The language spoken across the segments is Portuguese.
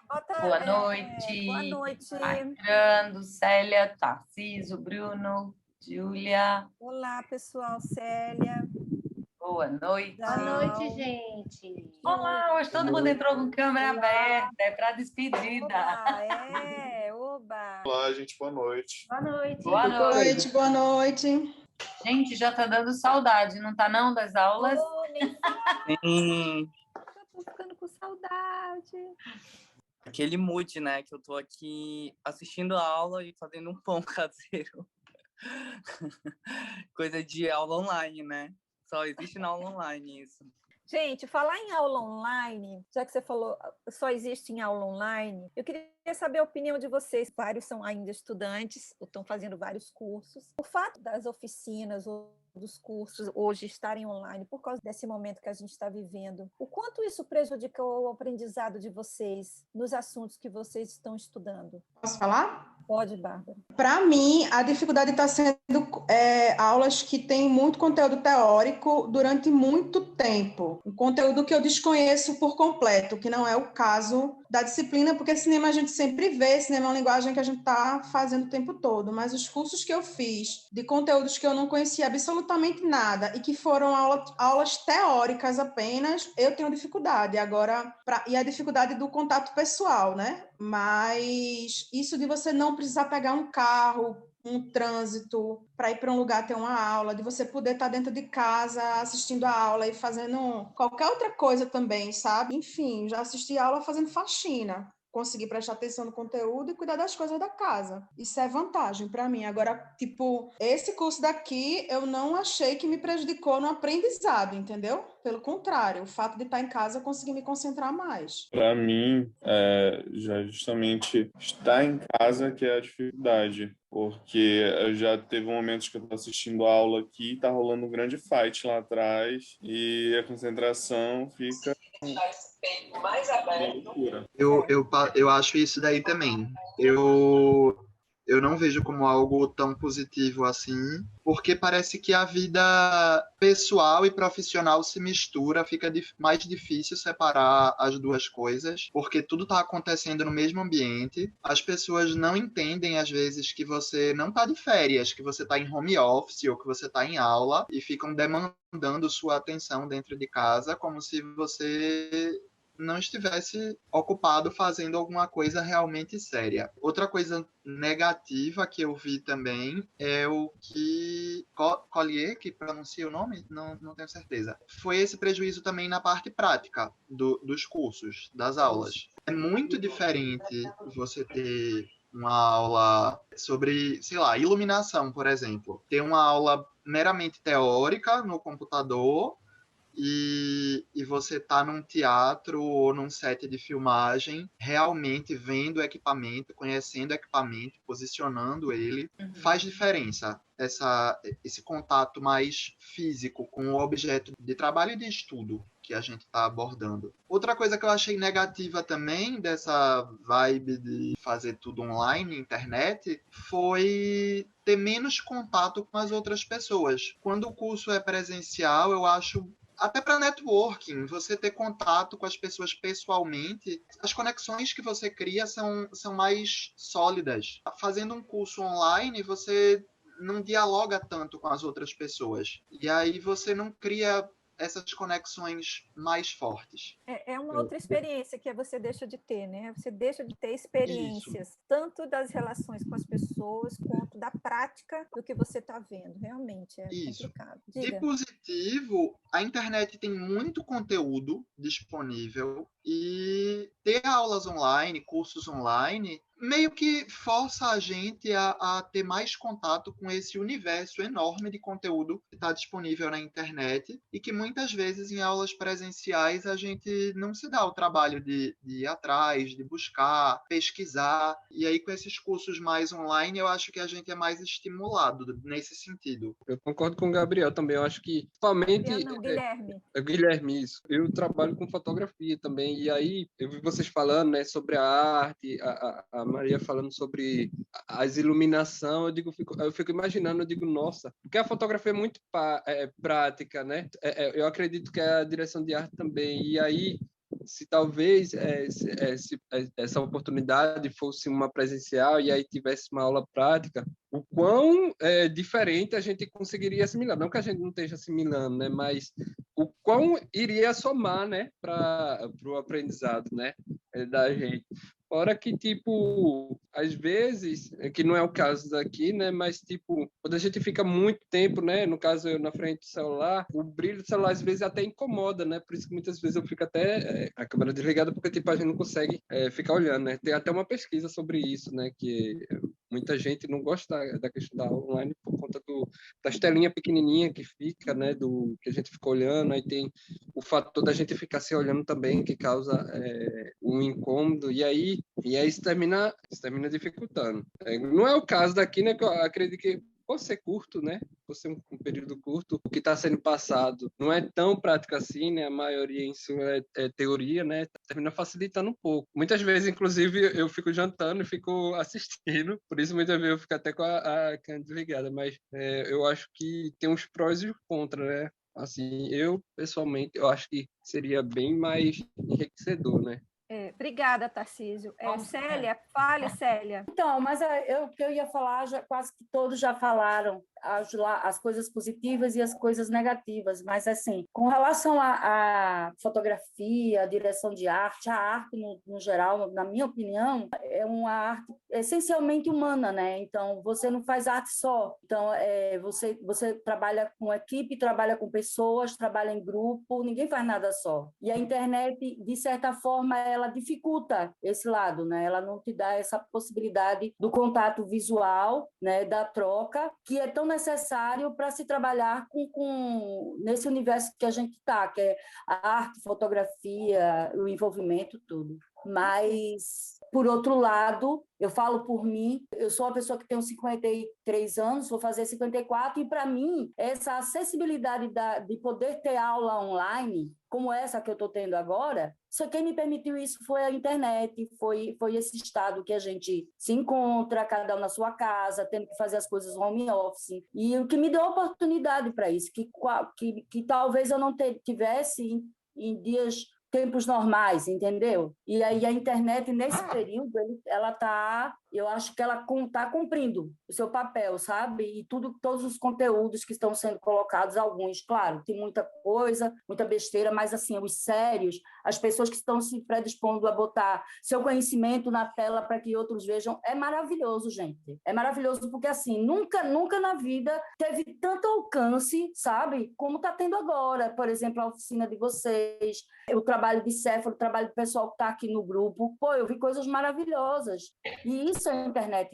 Boa Boa noite. noite. Tá entrando, Célia, Tarcísio, Bruno, Júlia. Olá, pessoal. Célia. Boa noite. Boa noite, gente. Olá, hoje todo mundo entrou com câmera aberta, é para despedida. Oba. Olá, gente, boa noite. Boa noite. Boa noite. Boa noite. Gente, já tá dando saudade, não tá não, das aulas? Nem fala. Sim. Já tô ficando com saudade. Aquele mood, né? Que eu tô aqui assistindo a aula e fazendo um pão caseiro. Coisa de aula online, né? Só existe na aula online isso. Gente, falar em aula online, já que você falou só existe em aula online, eu queria saber a opinião de vocês. Vários são ainda estudantes, ou estão fazendo vários cursos. O fato das oficinas ou dos cursos hoje estarem online, por causa desse momento que a gente está vivendo, o quanto isso prejudicou o aprendizado de vocês nos assuntos que vocês estão estudando? Posso falar? Pode, Bárbara. Para mim, a dificuldade está sendo aulas que têm muito conteúdo teórico durante muito tempo. Um conteúdo que eu desconheço por completo, que não é o caso da disciplina, porque cinema a gente sempre vê, cinema é uma linguagem que a gente está fazendo o tempo todo, mas os cursos que eu fiz de conteúdos que eu não conhecia absolutamente nada e que foram aulas teóricas apenas, eu tenho dificuldade. Agora, e a dificuldade do contato pessoal, né? Mas isso de você não precisar pegar um carro, um trânsito para ir para um lugar ter uma aula, de você poder estar dentro de casa assistindo a aula e fazendo qualquer outra coisa também, sabe? Enfim, já assisti aula fazendo faxina. Conseguir prestar atenção no conteúdo e cuidar das coisas da casa. Isso é vantagem para mim. Agora, tipo, esse curso daqui eu não achei que me prejudicou no aprendizado, entendeu? Pelo contrário, o fato de estar em casa eu consegui me concentrar mais. Para mim, já justamente estar em casa que é a dificuldade, porque já teve momentos que eu estou assistindo a aula aqui, está rolando um grande fight lá atrás e a concentração fica... mais aberto. Eu acho isso daí também. Eu não vejo como algo tão positivo assim, porque parece que a vida pessoal e profissional se mistura, fica mais difícil separar as duas coisas, porque tudo está acontecendo no mesmo ambiente. As pessoas não entendem, às vezes, que você não está de férias, que você está em home office ou que você está em aula, e ficam demandando sua atenção dentro de casa, como se você não estivesse ocupado fazendo alguma coisa realmente séria. Outra coisa negativa que eu vi também é o que Collier, que pronuncia o nome, não tenho certeza, foi esse prejuízo também na parte prática dos cursos, das aulas. É muito diferente você ter uma aula sobre, sei lá, iluminação, por exemplo. Ter uma aula meramente teórica no computador e você tá num teatro ou num set de filmagem, realmente vendo o equipamento, conhecendo o equipamento, posicionando ele, faz diferença. Esse contato mais físico com o objeto de trabalho e de estudo que a gente está abordando. Outra coisa que eu achei negativa também dessa vibe de fazer tudo online, internet, foi ter menos contato com as outras pessoas. Quando o curso é presencial, eu acho até para networking, você ter contato com as pessoas pessoalmente, as conexões que você cria são mais sólidas. Fazendo um curso online, você não dialoga tanto com as outras pessoas. E aí você não cria essas conexões mais fortes. É uma outra experiência que você deixa de ter, né? Você deixa de ter experiências, Isso. tanto das relações com as pessoas, quanto da prática do que você está vendo. Realmente é complicado. Diga. De positivo, a internet tem muito conteúdo disponível e ter aulas online, cursos online, meio que força a gente a ter mais contato com esse universo enorme de conteúdo que está disponível na internet e que muitas vezes em aulas presenciais a gente não se dá o trabalho de ir atrás, de buscar, pesquisar. E aí com esses cursos mais online eu acho que a gente é mais estimulado nesse sentido. Eu concordo com o Gabriel também, eu acho que somente... Guilherme. Guilherme, isso. Eu trabalho com fotografia também, e aí eu vi vocês falando, né, sobre a arte, a Maria falando sobre as iluminação, eu fico imaginando, eu digo, nossa, porque a fotografia é muito prática, né? Eu acredito que é a direção de arte também, e aí se talvez essa oportunidade fosse uma presencial e aí tivesse uma aula prática, o quão diferente a gente conseguiria assimilar. Não que a gente não esteja assimilando, né? Mas o quão iria somar, né? Para o aprendizado, né? Da gente. Fora que, tipo, às vezes, que não é o caso daqui, né? Mas, tipo, quando a gente fica muito tempo, né? No caso, eu na frente do celular, o brilho do celular às vezes até incomoda, né? Por isso que muitas vezes eu fico até a câmera desligada, porque, tipo, a gente não consegue ficar olhando, né? Tem até uma pesquisa sobre isso, né? Que muita gente não gosta da questão da aula online por conta das telinhas pequenininhas que fica, né? Que a gente fica olhando, aí tem o fator da gente ficar se olhando também, que causa um incômodo, e aí isso termina dificultando. Não é o caso daqui, né? Que eu acredito que por ser curto, né? Por ser um período curto, o que está sendo passado não é tão prático assim, né? A maioria em si é teoria, né? Termina facilitando um pouco. Muitas vezes, inclusive, eu fico jantando e fico assistindo, por isso muitas vezes eu fico até com a câmera desligada, mas eu acho que tem uns prós e uns contras, né? Assim, eu, pessoalmente, eu acho que seria bem mais enriquecedor, né? Obrigada, Tarcísio. Célia, fale, Célia. Então, mas o que eu ia falar, quase que todos já falaram, as coisas positivas e as coisas negativas, mas assim, com relação à fotografia, à direção de arte, a arte no geral, na minha opinião, é uma arte essencialmente humana, né? Então, você não faz arte só. Então, você trabalha com equipe, trabalha com pessoas, trabalha em grupo, ninguém faz nada só. E a internet, de certa forma, ela dificulta esse lado, né? Ela não te dá essa possibilidade do contato visual, né? Da troca, que é tão necessário para se trabalhar nesse universo que a gente está, que é a arte, fotografia, o envolvimento, tudo. Mas, por outro lado, eu falo por mim, eu sou uma pessoa que tenho 53 anos, vou fazer 54, e para mim, essa acessibilidade de poder ter aula online, como essa que eu estou tendo agora, só quem me permitiu isso foi a internet, foi esse estado que a gente se encontra, cada um na sua casa, tendo que fazer as coisas home office, e o que me deu oportunidade para isso, que talvez eu não tivesse em tempos normais, entendeu? E aí a internet, nesse período, eu acho que ela está cumprindo o seu papel, sabe? E todos os conteúdos que estão sendo colocados, alguns, claro, tem muita coisa, muita besteira, mas assim, os sérios, as pessoas que estão se predispondo a botar seu conhecimento na tela para que outros vejam, é maravilhoso, gente. É maravilhoso porque, assim, nunca na vida teve tanto alcance, sabe? Como está tendo agora. Por exemplo, a oficina de vocês, o trabalho de Céfalo, o trabalho do pessoal que está aqui no grupo. Pô, eu vi coisas maravilhosas. E isso a internet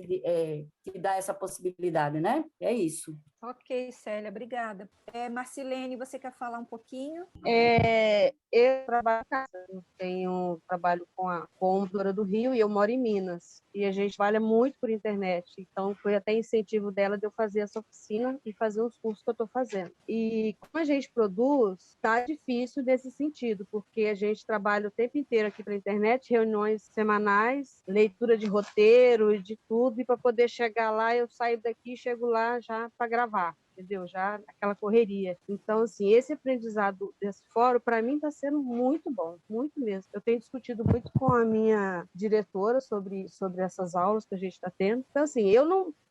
que dá essa possibilidade, né? É isso. Ok, Célia, obrigada. Marcilene, você quer falar um pouquinho? Eu trabalho em casa, trabalho com a Promotora do Rio e eu moro em Minas. E a gente trabalha muito por internet, então foi até incentivo dela de eu fazer essa oficina e fazer os cursos que eu estou fazendo. E como a gente produz, está difícil nesse sentido, porque a gente trabalha o tempo inteiro aqui pela internet, reuniões semanais, leitura de roteiro e de tudo, e para poder chegar lá, eu saio daqui e chego lá já para gravar. Entendeu? Já aquela correria. Então, assim, esse aprendizado desse fórum, para mim, está sendo muito bom, muito mesmo. Eu tenho discutido muito com a minha diretora sobre essas aulas que a gente está tendo. Então, assim, eu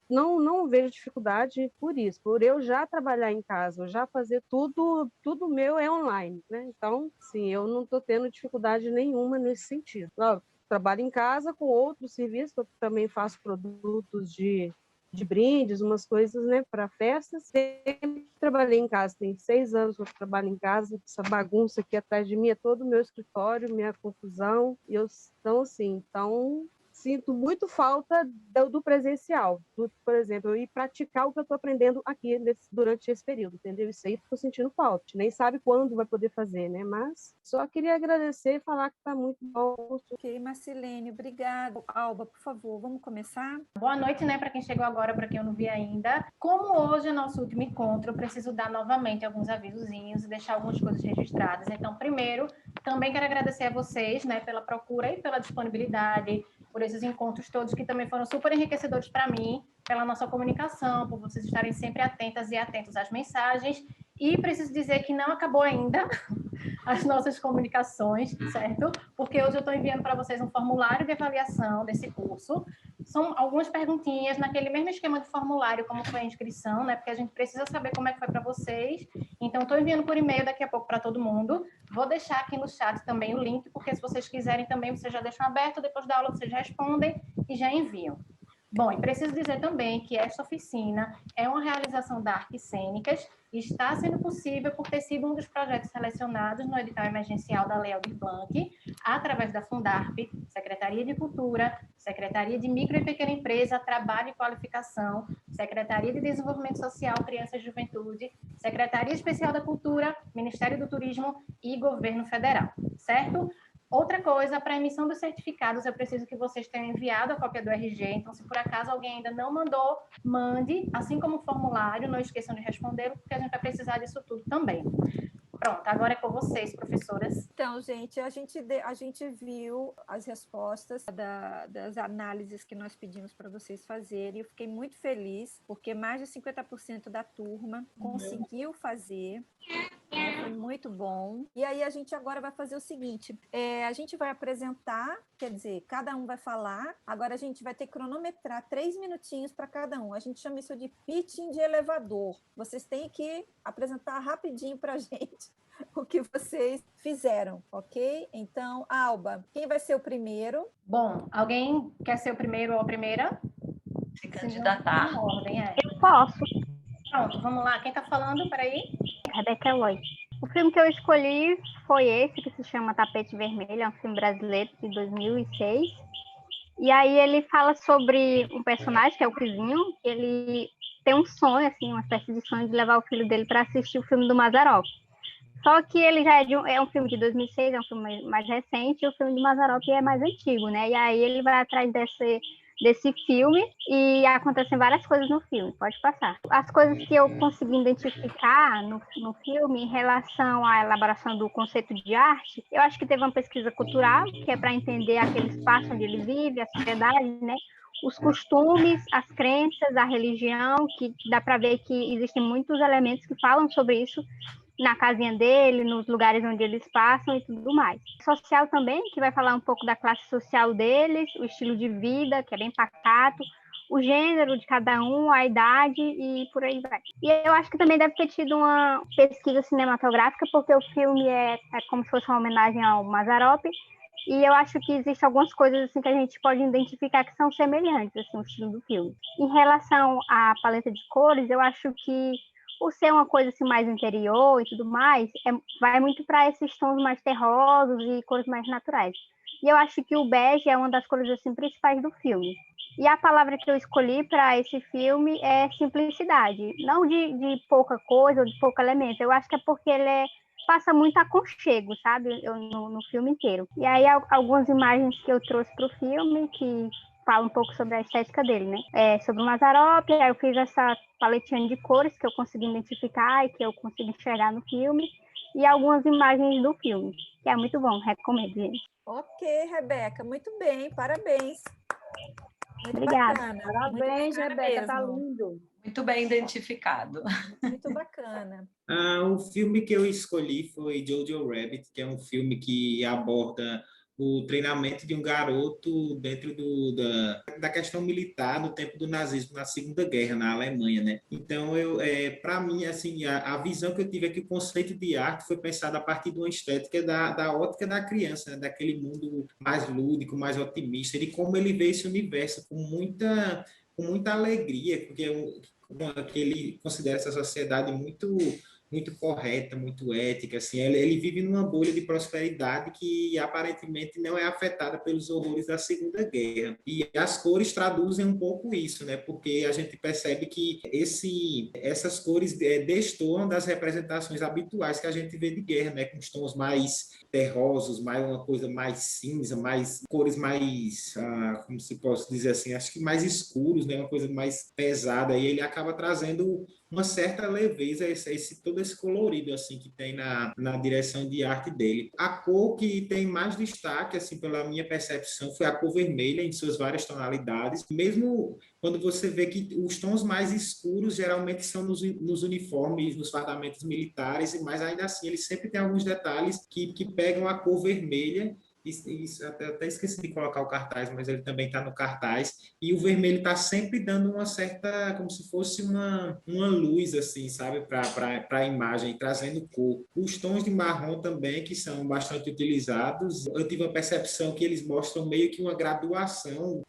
não vejo dificuldade por isso, por eu já trabalhar em casa, eu já fazer tudo meu é online, né? Então, sim, eu não estou tendo dificuldade nenhuma nesse sentido. Eu trabalho em casa com outros serviços, eu também faço produtos de brindes, umas coisas, né, para festas. Sempre trabalhei em casa, tem 6 anos que eu trabalho em casa, essa bagunça aqui atrás de mim é todo o meu escritório, minha confusão, então, assim, sinto muito falta do presencial, por exemplo, eu ir praticar o que eu estou aprendendo aqui durante esse período, entendeu? Isso aí estou sentindo falta. A gente nem sabe quando vai poder fazer, né? Mas só queria agradecer e falar que está muito bom. Ok, Marcilene, obrigada. Alba, por favor, vamos começar? Boa noite, né, para quem chegou agora, para quem eu não vi ainda. Como hoje é nosso último encontro, eu preciso dar novamente alguns avisozinhos e deixar algumas coisas registradas. Então, primeiro, também quero agradecer a vocês, né, pela procura e pela disponibilidade, por esses encontros todos que também foram super enriquecedores para mim, pela nossa comunicação, por vocês estarem sempre atentas e atentos às mensagens. E preciso dizer que não acabou ainda as nossas comunicações, certo? Porque hoje eu estou enviando para vocês um formulário de avaliação desse curso. São algumas perguntinhas naquele mesmo esquema de formulário, como foi a inscrição, né? Porque a gente precisa saber como é que foi para vocês. Então, estou enviando por e-mail daqui a pouco para todo mundo. Vou deixar aqui no chat também o link, porque se vocês quiserem também, vocês já deixam aberto, depois da aula vocês respondem e já enviam. Bom, e preciso dizer também que esta oficina é uma realização da Artes Cênicas e está sendo possível por ter sido um dos projetos selecionados no edital emergencial da Lei Aldir Blanc, através da Fundarp, Secretaria de Cultura, Secretaria de Micro e Pequena Empresa, Trabalho e Qualificação, Secretaria de Desenvolvimento Social, Criança e Juventude, Secretaria Especial da Cultura, Ministério do Turismo e Governo Federal, certo? Outra coisa, para a emissão dos certificados, eu preciso que vocês tenham enviado a cópia do RG, então se por acaso alguém ainda não mandou, mande, assim como o formulário, não esqueçam de responder, porque a gente vai precisar disso tudo também. Pronto, agora é com vocês, professoras. Então, gente, a gente viu as respostas das análises que nós pedimos para vocês fazerem. Eu fiquei muito feliz, porque mais de 50% da turma conseguiu fazer. Foi muito bom. E aí a gente agora vai fazer o seguinte, a gente vai apresentar, quer dizer, cada um vai falar, agora a gente vai ter que cronometrar 3 minutinhos para cada um. A gente chama isso de pitching de elevador. Vocês têm que apresentar rapidinho para a gente o que vocês fizeram, ok? Então, Alba, quem vai ser o primeiro? Bom, alguém quer ser o primeiro ou a primeira? Se candidatar. Eu posso. Pronto, vamos lá. Quem está falando? Peraí. Rebeca Eloy. O filme que eu escolhi foi esse, que se chama Tapete Vermelho, é um filme brasileiro de 2006. E aí ele fala sobre um personagem, que é o Crisinho, que ele tem um sonho, assim, uma espécie de sonho de levar o filho dele para assistir o filme do Mazzaropi. Só que ele já é um filme de 2006, é um filme mais recente, e o filme do Mazzaropi é mais antigo, né? E aí ele vai atrás desse filme e acontecem várias coisas no filme, pode passar. As coisas que eu consegui identificar no filme em relação à elaboração do conceito de arte, eu acho que teve uma pesquisa cultural, que é para entender aquele espaço onde ele vive, a sociedade, né? Os costumes, as crenças, a religião, que dá para ver que existem muitos elementos que falam sobre isso na casinha dele, nos lugares onde eles passam e tudo mais. Social também, que vai falar um pouco da classe social deles, o estilo de vida, que é bem pacato, o gênero de cada um, a idade e por aí vai. E eu acho que também deve ter tido uma pesquisa cinematográfica, porque o filme é como se fosse uma homenagem ao Mazzaropi, e eu acho que existem algumas coisas assim que a gente pode identificar que são semelhantes, assim, o estilo do filme. Em relação à paleta de cores, eu acho que por ser uma coisa assim mais interior e tudo mais, vai muito para esses tons mais terrosos e cores mais naturais. E eu acho que o bege é uma das cores assim principais do filme. E a palavra que eu escolhi para esse filme é simplicidade, não de pouca coisa ou de pouco elemento. Eu acho que é porque ele passa muito aconchego, sabe, no filme inteiro. E aí algumas imagens que eu trouxe para o filme que fala um pouco sobre a estética dele, né? Sobre o Mazzaropi, aí eu fiz essa paletinha de cores que eu consegui identificar e que eu consegui enxergar no filme, e algumas imagens do filme, que é muito bom, recomendo, gente. Ok, Rebeca, muito bem, parabéns. Muito Obrigada. bacana. Parabéns, muito Rebeca, tá mesmo. lindo. Muito bem identificado. Muito bacana. O filme que eu escolhi foi Jojo Rabbit, que é um filme que aborda o treinamento de um garoto dentro da questão militar no tempo do nazismo na Segunda Guerra, na Alemanha, né? Então, para mim, assim, a visão que eu tive é que o conceito de arte foi pensado a partir de uma estética da ótica da criança, né? Daquele mundo mais lúdico, mais otimista, de como ele vê esse universo com muita alegria, porque ele considera essa sociedade muito correta, muito ética, assim, ele vive numa bolha de prosperidade que aparentemente não é afetada pelos horrores da Segunda Guerra. E as cores traduzem um pouco isso, né? Porque a gente percebe que essas cores destoam das representações habituais que a gente vê de guerra, né? Com os tons mais terrosos, mais uma coisa mais cinza, mais cores mais, como se posso dizer assim, acho que mais escuros, né? Uma coisa mais pesada. E ele acaba trazendo uma certa leveza, todo esse colorido assim que tem na direção de arte dele. A cor que tem mais destaque, assim, pela minha percepção, foi a cor vermelha em suas várias tonalidades, mesmo quando você vê que os tons mais escuros geralmente são nos uniformes, nos fardamentos militares, mas ainda assim ele sempre tem alguns detalhes que pegam a cor vermelha. Isso, até esqueci de colocar o cartaz, mas ele também está no cartaz. E o vermelho está sempre dando uma certa, como se fosse uma luz, assim, sabe, para a imagem, trazendo cor. Os tons de marrom também, que são bastante utilizados, eu tive a percepção que eles mostram meio que uma graduação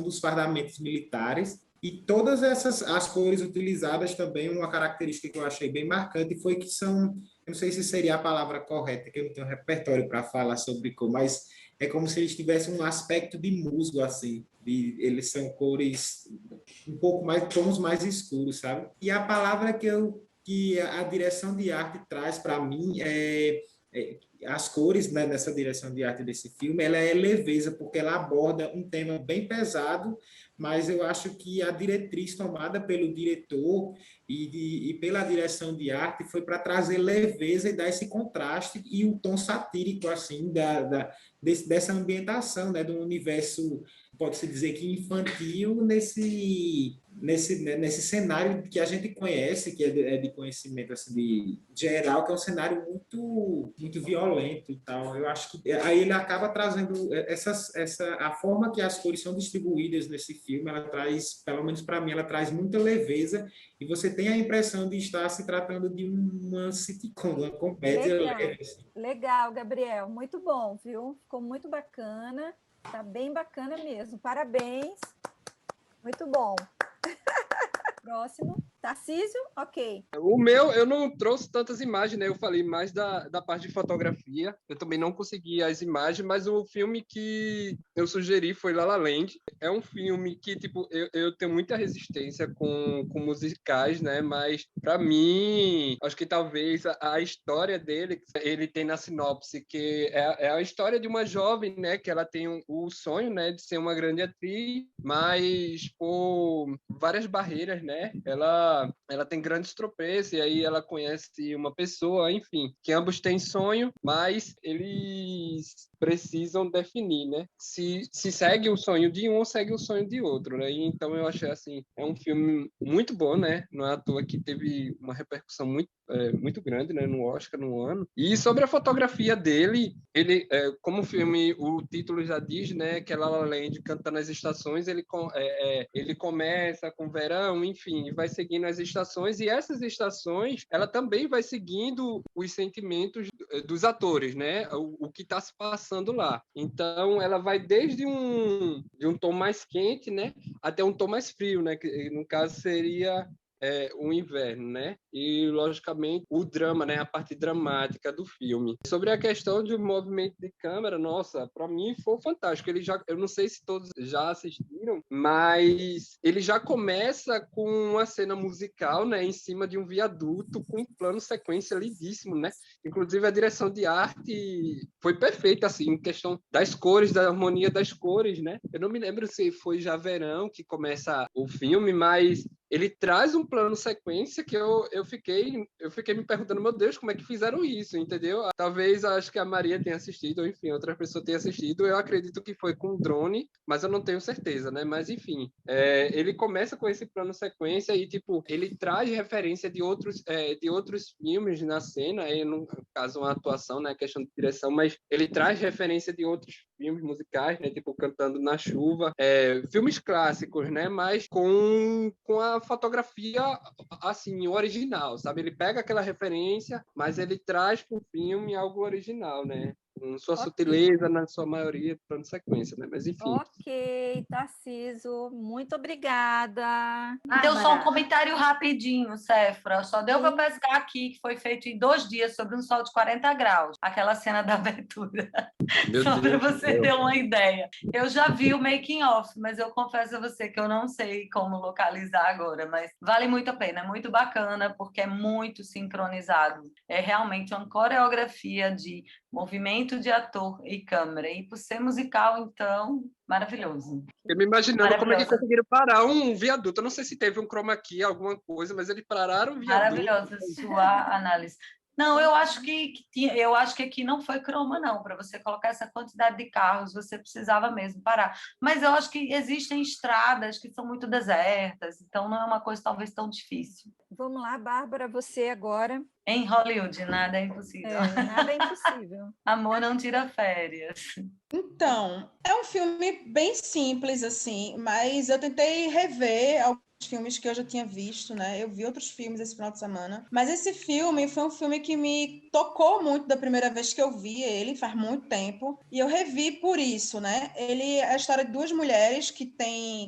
dos fardamentos militares. E todas as cores utilizadas também, uma característica que eu achei bem marcante foi que são, eu não sei se seria a palavra correta, que eu não tenho repertório para falar sobre cor, mas é como se eles tivessem um aspecto de musgo, assim. Eles são cores um pouco mais, tons mais escuros, sabe? E a palavra que a direção de arte traz para mim as cores, né, nessa direção de arte desse filme, ela é leveza, porque ela aborda um tema bem pesado, mas eu acho que a diretriz tomada pelo diretor e pela direção de arte foi para trazer leveza e dar esse contraste e o tom satírico, assim, dessa ambientação, né, do universo, pode-se dizer que infantil, nesse cenário que a gente conhece, que é de conhecimento assim, de geral, que é um cenário muito, muito violento e tal. Eu acho que aí ele acaba trazendo a forma que as cores são distribuídas nesse filme, ela traz, pelo menos para mim, ela traz muita leveza e você tem a impressão de estar se tratando de uma sitcom, uma comédia leve. Assim. Legal, Gabriel, muito bom, viu? Ficou muito bacana, tá bem bacana mesmo. Parabéns, muito bom. Próximo. Tarcísio, ok. O meu, eu não trouxe tantas imagens, né? Eu falei mais da parte de fotografia. Eu também não consegui as imagens, mas o filme que eu sugeri foi La La Land. É um filme que, tipo, eu tenho muita resistência com musicais, né? Mas, para mim, acho que talvez a história dele, ele tem na sinopse, que é a história de uma jovem, né? Que ela tem o sonho, né? De ser uma grande atriz, mas por várias barreiras, né? Ela tem grandes tropeços, e aí ela conhece uma pessoa, enfim, que ambos têm sonho, mas eles precisam definir, né? Se segue o sonho de um ou segue o sonho de outro, né? E então eu achei, assim, é um filme muito bom, né? Não é à toa que teve uma repercussão muito grande, né? No Oscar, no ano. E sobre a fotografia dele, ele, como o filme, o título já diz, né? Que é La La Land cantando as estações, ele começa com verão, enfim, vai seguindo as estações, e essas estações, ela também vai seguindo os sentimentos dos atores, né? O que está se passando lá. Então, ela vai desde de um tom mais quente, né? Até um tom mais frio, né? Que no caso seria o inverno, né? E, logicamente, o drama, né? A parte dramática do filme. Sobre a questão de movimento de câmera, nossa, para mim foi fantástico. Eu não sei se todos já assistiram, mas ele já começa com uma cena musical, né? Em cima de um viaduto, com um plano sequência lindíssimo, né? Inclusive, a direção de arte foi perfeita, assim, em questão das cores, da harmonia das cores, né? Eu não me lembro se foi já verão que começa o filme, mas ele traz um plano sequência que eu fiquei me perguntando, meu Deus, como é que fizeram isso, entendeu? Talvez, acho que a Maria tenha assistido, ou enfim, outra pessoa tenha assistido. Eu acredito que foi com drone, mas eu não tenho certeza, né? Mas, enfim, ele começa com esse plano sequência e, tipo, ele traz referência de outros filmes na cena, no caso, uma atuação, né? Questão de direção, mas ele traz referência de outros filmes musicais, né? Tipo, Cantando na Chuva, filmes clássicos, né? Mas com a fotografia, assim, original, sabe? Ele pega aquela referência, mas ele traz para o filme algo original, né? Com sua sutileza, na sua maioria, plano sequência, né? Mas, enfim. Ok, Tarciso, muito obrigada. Deu só um comentário rapidinho, Séfora. Só deu para pescar aqui, que foi feito em 2 dias, sobre um sol de 40 graus. Aquela cena da abertura. Só para você ter uma ideia. Eu já vi o making of, mas eu confesso a você que eu não sei como localizar agora. Mas vale muito a pena, é muito bacana, porque é muito sincronizado. É realmente uma coreografia de movimento de ator e câmera. E por ser musical, então, maravilhoso. Eu me imaginando como é que Maravilhoso. conseguiram parar um viaduto. Eu não sei se teve um chroma key, alguma coisa, mas eles pararam o viaduto. Maravilhosa sua análise. Não, eu acho que tinha, eu acho que aqui não foi croma, não. Para você colocar essa quantidade de carros, você precisava mesmo parar. Mas eu acho que existem estradas que são muito desertas, então não é uma coisa talvez tão difícil. Vamos lá, Bárbara, você agora. Em Hollywood, nada é impossível. Nada é impossível. Amor não tira férias. Então, é um filme bem simples, assim, mas eu tentei rever alguns filmes que eu já tinha visto, né? Eu vi outros filmes esse final de semana, mas esse filme foi um filme que me tocou muito da primeira vez que eu vi ele, faz muito tempo, e eu revi por isso, né? Ele é a história de duas mulheres que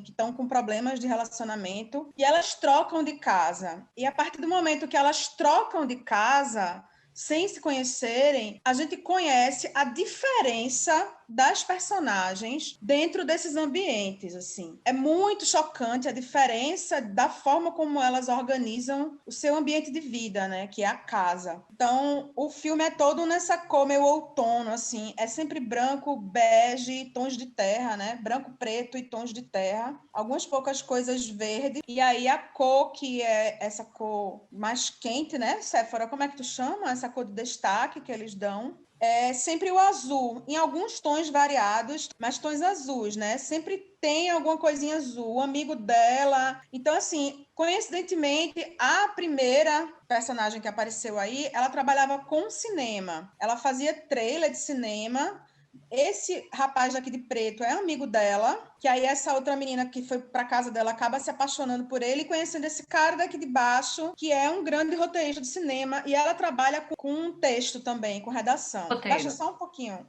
estão com problemas de relacionamento e elas trocam de casa. E a partir do momento que elas trocam de casa, sem se conhecerem, a gente conhece a diferença das personagens dentro desses ambientes, assim. É muito chocante a diferença da forma como elas organizam o seu ambiente de vida, né, que é a casa. Então, o filme é todo nessa cor meio outono, assim, é sempre branco, bege, tons de terra, né, branco, preto e tons de terra, algumas poucas coisas verdes, e aí a cor que é essa cor mais quente, né, Séfora, como é que tu chama? Essa cor de destaque que eles dão. É sempre o azul, em alguns tons variados, mas tons azuis, né? Sempre tem alguma coisinha azul, o amigo dela. Então, assim, coincidentemente, a primeira personagem que apareceu aí, ela trabalhava com cinema. Ela fazia trailer de cinema. Esse rapaz daqui de preto é amigo dela, que aí essa outra menina que foi para casa dela acaba se apaixonando por ele e conhecendo esse cara daqui de baixo, que é um grande roteirista de cinema, e ela trabalha com um texto também, com redação. Roteiro. Deixa só um pouquinho.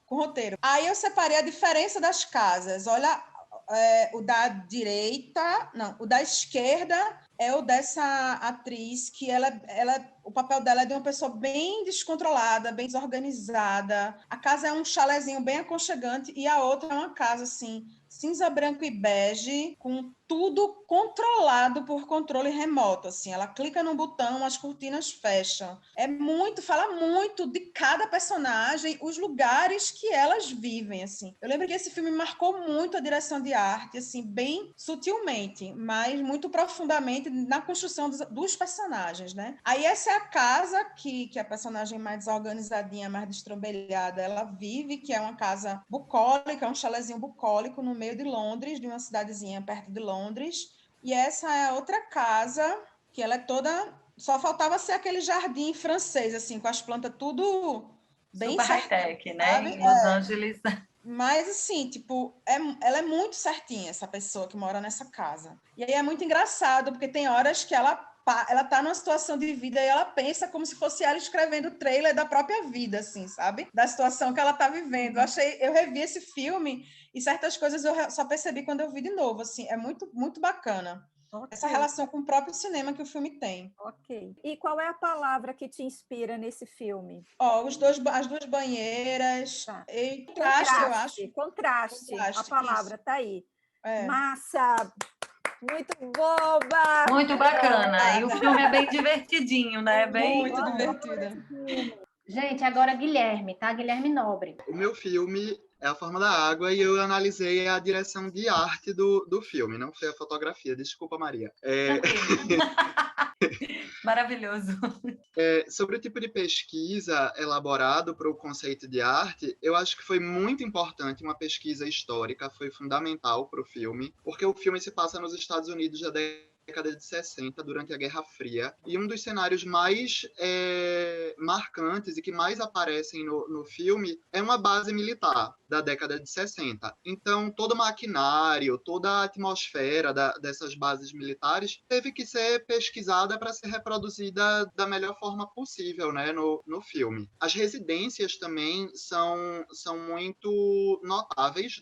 Com roteiro. Aí eu separei a diferença das casas. Olha, o da direita, não, o da esquerda é o dessa atriz que o papel dela é de uma pessoa bem descontrolada, bem desorganizada. A casa é um chalezinho bem aconchegante e a outra é uma casa assim, cinza, branco e bege, com tudo controlado por controle remoto, assim. Ela clica no botão, as cortinas fecham. Fala muito de cada personagem, os lugares que elas vivem, assim. Eu lembro que esse filme marcou muito a direção de arte, assim, bem sutilmente, mas muito profundamente na construção dos personagens, né? Aí essa é a casa que a personagem mais desorganizadinha, mais destrambelhada, ela vive, que é uma casa bucólica, um chalezinho bucólico no meio de Londres, de uma cidadezinha perto de Londres. E essa é a outra casa, que ela é toda... Só faltava ser aquele jardim francês, assim, com as plantas tudo bem super certinho, high-tech, né? sabe? Em Los Angeles. Mas, assim, tipo, ela é muito certinha, essa pessoa que mora nessa casa. E aí é muito engraçado, porque tem horas que ela tá numa situação de vida e ela pensa como se fosse ela escrevendo o trailer da própria vida, assim, sabe? Da situação que ela tá vivendo. Eu revi esse filme e certas coisas eu só percebi quando eu vi de novo, assim. É muito, muito bacana. Okay. Essa relação com o próprio cinema que o filme tem. Ok. E qual é a palavra que te inspira nesse filme? As duas banheiras. Tá. Contraste, eu acho. Contraste. A palavra está aí. Massa! Muito boba! Muito bacana. E o filme é bem divertidinho, né? Muito divertido. Gente, agora Guilherme, tá? Guilherme Nobre. O meu filme é A Forma da Água e eu analisei a direção de arte do filme, não foi a fotografia. Desculpa, Maria. Maravilhoso. Sobre o tipo de pesquisa elaborado para o conceito de arte, eu acho que foi muito importante uma pesquisa histórica, foi fundamental para o filme, porque o filme se passa nos Estados Unidos da década de 60, durante a Guerra Fria, e um dos cenários mais marcantes e que mais aparecem no filme é uma base militar da década de 60. Então, todo o maquinário, toda a atmosfera dessas bases militares teve que ser pesquisada para ser reproduzida da melhor forma possível, né, no filme. As residências também são muito notáveis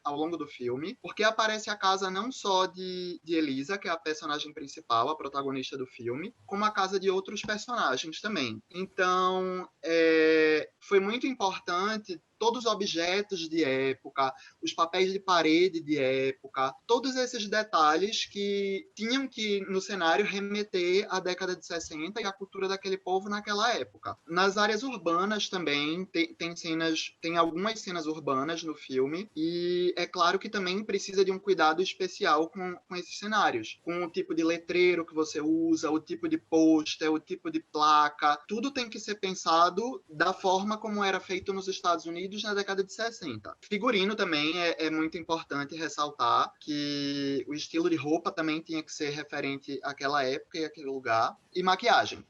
ao longo do filme, porque aparece a casa não só de Elisa, que é a personagem principal, a protagonista do filme, como a casa de outros personagens também. Então, foi muito importante todos os objetos de época, os papéis de parede de época, todos esses detalhes que tinham que, no cenário, remeter à década de 60 e à cultura daquele povo naquela época. Nas áreas urbanas também, tem algumas cenas urbanas no filme, e é claro que também precisa de um cuidado especial com esses cenários, com o tipo de letreiro que você usa, o tipo de pôster, o tipo de placa, tudo tem que ser pensado da forma como era feito nos Estados Unidos na década de 60. Figurino também é muito importante ressaltar que o estilo de roupa também tinha que ser referente àquela época e àquele lugar. E maquiagem.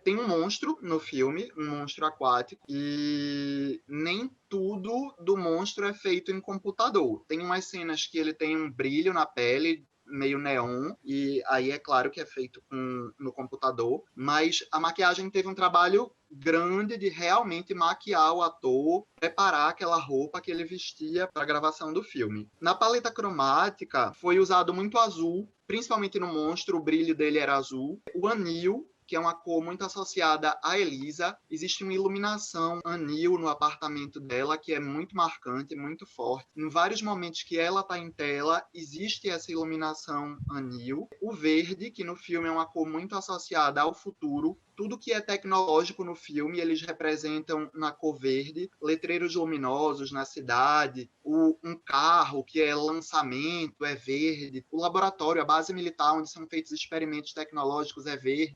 Tem um monstro no filme, um monstro aquático, e nem tudo do monstro é feito em computador. Tem umas cenas que ele tem um brilho na pele, meio neon, e aí é claro que é feito no computador, mas a maquiagem teve um trabalho grande de realmente maquiar o ator, preparar aquela roupa que ele vestia para a gravação do filme. Na paleta cromática foi usado muito azul, principalmente no monstro, o brilho dele era azul. O anil, que é uma cor muito associada a Elisa. Existe uma iluminação anil no apartamento dela que é muito marcante, muito forte. Em vários momentos que ela está em tela, existe essa iluminação anil. O verde, que no filme é uma cor muito associada ao futuro. Tudo que é tecnológico no filme, eles representam na cor verde. Letreiros luminosos na cidade, um carro que é lançamento, é verde. O laboratório, a base militar, onde são feitos experimentos tecnológicos, é verde.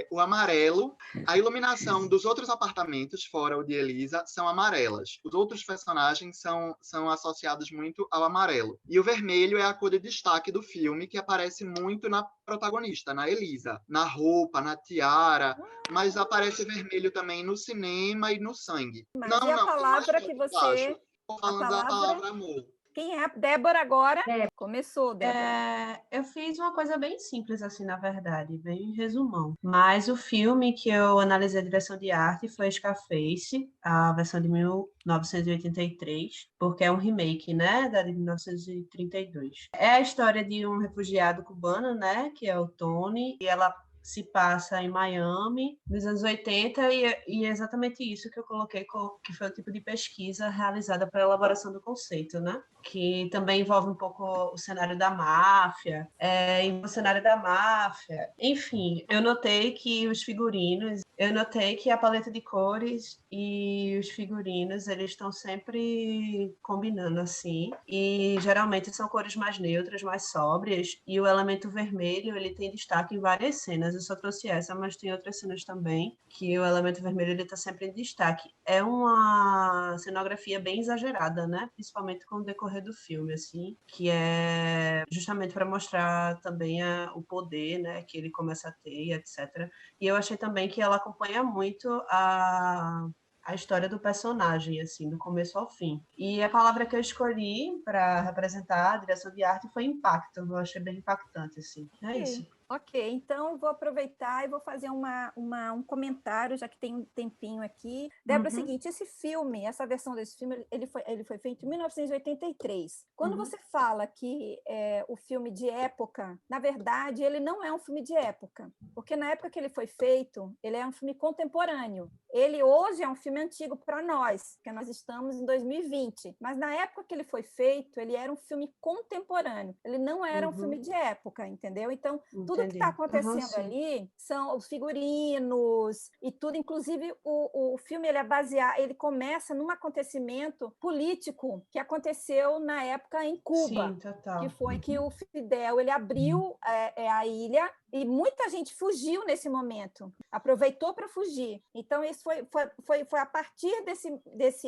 O amarelo, a iluminação dos outros apartamentos, fora o de Elisa, são amarelas. Os outros personagens são associados muito ao amarelo. E o vermelho é a cor de destaque do filme, que aparece muito na protagonista, na Elisa. Na roupa, na tiara, mas aparece vermelho também no cinema e no sangue. Mas e a palavra que você... Estou falando da palavra amor. Quem é? Débora agora? Começou, Débora. Eu fiz uma coisa bem simples, assim, na verdade, bem resumão. Mas o filme que eu analisei a direção de arte foi Scarface, a versão de 1983, porque é um remake, né, da de 1932. É a história de um refugiado cubano, né, que é o Tony, e ela se passa em Miami, nos anos 80, e é exatamente isso que eu coloquei, que foi o tipo de pesquisa realizada para a elaboração do conceito, né? Que também envolve um pouco o cenário da máfia, enfim, eu notei que a paleta de cores e os figurinos, eles estão sempre combinando, assim, e geralmente são cores mais neutras, mais sóbrias, e o elemento vermelho, ele tem destaque em várias cenas. Eu só trouxe essa, mas tem outras cenas também, que o elemento vermelho, ele tá sempre em destaque. É uma cenografia bem exagerada, né? Principalmente com o decorrer do filme, assim, que é justamente para mostrar também o poder, né, que ele começa a ter, etc. E eu achei também que ela acompanha muito a história do personagem, assim, do começo ao fim. E a palavra que eu escolhi para representar a direção de arte foi impacto. Eu achei bem impactante, assim. É isso. Ok, então vou aproveitar e vou fazer um comentário, já que tem um tempinho aqui. Débora, é o seguinte, esse filme, essa versão desse filme, ele foi feito em 1983. Quando você fala que o filme de época, na verdade, ele não é um filme de época, porque na época que ele foi feito, ele é um filme contemporâneo. Ele hoje é um filme antigo para nós, porque nós estamos em 2020, mas na época que ele foi feito, ele era um filme contemporâneo, ele não era um filme de época, entendeu? Então, tudo que está acontecendo ali são os figurinos e tudo, inclusive o filme ele começa num acontecimento político que aconteceu na época em Cuba. Sim, total. Que foi que o Fidel ele abriu a ilha e muita gente fugiu nesse momento, aproveitou para fugir. Então, isso foi a partir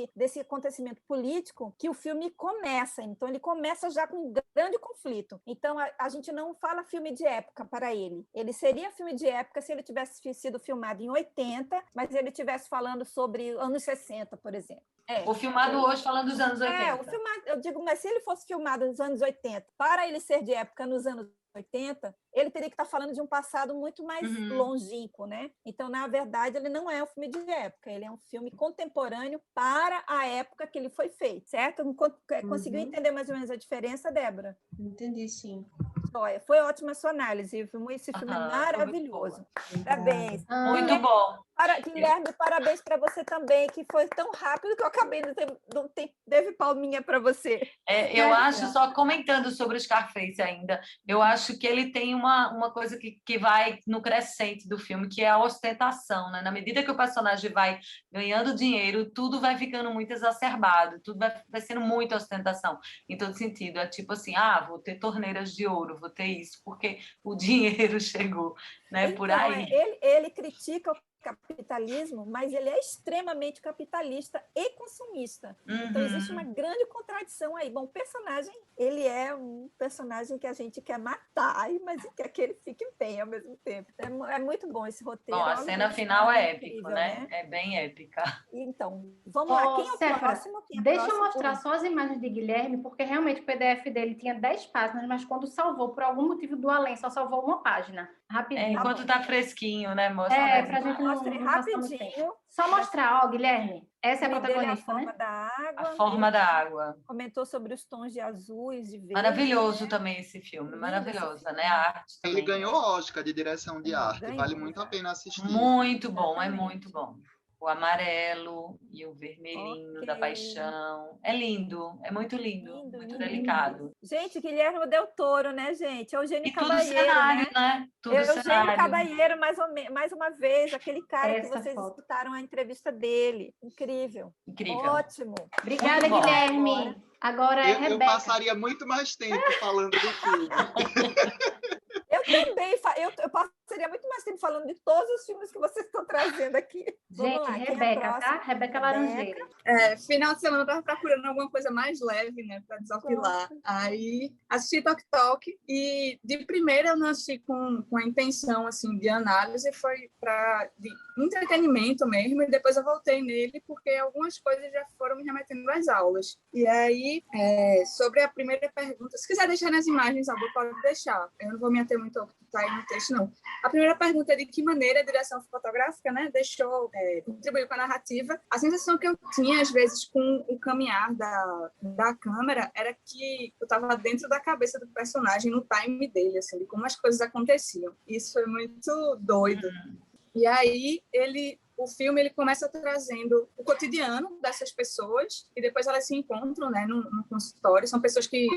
desse acontecimento político que o filme começa. Então, ele começa já com um grande conflito. Então, a gente não fala filme de época para ele. Ele seria filme de época se ele tivesse sido filmado em 80, mas ele estivesse falando sobre anos 60, por exemplo. Ou filmado hoje falando dos anos 80. Eu digo, mas se ele fosse filmado nos anos 80, para ele ser de época nos anos 80, ele teria que estar falando de um passado muito mais longínquo, né? Então, na verdade, ele não é um filme de época, ele é um filme contemporâneo para a época que ele foi feito, certo? Conseguiu entender mais ou menos a diferença, Débora? Entendi, sim. Foi ótima a sua análise, esse filme é maravilhoso. Parabéns. Muito bom. Guilherme, parabéns para você também, que foi tão rápido que eu acabei não teve palminha para você. Eu acho, só comentando sobre o Scarface ainda, eu acho que ele tem uma coisa que vai no crescente do filme, que é a ostentação, né? Na medida que o personagem vai ganhando dinheiro, tudo vai ficando muito exacerbado, tudo vai sendo muita ostentação, em todo sentido. É tipo assim, vou ter torneiras de ouro, vou ter isso, porque o dinheiro chegou, né? Então, por aí. Ele critica o capitalismo, mas ele é extremamente capitalista e consumista. Então, existe uma grande contradição aí. Bom, o personagem, ele é um personagem que a gente quer matar, mas quer que ele fique bem ao mesmo tempo. É muito bom esse roteiro. Bom, a cena final é épica, né? É bem épica. Então, vamos lá. Quem é o próximo? Deixa eu mostrar só as imagens de Guilherme, porque realmente o PDF dele tinha 10 páginas, mas quando salvou, por algum motivo do além, só salvou uma página. Rapidinho. Enquanto tá fresquinho, né? Mostra pra gente não rapidinho. Só mostrar, Guilherme. Essa é a protagonista, a forma da água. A forma da água. Comentou sobre os tons de azuis, de verde. Maravilhoso também esse filme, maravilhosa, né? A arte também. Ele ganhou Oscar de direção de arte, vale muito a pena assistir. Muito bom, é muito bom. O amarelo e o vermelhinho da paixão. É lindo, é muito lindo, muito delicado. Gente, Guilherme Del Toro, né, gente? Eugênio Caballero, cenário, né? Eugênio Caballero, mais uma vez, aquele cara que vocês escutaram a entrevista dele. Incrível. Incrível. Ótimo. Obrigada, Guilherme. Agora é Rebeca. Eu passaria muito mais tempo falando do filme. Eu também, eu passaria muito mais tempo falando de todos os filmes que vocês estão trazendo aqui. Gente, lá, Rebeca, tá? Rebeca Laranjeira. Final de semana eu tava procurando alguma coisa mais leve, né, para desafilar. Aí assisti Tok Tok e de primeira eu não assisti com a intenção, assim, de análise, foi de entretenimento mesmo, e depois eu voltei nele porque algumas coisas já foram me remetendo às aulas. E aí, sobre a primeira pergunta, se quiser deixar nas imagens, pode deixar. Eu não vou me ater muito ao que está aí no texto, não. A primeira pergunta é de que maneira a direção fotográfica, né, contribuiu com a narrativa. A sensação que eu tinha, às vezes, com o caminhar da câmera era que eu estava dentro da cabeça do personagem, no time dele, assim, de como as coisas aconteciam. Isso foi muito doido. E aí, o filme ele começa trazendo o cotidiano dessas pessoas e depois elas se encontram, né, no consultório. São pessoas que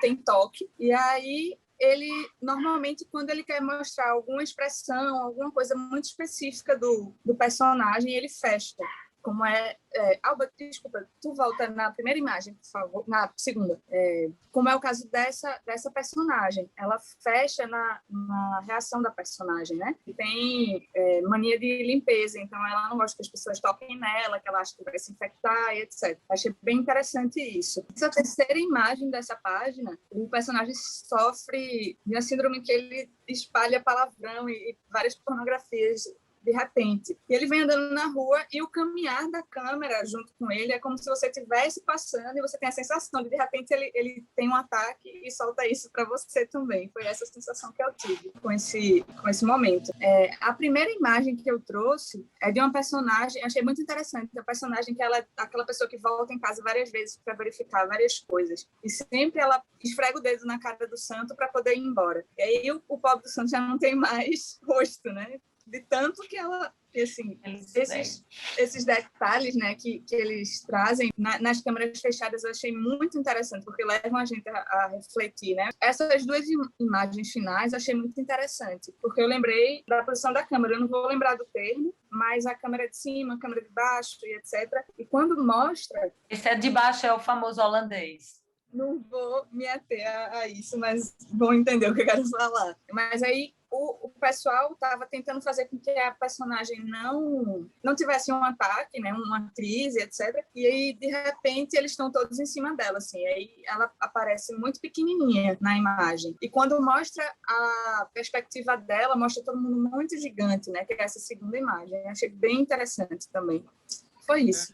têm toque. E aí, ele, normalmente, quando ele quer mostrar alguma expressão, alguma coisa muito específica do personagem, ele fecha. Como Alba, desculpa, tu volta na primeira imagem, por favor, na segunda. Como é o caso dessa personagem. Ela fecha na reação da personagem, né? E tem mania de limpeza, então ela não gosta que as pessoas toquem nela, que ela acha que vai se infectar e etc. Achei bem interessante isso. Essa terceira imagem dessa página, o personagem sofre de uma síndrome que ele espalha palavrão e várias pornografias de repente. E ele vem andando na rua e o caminhar da câmera junto com ele é como se você estivesse passando e você tem a sensação de repente, ele tem um ataque e solta isso para você também. Foi essa sensação que eu tive com esse momento. A primeira imagem que eu trouxe é de uma personagem, achei muito interessante, a personagem que ela é aquela pessoa que volta em casa várias vezes para verificar várias coisas. E sempre ela esfrega o dedo na cara do santo para poder ir embora. E aí o pobre do santo já não tem mais rosto, né? De tanto que ela, assim, esses detalhes, né, que eles trazem nas câmeras fechadas, eu achei muito interessante, porque levam a gente a refletir, né? Essas duas imagens finais eu achei muito interessante, porque eu lembrei da posição da câmera, eu não vou lembrar do termo, mas a câmera de cima, a câmera de baixo e etc. E quando mostra... Esse de baixo é o famoso holandês. Não vou me ater a isso, mas vão entender o que eu quero falar. Mas aí o pessoal estava tentando fazer com que a personagem não tivesse um ataque, né, uma crise, etc. E aí, de repente, eles estão todos em cima dela, assim. Aí ela aparece muito pequenininha na imagem. E quando mostra a perspectiva dela, mostra todo mundo muito gigante, né, que é essa segunda imagem. Achei bem interessante também. Foi isso.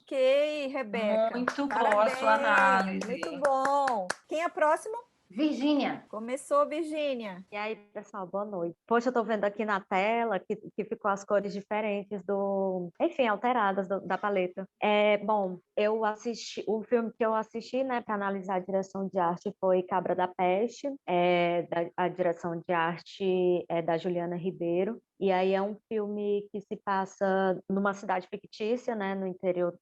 Ok, Rebeca. Muito boa a sua análise. Muito bom. Quem é próximo? Virgínia. Começou, Virgínia. E aí, pessoal, boa noite. Poxa, eu tô vendo aqui na tela que ficou as cores diferentes enfim, alteradas da paleta. Bom, o filme que eu assisti, né, para analisar a direção de arte foi Cabra da Peste, a direção de arte é da Juliana Ribeiro. E aí é um filme que se passa numa cidade fictícia, né, no interior,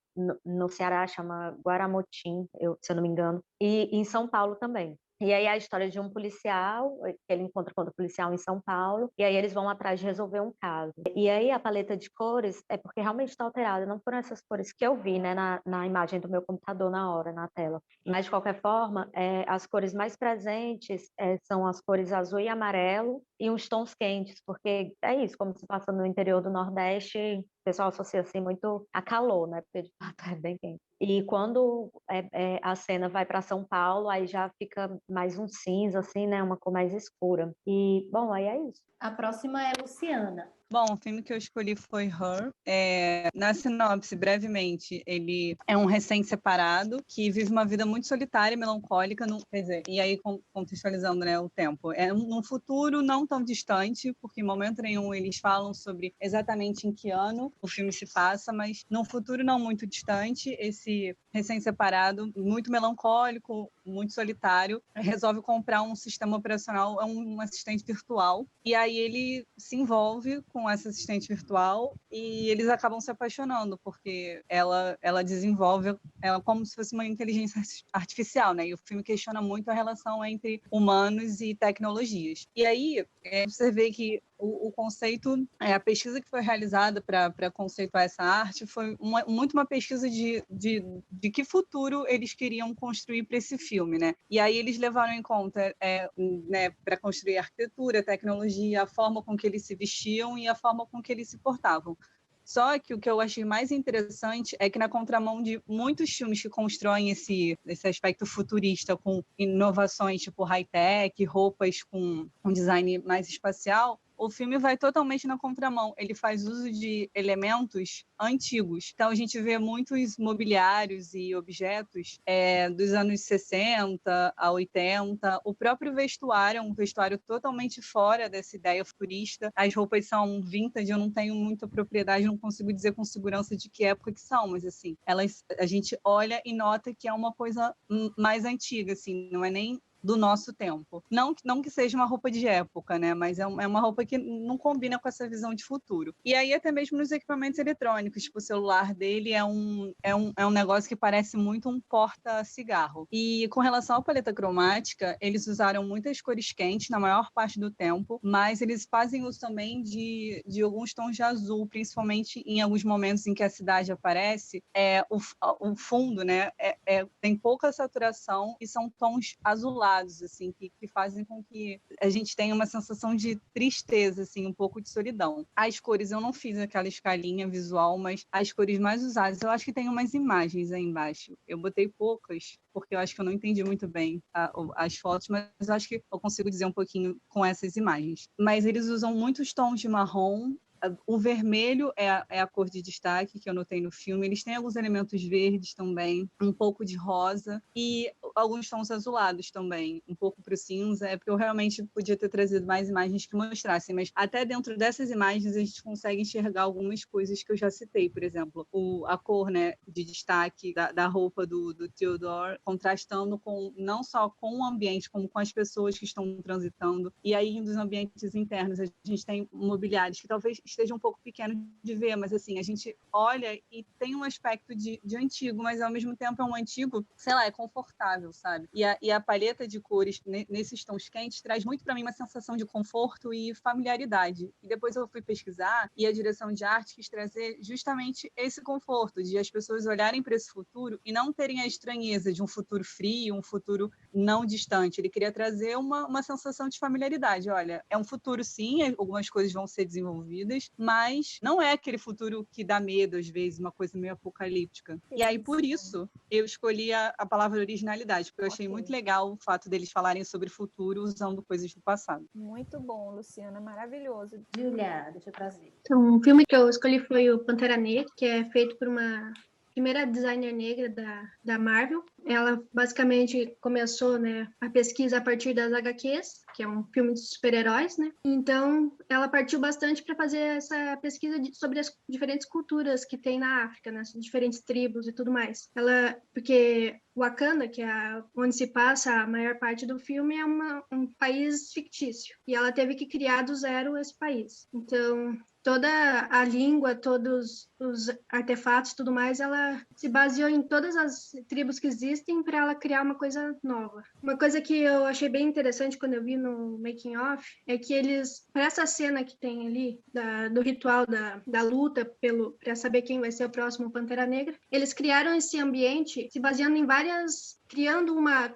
no Ceará, chama Guaramotim, se eu não me engano, e em São Paulo também. E aí a história de um policial, que ele encontra com outro policial em São Paulo, e aí eles vão atrás de resolver um caso. E aí a paleta de cores é porque realmente está alterada, não foram essas cores que eu vi, né, na imagem do meu computador na hora, na tela. Mas, de qualquer forma, as cores mais presentes são as cores azul e amarelo e uns tons quentes, porque é isso, como se passa no interior do Nordeste, o pessoal associa assim muito a calor, né, porque de fato é bem quente. E quando a cena vai para São Paulo, aí já fica mais um cinza, assim, né? Uma cor mais escura. E, bom, aí é isso. A próxima é Luciana. Bom, o filme que eu escolhi foi Her. Na sinopse, brevemente, ele é um recém-separado que vive uma vida muito solitária e melancólica, quer dizer, e aí contextualizando, né, o tempo. É num futuro não tão distante, porque em momento nenhum eles falam sobre exatamente em que ano o filme se passa, mas num futuro não muito distante, esse recém-separado, muito melancólico, muito solitário, resolve comprar um sistema operacional, um assistente virtual, e aí ele se envolve com essa assistente virtual e eles acabam se apaixonando, porque ela desenvolve ela como se fosse uma inteligência artificial, né? E o filme questiona muito a relação entre humanos e tecnologias. E aí, você vê que o conceito, a pesquisa que foi realizada para conceituar essa arte foi muito uma pesquisa de que futuro eles queriam construir para esse filme, né? E aí eles levaram em conta, né, para construir a arquitetura, a tecnologia, a forma com que eles se vestiam e a forma com que eles se portavam. Só que o que eu achei mais interessante é que, na contramão de muitos filmes que constroem esse aspecto futurista com inovações tipo high-tech, roupas com um design mais espacial, o filme vai totalmente na contramão. Ele faz uso de elementos antigos. Então, a gente vê muitos mobiliários e objetos dos anos 60 a 80. O próprio vestuário é um vestuário totalmente fora dessa ideia futurista. As roupas são vintage, eu não tenho muita propriedade, não consigo dizer com segurança de que época que são, mas assim, a gente olha e nota que é uma coisa mais antiga, assim, não é nem do nosso tempo. Não que seja uma roupa de época, né? Mas é uma roupa que não combina com essa visão de futuro. E aí, até mesmo nos equipamentos eletrônicos, tipo, o celular dele é um negócio que parece muito um porta-cigarro. E com relação à paleta cromática, eles usaram muitas cores quentes na maior parte do tempo, mas eles fazem uso também de alguns tons de azul, principalmente em alguns momentos em que a cidade aparece. O fundo, né? Tem pouca saturação e são tons azulados, assim, que fazem com que a gente tenha uma sensação de tristeza, assim, um pouco de solidão. As cores, eu não fiz aquela escalinha visual, mas as cores mais usadas, eu acho que tem umas imagens aí embaixo. Eu botei poucas, porque eu acho que eu não entendi muito bem as fotos, mas eu acho que eu consigo dizer um pouquinho com essas imagens. Mas eles usam muitos tons de marrom. O vermelho é a cor de destaque que eu notei no filme. Eles têm alguns elementos verdes também, um pouco de rosa e alguns tons azulados também, um pouco para o cinza. É porque eu realmente podia ter trazido mais imagens que mostrassem, mas até dentro dessas imagens a gente consegue enxergar algumas coisas que eu já citei, por exemplo, a cor, né, de destaque da roupa do Theodore, contrastando não só com o ambiente, como com as pessoas que estão transitando. E aí, nos ambientes internos, a gente tem mobiliários que talvez esteja um pouco pequeno de ver, mas assim, a gente olha e tem um aspecto de antigo, mas ao mesmo tempo é um antigo, sei lá, é confortável, sabe? E a paleta de cores nesses tons quentes traz muito para mim uma sensação de conforto e familiaridade. E depois eu fui pesquisar e a direção de arte quis trazer justamente esse conforto, de as pessoas olharem para esse futuro e não terem a estranheza de um futuro frio, um futuro não distante. Ele queria trazer uma sensação de familiaridade. Olha, é um futuro sim, algumas coisas vão ser desenvolvidas, mas não é aquele futuro que dá medo, às vezes, uma coisa meio apocalíptica. E aí, por isso, eu escolhi a palavra originalidade, porque eu achei muito legal o fato deles falarem sobre futuro usando coisas do passado. Muito bom, Luciana, maravilhoso. Júlia, deixa eu trazer. Então, o filme que eu escolhi foi o Pantera Negra, que é feito por uma primeira designer negra da Marvel. Ela basicamente começou, né, a pesquisa a partir das HQs, que é um filme de super-heróis, né? Então, ela partiu bastante para fazer essa pesquisa sobre as diferentes culturas que tem na África, né? As diferentes tribos e tudo mais. Porque Wakanda, que é onde se passa a maior parte do filme, é um país fictício. E ela teve que criar do zero esse país. Então, toda a língua, todos os artefatos, tudo mais, ela se baseou em todas as tribos que existem para ela criar uma coisa nova. Uma coisa que eu achei bem interessante quando eu vi no making of é que eles, para essa cena que tem ali do ritual da luta para saber quem vai ser o próximo Pantera Negra, eles criaram esse ambiente se baseando em criando uma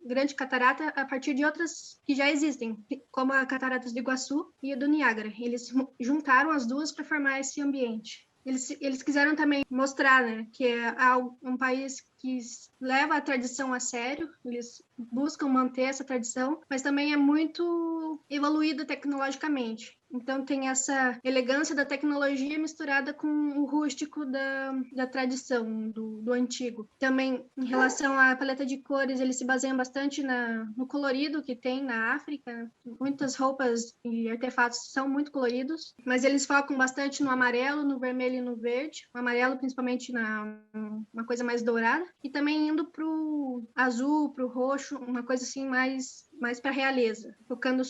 grande catarata a partir de outras que já existem, como a Cataratas do Iguaçu e a do Niágara. Eles juntaram as duas para formar esse ambiente. Eles quiseram também mostrar, né, que é um país que leva a tradição a sério, eles buscam manter essa tradição, mas também é muito evoluído tecnologicamente. Então tem essa elegância da tecnologia misturada com o rústico da tradição, do antigo. Também, em relação à paleta de cores, eles se baseiam bastante no colorido que tem na África. Muitas roupas e artefatos são muito coloridos, mas eles focam bastante no amarelo, no vermelho e no verde. O amarelo, principalmente, uma coisa mais dourada. E também indo pro azul, pro roxo, uma coisa assim mais para realeza, focando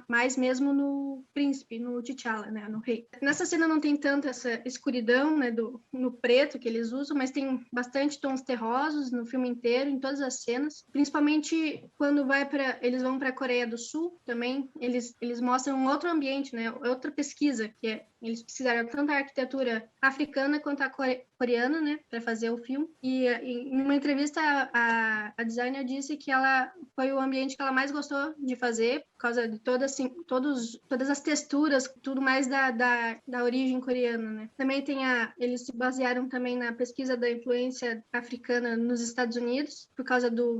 mais mesmo no príncipe, no T'Challa, né, no rei. Nessa cena não tem tanto essa escuridão, né, no preto que eles usam, mas tem bastante tons terrosos no filme inteiro, em todas as cenas, principalmente quando eles vão para a Coreia do Sul também, eles mostram um outro ambiente, né, outra pesquisa, eles precisaram tanto da arquitetura africana quanto a coreana, né, para fazer o filme. E em uma entrevista a designer disse que foi o ambiente que ela mais gostou de fazer, por causa de todas as texturas, tudo mais da origem coreana, né? Também eles se basearam também na pesquisa da influência africana nos Estados Unidos, por causa do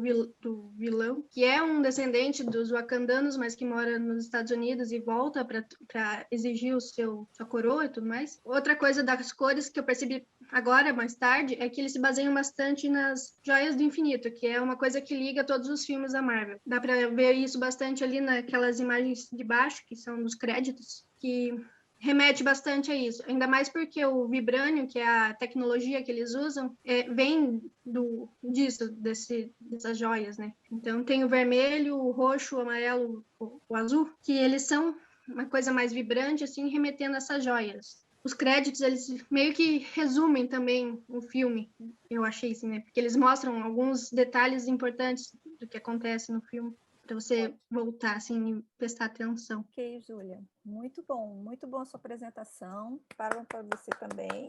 vilão, que é um descendente dos wakandanos, mas que mora nos Estados Unidos e volta para exigir sua coroa e tudo mais. Outra coisa das cores que eu percebi agora, mais tarde, é que eles se baseiam bastante nas joias do infinito, que é uma coisa que liga todos os filmes da Marvel. Dá para ver isso bastante ali naquelas imagens de baixo, que são dos créditos, que remete bastante a isso. Ainda mais porque o Vibranium, que é a tecnologia que eles usam, vem dessas joias, né? Então tem o vermelho, o roxo, o amarelo, o azul, que eles são uma coisa mais vibrante, assim, remetendo a essas joias. Os créditos, eles meio que resumem também o filme, eu achei, assim, né? Porque eles mostram alguns detalhes importantes do que acontece no filme, para você voltar, assim, e prestar atenção. Ok, Júlia. Muito bom a sua apresentação. Para você também.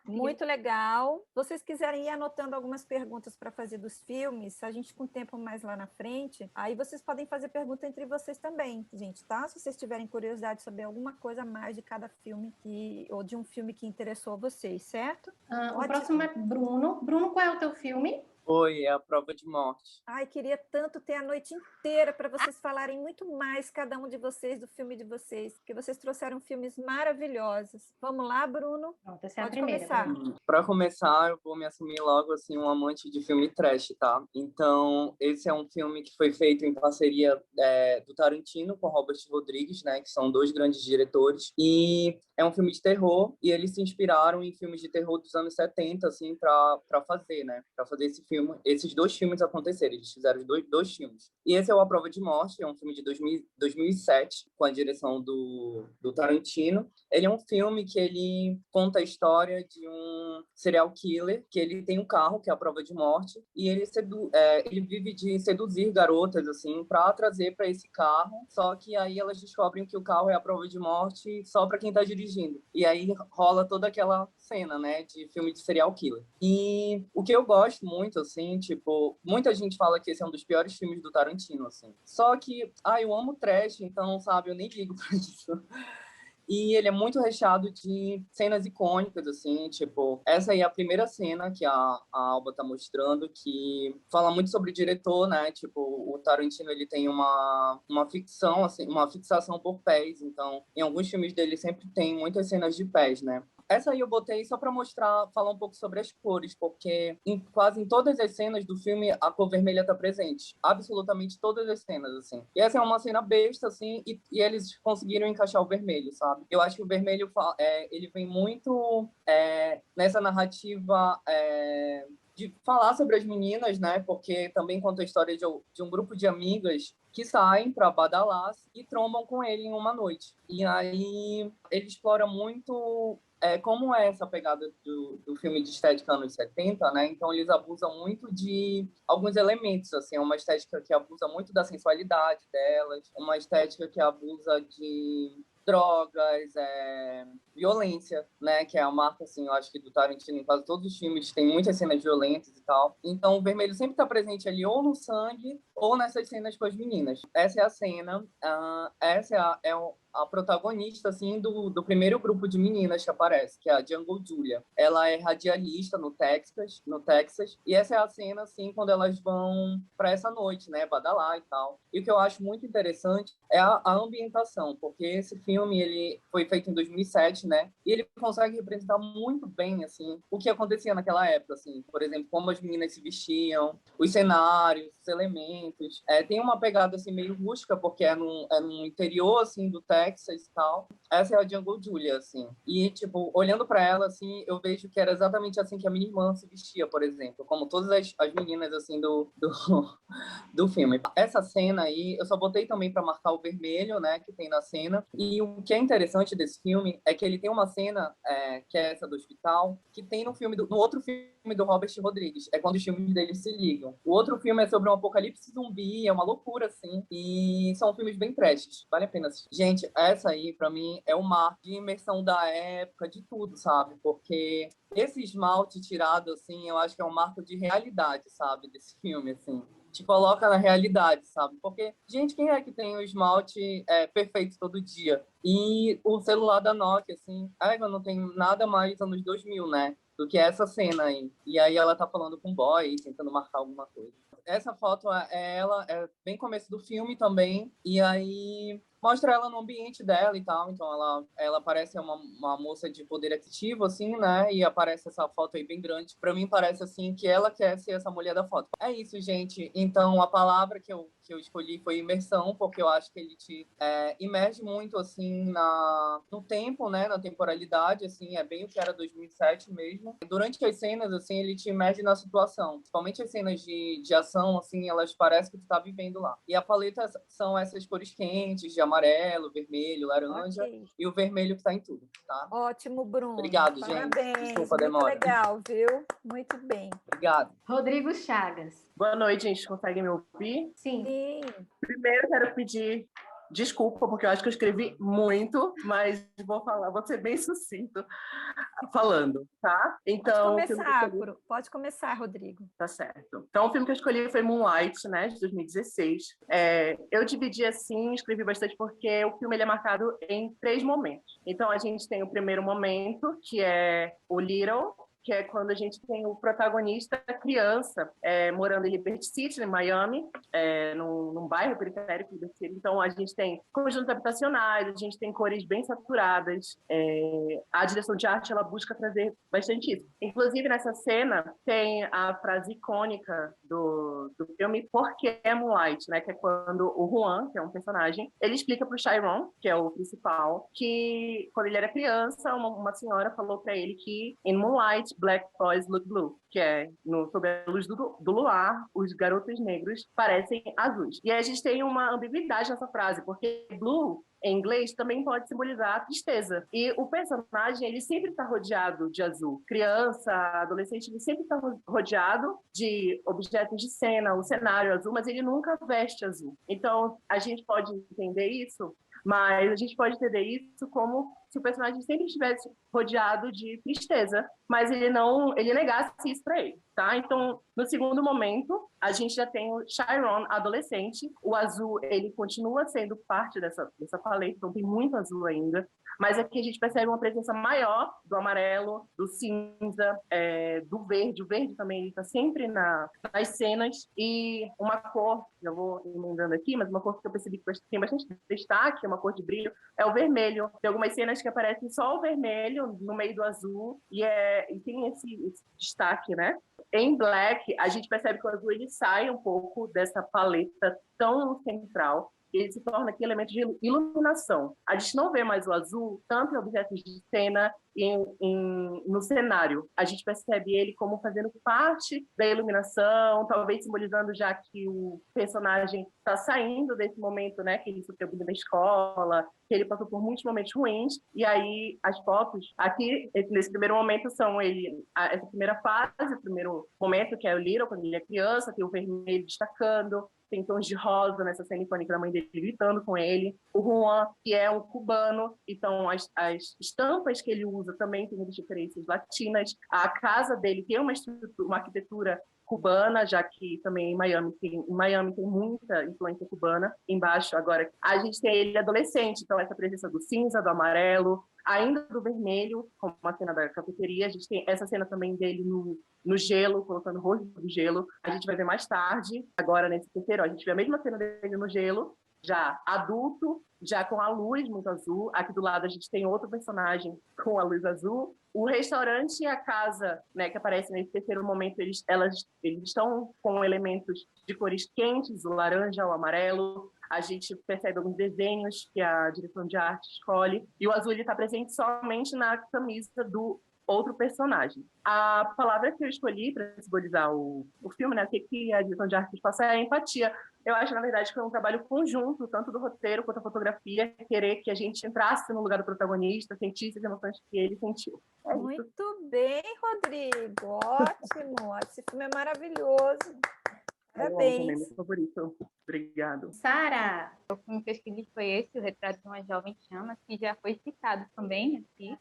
Muito legal. Vocês quiserem ir anotando algumas perguntas para fazer dos filmes, a gente com o tempo mais lá na frente, aí vocês podem fazer pergunta entre vocês também, gente, tá? Se vocês tiverem curiosidade de saber alguma coisa a mais de cada filme ou de um filme que interessou vocês, certo? O próximo é Bruno. Bruno, qual é o teu filme? Foi A Prova de Morte. Ai, queria tanto ter a noite inteira para vocês falarem muito mais, cada um de vocês, do filme de vocês, porque vocês trouxeram filmes maravilhosos. Vamos lá, Bruno? Pronto, essa é a Pode primeira. começar. Para começar, eu vou me assumir logo assim um amante de filme trash, tá? Então, esse é um filme que foi feito em parceria do Tarantino com Robert Rodrigues, né? Que são dois grandes diretores. E é um filme de terror e eles se inspiraram em filmes de terror dos anos 70, assim, para fazer, né? Para fazer esses dois filmes acontecerem. Eles fizeram dois filmes. E esse é o A Prova de Morte, é um filme de 2007, com a direção do Tarantino. Ele é um filme que ele conta a história de um serial killer, que ele tem um carro, que é a prova de morte, e ele vive de seduzir garotas, assim, para trazer para esse carro, só que aí elas descobrem que o carro é a prova de morte só para quem está dirigindo. E aí rola toda aquela cena, né, de filme de serial killer. E o que eu gosto muito, assim, tipo, muita gente fala que esse é um dos piores filmes do Tarantino, assim. Só que, eu amo trash, então, sabe, eu nem ligo pra isso. E ele é muito recheado de cenas icônicas, assim, tipo, essa aí é a primeira cena que a Alba tá mostrando, que fala muito sobre o diretor, né, tipo, o Tarantino, ele tem uma ficção, assim, uma fixação por pés, então, em alguns filmes dele sempre tem muitas cenas de pés, né. Essa aí eu botei só para mostrar, falar um pouco sobre as cores, porque quase em todas as cenas do filme a cor vermelha está presente. Absolutamente todas as cenas, assim. E essa é uma cena besta, assim, e eles conseguiram encaixar o vermelho, sabe? Eu acho que o vermelho, ele vem muito nessa narrativa de falar sobre as meninas, né? Porque também conta a história de um grupo de amigas que saem para badalar e trombam com ele em uma noite. E aí ele explora muito como é essa pegada do filme de estética anos 70, né? Então eles abusam muito de alguns elementos, assim, uma estética que abusa muito da sensualidade delas, uma estética que abusa de drogas, violência, né? Que é a marca, assim, eu acho que do Tarantino, em quase todos os filmes tem muitas cenas violentas e tal. Então o vermelho sempre está presente ali ou no sangue ou nessas cenas com as meninas. Essa é a cena, essa é a protagonista, assim, do primeiro grupo de meninas que aparece, que é a Jungle Julia. Ela é radialista no Texas, e essa é a cena, assim, quando elas vão para essa noite, né, badalar e tal. E o que eu acho muito interessante é a ambientação, porque esse filme, ele foi feito em 2007, né, e ele consegue representar muito bem, assim, o que acontecia naquela época, assim, por exemplo, como as meninas se vestiam, os cenários, os elementos. Tem uma pegada, assim, meio rústica, porque é no interior, assim, do Texas e tal. Essa é a Jungle Julia, assim. E, tipo, olhando para ela, assim, eu vejo que era exatamente assim que a minha irmã se vestia, por exemplo, como todas as meninas, assim, do filme. Essa cena aí, eu só botei também para marcar o vermelho, né, que tem na cena. E o que é interessante desse filme é que ele tem uma cena, que é essa do hospital, que tem no outro filme do Robert Rodrigues. É quando os filmes deles se ligam. O outro filme é sobre um apocalipse zumbi, é uma loucura, assim. E são filmes bem trashes. Vale a pena assistir. Gente, essa aí, pra mim, é o marco de imersão da época, de tudo, sabe? Porque esse esmalte tirado, assim, eu acho que é um marco de realidade, sabe? Desse filme, assim. Te coloca na realidade, sabe? Porque, gente, quem é que tem o esmalte perfeito todo dia? E o celular da Nokia, assim, eu não tenho nada mais anos 2000, né? Do que essa cena aí. E aí ela tá falando com o boy, tentando marcar alguma coisa. Essa foto é bem começo do filme também. E aí mostra ela no ambiente dela e tal. Então ela parece uma moça de poder aquisitivo, assim, né? E aparece essa foto aí bem grande. Pra mim parece, assim, que ela quer ser essa mulher da foto. É isso, gente. Então a palavra que eu escolhi foi imersão, porque eu acho que ele te imerge muito, assim, no tempo, né? Na temporalidade, assim. É bem o que era 2007 mesmo. Durante as cenas, assim, ele te imerge na situação. Principalmente as cenas de ação, assim, elas parecem que tu tá vivendo lá. E a paleta são essas cores quentes, de amarelo, vermelho, laranja, e o vermelho que tá em tudo, tá? Ótimo, Bruno. Obrigado, Parabéns. gente. Desculpa a muito demora. Legal, viu? Muito bem. Obrigado. Rodrigo Chagas. Boa noite, gente. Conseguem me ouvir? Sim. Primeiro, quero pedir desculpa, porque eu acho que eu escrevi muito, mas vou ser bem sucinto falando, tá? Então, pode começar, Rodrigo. Tá certo. Então, o filme que eu escolhi foi Moonlight, né, de 2016. Eu dividi assim, escrevi bastante porque o filme ele é marcado em 3 momentos. Então, a gente tem o primeiro momento, que é o Little, que é quando a gente tem o protagonista, a criança, morando em Liberty City, em Miami, num bairro periférico de Liberty City. Então, a gente tem conjuntos habitacionais, a gente tem cores bem saturadas. A direção de arte, ela busca trazer bastante isso. Inclusive, nessa cena, tem a frase icônica do filme, Porque é Moonlight, né? Que é quando o Juan, que é um personagem, ele explica pro Chiron, que é o principal, que quando ele era criança, uma senhora falou para ele que em Moonlight, Black boys look blue, que é sob a luz do luar, os garotos negros parecem azuis. E aí a gente tem uma ambiguidade nessa frase, porque blue em inglês também pode simbolizar tristeza. E o personagem, ele sempre está rodeado de azul. Criança, adolescente, ele sempre está rodeado de objetos de cena, o cenário azul, mas ele nunca veste azul. Então, a gente pode entender isso, mas a gente pode entender isso como se o personagem sempre estivesse rodeado de tristeza, mas ele negasse isso para ele, tá? Então, no segundo momento, a gente já tem o Chiron adolescente. O azul, ele continua sendo parte dessa paleta, então tem muito azul ainda. Mas aqui a gente percebe uma presença maior do amarelo, do cinza, do verde. O verde também ele está sempre nas cenas. E uma cor, já vou emendando aqui, mas uma cor que eu percebi que tem bastante destaque, uma cor de brilho, é o vermelho. Tem algumas cenas cenas que aparece só o vermelho no meio do azul e tem esse destaque, né? Em Black, a gente percebe que o azul ele sai um pouco dessa paleta tão central. Ele se torna aqui elemento de iluminação. A gente não vê mais o azul tanto em objetos de cena e no cenário. A gente percebe ele como fazendo parte da iluminação, talvez simbolizando já que o personagem está saindo desse momento, né, que ele sofreu bullying na escola, que ele passou por muitos momentos ruins, e aí as fotos aqui, nesse primeiro momento, são essa primeira fase, o primeiro momento, que é o Little, quando ele é criança, tem o vermelho destacando, tem tons de rosa nessa cena icônica da mãe dele gritando com ele. O Juan, que é um cubano, então as estampas que ele usa também têm referências latinas. A casa dele tem uma arquitetura cubana, já que também em Miami tem muita influência cubana. Embaixo, agora, a gente tem ele adolescente, então essa presença do cinza, do amarelo, ainda do vermelho, como a cena da cafeteria. A gente tem essa cena também dele no gelo, colocando o rosto do gelo. A gente vai ver mais tarde, agora nesse terceiro, a gente vê a mesma cena dele no gelo, já adulto, já com a luz muito azul. Aqui do lado a gente tem outro personagem com a luz azul. O restaurante e a casa, né, que aparece nesse terceiro momento, eles estão com elementos de cores quentes, o laranja, o amarelo. A gente percebe alguns desenhos que a direção de arte escolhe. E o azul está presente somente na camisa do outro personagem. A palavra que eu escolhi para simbolizar o filme, né, o que a direção de arte passa é a empatia. Eu acho, na verdade, que foi um trabalho conjunto, tanto do roteiro quanto da fotografia, querer que a gente entrasse no lugar do protagonista, sentisse as emoções que ele sentiu. Muito bem, Rodrigo. Ótimo. Esse filme é maravilhoso. Parabéns. É meu favorito. Obrigado. Sara! O filme que eu escolhi foi esse, O Retrato de uma Jovem em Chamas, que já foi citado também aqui.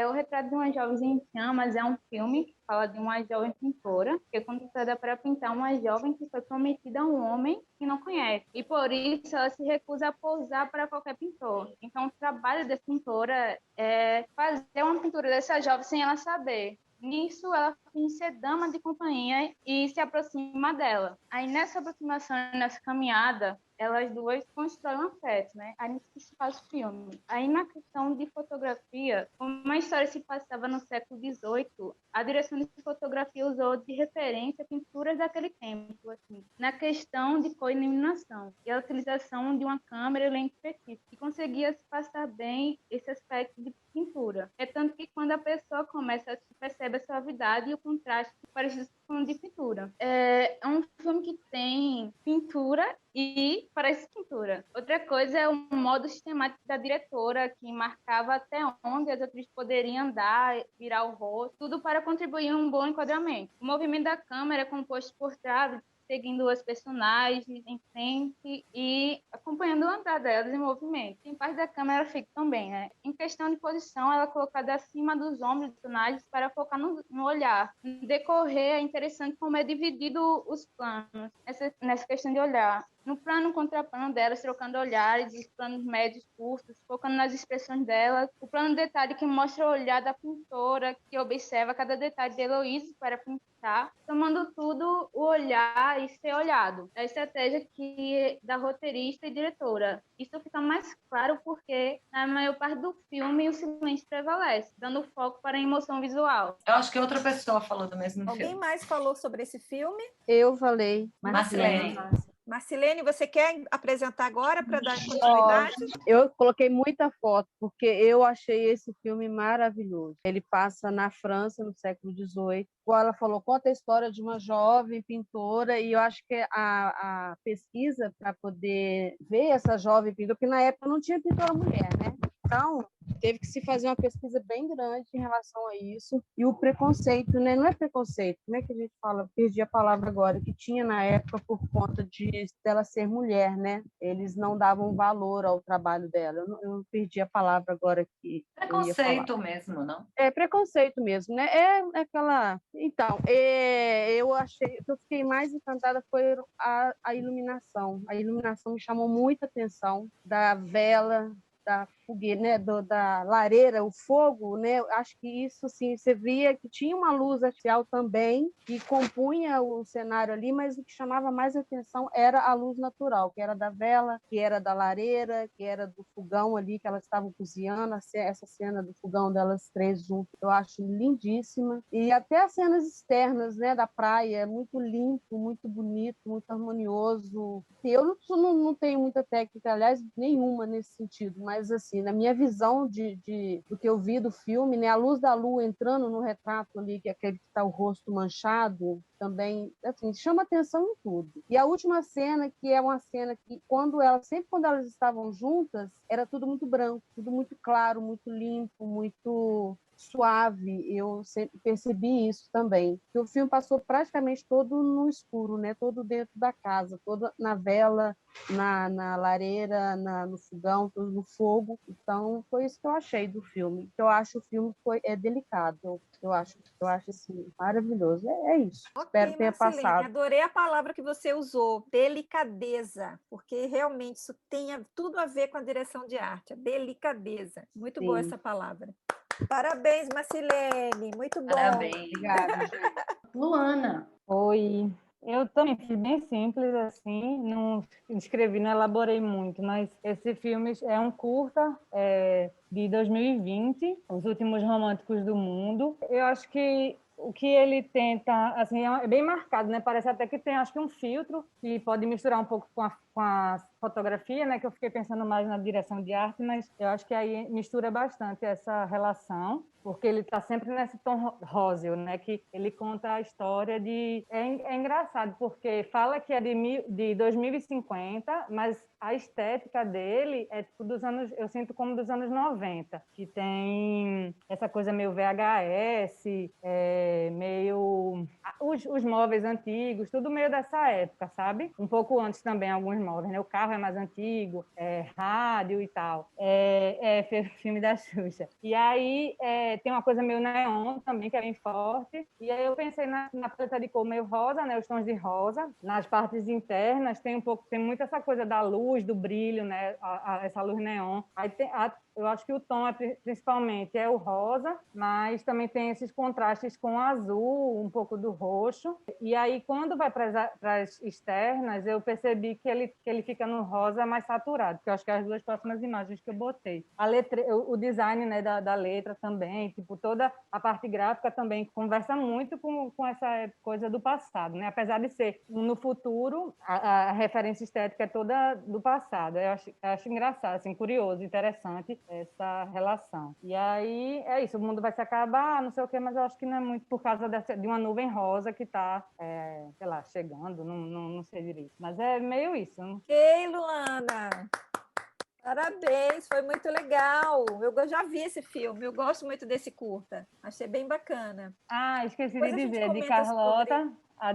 O Retrato de uma Jovem em Chamas é um filme que fala de uma jovem pintora que é contratada para pintar uma jovem que foi prometida a um homem que não conhece. E por isso ela se recusa a posar para qualquer pintor. Então o trabalho dessa pintora é fazer uma pintura dessa jovem sem ela saber. Nisso, ela finge ser dama de companhia e se aproxima dela. Aí, nessa aproximação, nessa caminhada, elas duas constroem um afeto, né? Aí nisso que se faz o filme. Aí, na questão de fotografia, como a história se passava no século XVIII, a direção de fotografia usou de referência pinturas daquele tempo, assim, na questão de cor e iluminação, e a utilização de uma câmera e lente específica, que conseguia se passar bem esse aspecto de pintura. É tanto que quando a pessoa começa, se percebe a suavidade e o contraste parecido com o de pintura. É um filme que tem pintura e parece pintura. Outra coisa é o modo sistemático da diretora, que marcava até onde as atrizes poderiam andar, virar o rosto, tudo para contribuir em um bom enquadramento. O movimento da câmera é composto por traves, seguindo as personagens em frente e acompanhando o andar delas em movimento. Em parte da câmera fixa também, né? Em questão de posição, ela é colocada acima dos ombros dos personagens para focar no olhar. No decorrer, é interessante como é dividido os planos nessa questão de olhar. No plano contra plano delas, trocando olhares, os planos médios, curtos, focando nas expressões delas. O plano detalhe que mostra o olhar da pintora, que observa cada detalhe de Heloísa para pintar, tomando tudo o olhar e ser olhado. É a estratégia da roteirista e diretora. Isso fica mais claro porque, na maior parte do filme, o silêncio prevalece, dando foco para a emoção visual. Eu acho que outra pessoa falou do mesmo Alguém filme. mais falou sobre esse filme? Eu falei. Marcilene. Marcilene, você quer apresentar agora para dar continuidade? Eu coloquei muita foto, porque eu achei esse filme maravilhoso. Ele passa na França, no século XVIII. Ela falou, conta a história de uma jovem pintora, e eu acho que a pesquisa para poder ver essa jovem pintora, porque na época não tinha pintora mulher, né? Então, teve que se fazer uma pesquisa bem grande em relação a isso. E o preconceito, né? Não é preconceito, como é que a gente fala? Perdi a palavra agora, que tinha na época por conta dela ser mulher, né? Eles não davam valor ao trabalho dela. Eu perdi a palavra agora que Preconceito mesmo, não? É preconceito mesmo, né? É aquela... Então, eu achei... O que eu fiquei mais encantada foi a iluminação. A iluminação me chamou muita atenção, da vela, da fogueira, né, da lareira, o fogo, né, acho que isso, assim, você via que tinha uma luz artificial também, que compunha o cenário ali, mas o que chamava mais atenção era a luz natural, que era da vela, que era da lareira, que era do fogão ali, que elas estavam cozinhando, essa cena do fogão delas três juntas, eu acho lindíssima, e até as cenas externas, né, da praia, é muito limpo, muito bonito, muito harmonioso. Eu não tenho muita técnica, aliás, nenhuma nesse sentido, mas assim, na minha visão do que eu vi do filme, né, a luz da lua entrando no retrato ali, que é aquele que está o rosto manchado, também, assim, chama atenção em tudo. E a última cena, que é uma cena que, sempre quando elas estavam juntas, era tudo muito branco, tudo muito claro, muito limpo, muito suave. Eu sempre percebi isso também. Que o filme passou praticamente todo no escuro, né? Todo dentro da casa, todo na vela, na lareira, no fogão, todo no fogo. Então, foi isso que eu achei do filme. Eu acho o filme é delicado. Eu acho assim, maravilhoso. É isso. Ok, Espero que tenha Marcelene, passado. adorei a palavra que você usou, delicadeza, porque realmente isso tem tudo a ver com a direção de arte, a delicadeza. Muito boa essa palavra. Parabéns, Marcelene, muito bom. Parabéns. Obrigada, gente. Luana. Oi. Eu também fiz bem simples, assim, não escrevi, não elaborei muito, mas esse filme é um curta de 2020, Os Últimos Românticos do Mundo. Eu acho que o que ele tenta, assim, é bem marcado, né? Parece até que tem, acho que um filtro que pode misturar um pouco com a fotografia, né? Que eu fiquei pensando mais na direção de arte, mas eu acho que aí mistura bastante essa relação, porque ele está sempre nesse tom róseo, né? Que ele conta a história de... É engraçado, porque fala que é de 2050, mas a estética dele é tipo dos anos... Eu sinto como dos anos 90, que tem essa coisa meio VHS, meio... Os móveis antigos, tudo meio dessa época, sabe? Um pouco antes também, alguns móveis, né? O carro é mais antigo, rádio e tal. Filme da Xuxa. E aí... tem uma coisa meio neon também, que é bem forte. E aí eu pensei na paleta de cor meio rosa, né? Os tons de rosa. Nas partes internas tem muito essa coisa da luz, do brilho, né? Essa luz neon. Aí eu acho que o tom principalmente é o rosa, mas também tem esses contrastes com o azul, um pouco do roxo. E aí, quando vai para as externas, eu percebi que ele fica no rosa mais saturado, que eu acho que é as duas próximas imagens que eu botei. O design, né, da letra também, tipo, toda a parte gráfica também conversa muito com essa coisa do passado, né? Apesar de ser no futuro, a referência estética é toda do passado. Eu acho engraçado, assim, curioso, interessante essa relação. E aí é isso, o mundo vai se acabar, não sei o quê, mas eu acho que não é muito por causa de uma nuvem rosa que está, sei lá, chegando, não sei direito. Mas é meio isso. Ok, Luana! Parabéns, foi muito legal. Eu já vi esse filme, eu gosto muito desse curta. Achei bem bacana. Esqueci Depois de a gente dizer, de comenta Carlota, sobre... a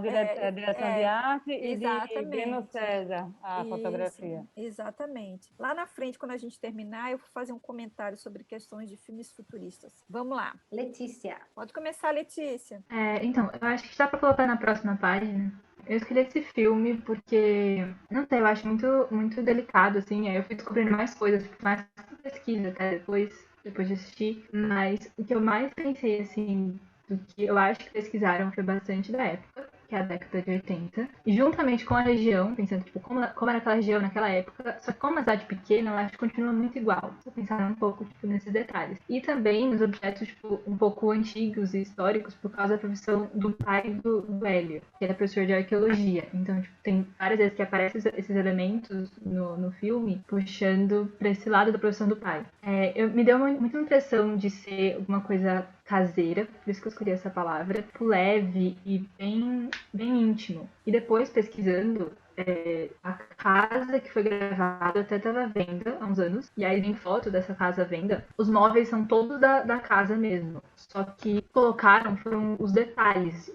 direção de arte, e de exatamente. Breno César, a fotografia. Exatamente. Lá na frente, quando a gente terminar, eu vou fazer um comentário sobre questões de filmes futuristas. Vamos lá. Letícia. Pode começar, Letícia. Então, eu acho que dá para colocar na próxima página. Eu escolhi esse filme porque, não sei, eu acho muito, muito delicado, assim. Aí eu fui descobrindo mais coisas, mais pesquisa até depois de assistir. Mas o que eu mais pensei, assim, do que eu acho que pesquisaram foi bastante da época, que é a década de 80. E juntamente com a região, pensando, tipo, como era aquela região naquela época, só que como uma cidade pequena, eu acho que continua muito igual. Só pensar um pouco, tipo, nesses detalhes. E também nos objetos, tipo, um pouco antigos e históricos, por causa da profissão do pai do Hélio, que era professor de arqueologia. Então, tipo, tem várias vezes que aparecem esses elementos no filme, puxando pra esse lado da profissão do pai. Me deu muita impressão de ser alguma coisa caseira, por isso que eu escolhi essa palavra, leve e bem íntimo. E depois, pesquisando, a casa que foi gravada até estava à venda há uns anos, e aí tem foto dessa casa à venda. Os móveis são todos da casa mesmo, só que foram os detalhes,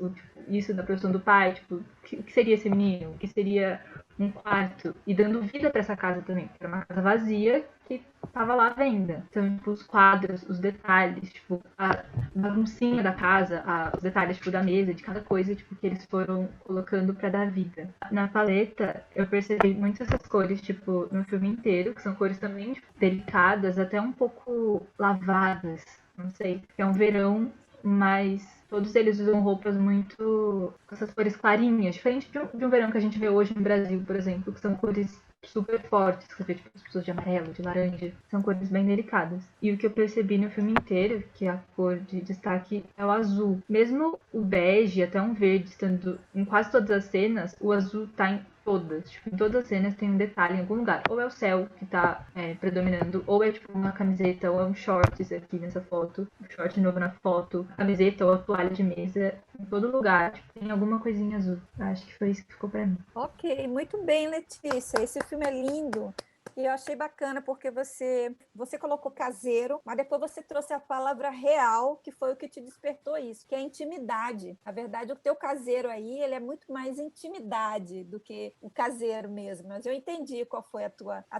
isso da profissão do pai, tipo, o que seria esse menino, o que seria um quarto e dando vida para essa casa também, que era uma casa vazia que estava lá à venda. Então, tipo, os quadros, os detalhes, tipo, a baguncinha da casa, os detalhes, tipo, da mesa, de cada coisa, tipo, que eles foram colocando para dar vida. Na paleta, eu percebi muitas essas cores, tipo, no filme inteiro, que são cores também, tipo, delicadas, até um pouco lavadas, não sei, é um verão, mas todos eles usam roupas muito com essas cores clarinhas, diferente de um verão que a gente vê hoje no Brasil, por exemplo, que são cores super fortes, que você vê tipo, as pessoas de amarelo, de laranja, são cores bem delicadas. E o que eu percebi no filme inteiro, que a cor de destaque é o azul. Mesmo o bege, até um verde, estando em quase todas as cenas, o azul tá em todas. Tipo, em todas as cenas tem um detalhe em algum lugar. Ou é o céu que tá predominando, ou é tipo uma camiseta, ou é um shorts aqui nessa foto, um short novo na foto, a camiseta ou a toalha de mesa. Em todo lugar tipo, tem alguma coisinha azul. Eu acho que foi isso que ficou pra mim. Ok, muito bem, Letícia. Esse filme é lindo. E eu achei bacana porque você colocou caseiro, mas depois você trouxe a palavra real, que foi o que te despertou isso, que é intimidade. Na verdade, o teu caseiro aí, ele é muito mais intimidade do que o caseiro mesmo. Mas eu entendi qual foi a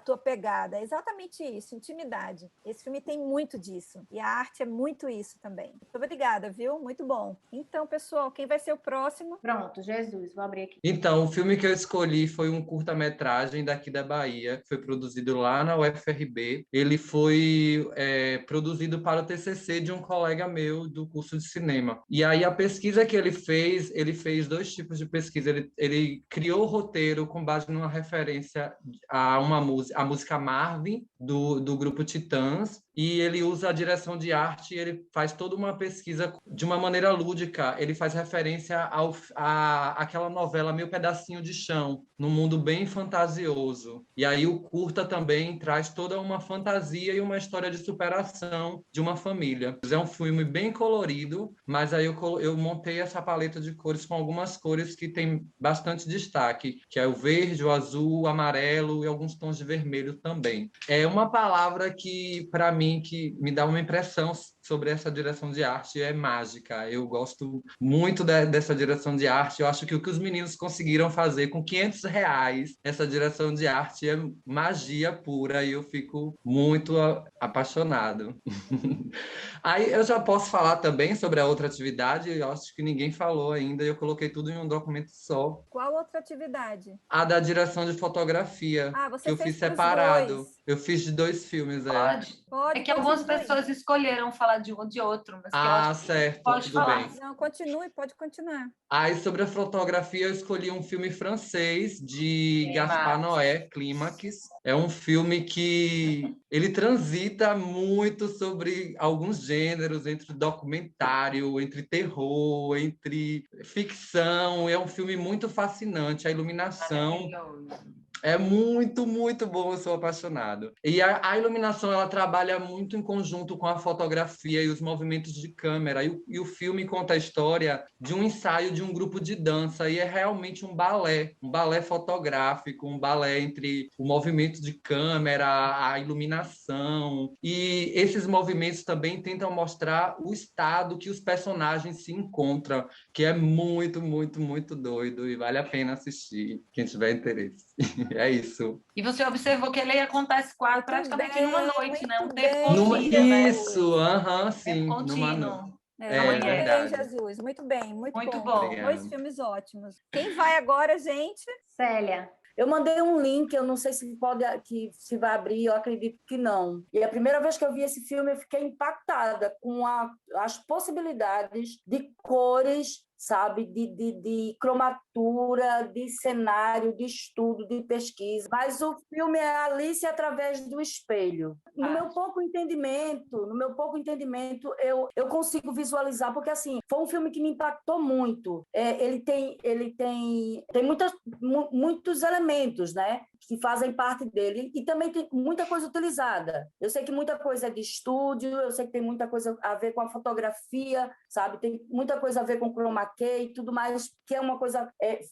tua pegada. É exatamente isso, intimidade. Esse filme tem muito disso. E a arte é muito isso também. Muito obrigada, viu? Muito bom. Então, pessoal, quem vai ser o próximo? Pronto, Jesus, vou abrir aqui. Então, o filme que eu escolhi foi um curta-metragem daqui da Bahia, que foi produzido lá na UFRB. Ele foi produzido para o TCC de um colega meu do curso de cinema. E aí a pesquisa que ele fez 2 tipos de pesquisa. Ele criou o roteiro com base numa referência a a música Marvin, do grupo Titãs, e ele usa a direção de arte, ele faz toda uma pesquisa de uma maneira lúdica, ele faz referência àquela novela Meu Pedacinho de Chão, num mundo bem fantasioso. E aí o curta também traz toda uma fantasia e uma história de superação de uma família. É um filme bem colorido, mas aí eu montei essa paleta de cores com algumas cores que tem bastante destaque, que é o verde, o azul, o amarelo e alguns tons de vermelho também. É uma palavra que, para mim, que me dá uma impressão sobre essa direção de arte é mágica. Eu gosto muito dessa direção de arte. Eu acho que o que os meninos conseguiram fazer com R$ 500, essa direção de arte é magia pura e eu fico muito apaixonado. Aí eu já posso falar também sobre a outra atividade. Eu acho que ninguém falou ainda. Eu coloquei tudo em um documento só. Qual outra atividade? A da direção de fotografia, você que eu fez fiz pros separado. dois. Eu fiz de 2 filmes, É que algumas pessoas escolheram falar de um ou de outro, mas que eu acho que certo, pode tudo falar. bem. Não, continue, pode continuar. Aí, sobre a fotografia, eu escolhi um filme francês de Gaspar Noé, Clímax. É um filme que ele transita muito sobre alguns gêneros, entre documentário, entre terror, entre ficção. É um filme muito fascinante. A iluminação é muito, muito bom, eu sou apaixonado. E a iluminação, ela trabalha muito em conjunto com a fotografia e os movimentos de câmera. E o filme conta a história de um ensaio de um grupo de dança, e é realmente um balé fotográfico, um balé entre o movimento de câmera, a iluminação. E esses movimentos também tentam mostrar o estado que os personagens se encontram, que é muito, muito, muito doido, e vale a pena assistir, quem tiver interesse. É isso. E você observou que ele acontece quase praticamente em uma noite, né? Um tempo contínuo, né? Isso, sim. Contínuo. Muito bem, verdade. Jesus. Muito bem, muito bom. Obrigado. 2 filmes ótimos. Quem vai agora, gente? Célia. Eu mandei um link, eu não sei se se vai abrir, eu acredito que não. E a primeira vez que eu vi esse filme, eu fiquei impactada com as possibilidades de cores, sabe, de cromatura, de cenário, de estudo, de pesquisa. Mas o filme é Alice através do espelho. No meu pouco entendimento, eu consigo visualizar, porque assim, foi um filme que me impactou muito. Ele tem muitos elementos, né, que fazem parte dele, e também tem muita coisa utilizada. Eu sei que muita coisa é de estúdio, eu sei que tem muita coisa a ver com a fotografia, sabe? Tem muita coisa a ver com chroma key e tudo mais, que é uma coisa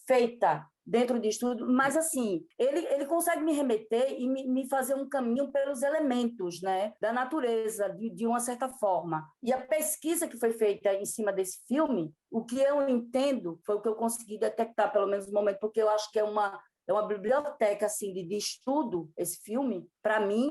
feita dentro de estúdio, mas assim, ele consegue me remeter e me fazer um caminho pelos elementos, né, da natureza, de uma certa forma. E a pesquisa que foi feita em cima desse filme, o que eu entendo, foi o que eu consegui detectar, pelo menos no momento, porque eu acho que é uma é uma biblioteca assim de estudo, esse filme. Para mim,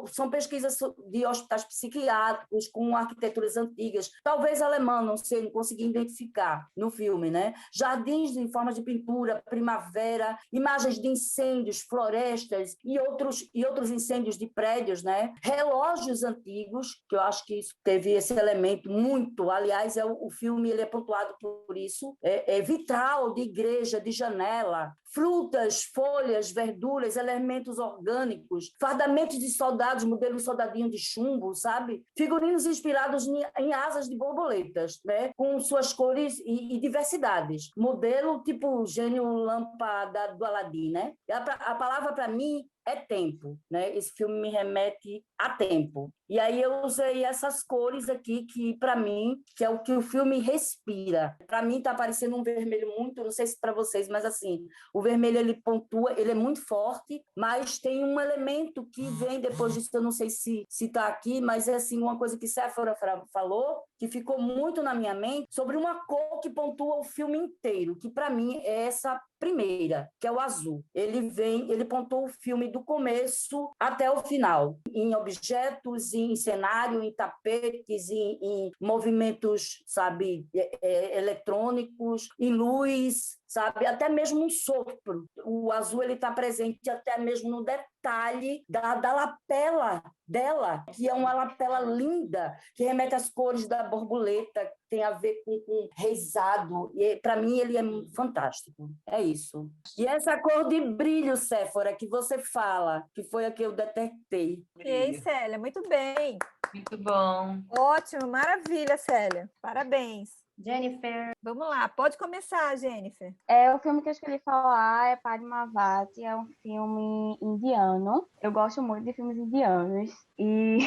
são pesquisas de hospitais psiquiátricos com arquiteturas antigas, talvez alemã, não sei, não consegui identificar no filme, né? Jardins em forma de pintura, primavera, imagens de incêndios, florestas e outros incêndios de prédios, né? Relógios antigos, que eu acho que isso teve esse elemento muito, aliás, o filme ele é pontuado por isso, vitral de igreja, de janela, frutas, folhas, verduras, elementos orgânicos, fardamentos de soldados, modelo soldadinho de chumbo, sabe? Figurinos inspirados em asas de borboletas, né? Com suas cores e diversidades. Modelo tipo gênio lâmpada do Aladim, né? A palavra para mim é tempo, né? Esse filme me remete a tempo. E aí eu usei essas cores aqui que, para mim, que é o que o filme respira. Para mim está parecendo um vermelho muito, não sei se para vocês, mas assim, o vermelho ele pontua, ele é muito forte, mas tem um elemento que vem depois disso, eu não sei se está aqui, mas é assim, uma coisa que Séfora falou, que ficou muito na minha mente, sobre uma cor que pontua o filme inteiro, que para mim é essa primeira, que é o azul. Ele pontua o filme do começo até o final, em objetos, em cenário, em tapetes, em movimentos, sabe, eletrônicos, em luz, sabe, até mesmo um sopro. O azul ele está presente até mesmo no detalhe da lapela dela, que é uma lapela linda, que remete às cores da borboleta, que tem a ver com reisado. E para mim ele é fantástico. É isso. E essa cor de brilho, Séfora, que você fala, que foi a que eu detectei. E aí, Célia, muito bem. Muito bom. Ótimo, maravilha, Célia. Parabéns. Jennifer. Vamos lá, pode começar, Jennifer. O filme que eu escolhi falar é Padmavati, é um filme indiano. Eu gosto muito de filmes indianos. E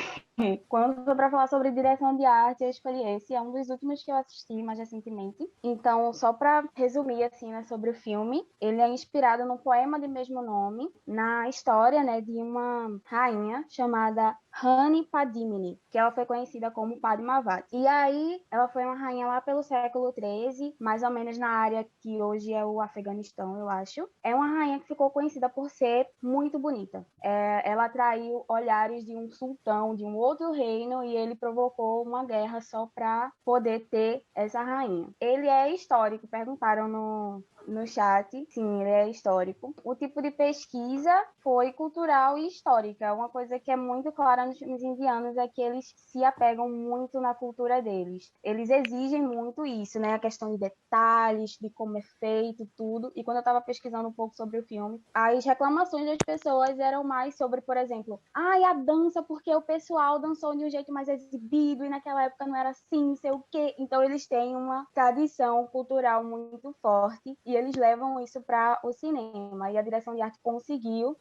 quando foi para falar sobre direção de arte, eu escolhi esse. É um dos últimos que eu assisti mais recentemente. Então, só para resumir assim, né, sobre o filme, ele é inspirado num poema de mesmo nome, na história, né, de uma rainha chamada Rani Padmini, que ela foi conhecida como Padmavati. E aí, ela foi uma rainha lá pelo século XIII, mais ou menos na área que hoje é o Afeganistão, eu acho. É uma rainha que ficou conhecida por ser muito bonita. Ela atraiu olhares de um sultão de um outro reino e ele provocou uma guerra só para poder ter essa rainha. Ele é histórico, perguntaram no chat. Sim, ele é histórico. O tipo de pesquisa foi cultural e histórica. Uma coisa que é muito clara nos filmes indianos é que eles se apegam muito na cultura deles. Eles exigem muito isso, né? A questão de detalhes, de como é feito, tudo. E quando eu estava pesquisando um pouco sobre o filme, as reclamações das pessoas eram mais sobre, por exemplo, a dança, porque o pessoal dançou de um jeito mais exibido e naquela época não era assim, sei o quê. Então eles têm uma tradição cultural muito forte e eles levam isso para o cinema, e a direção de arte conseguiu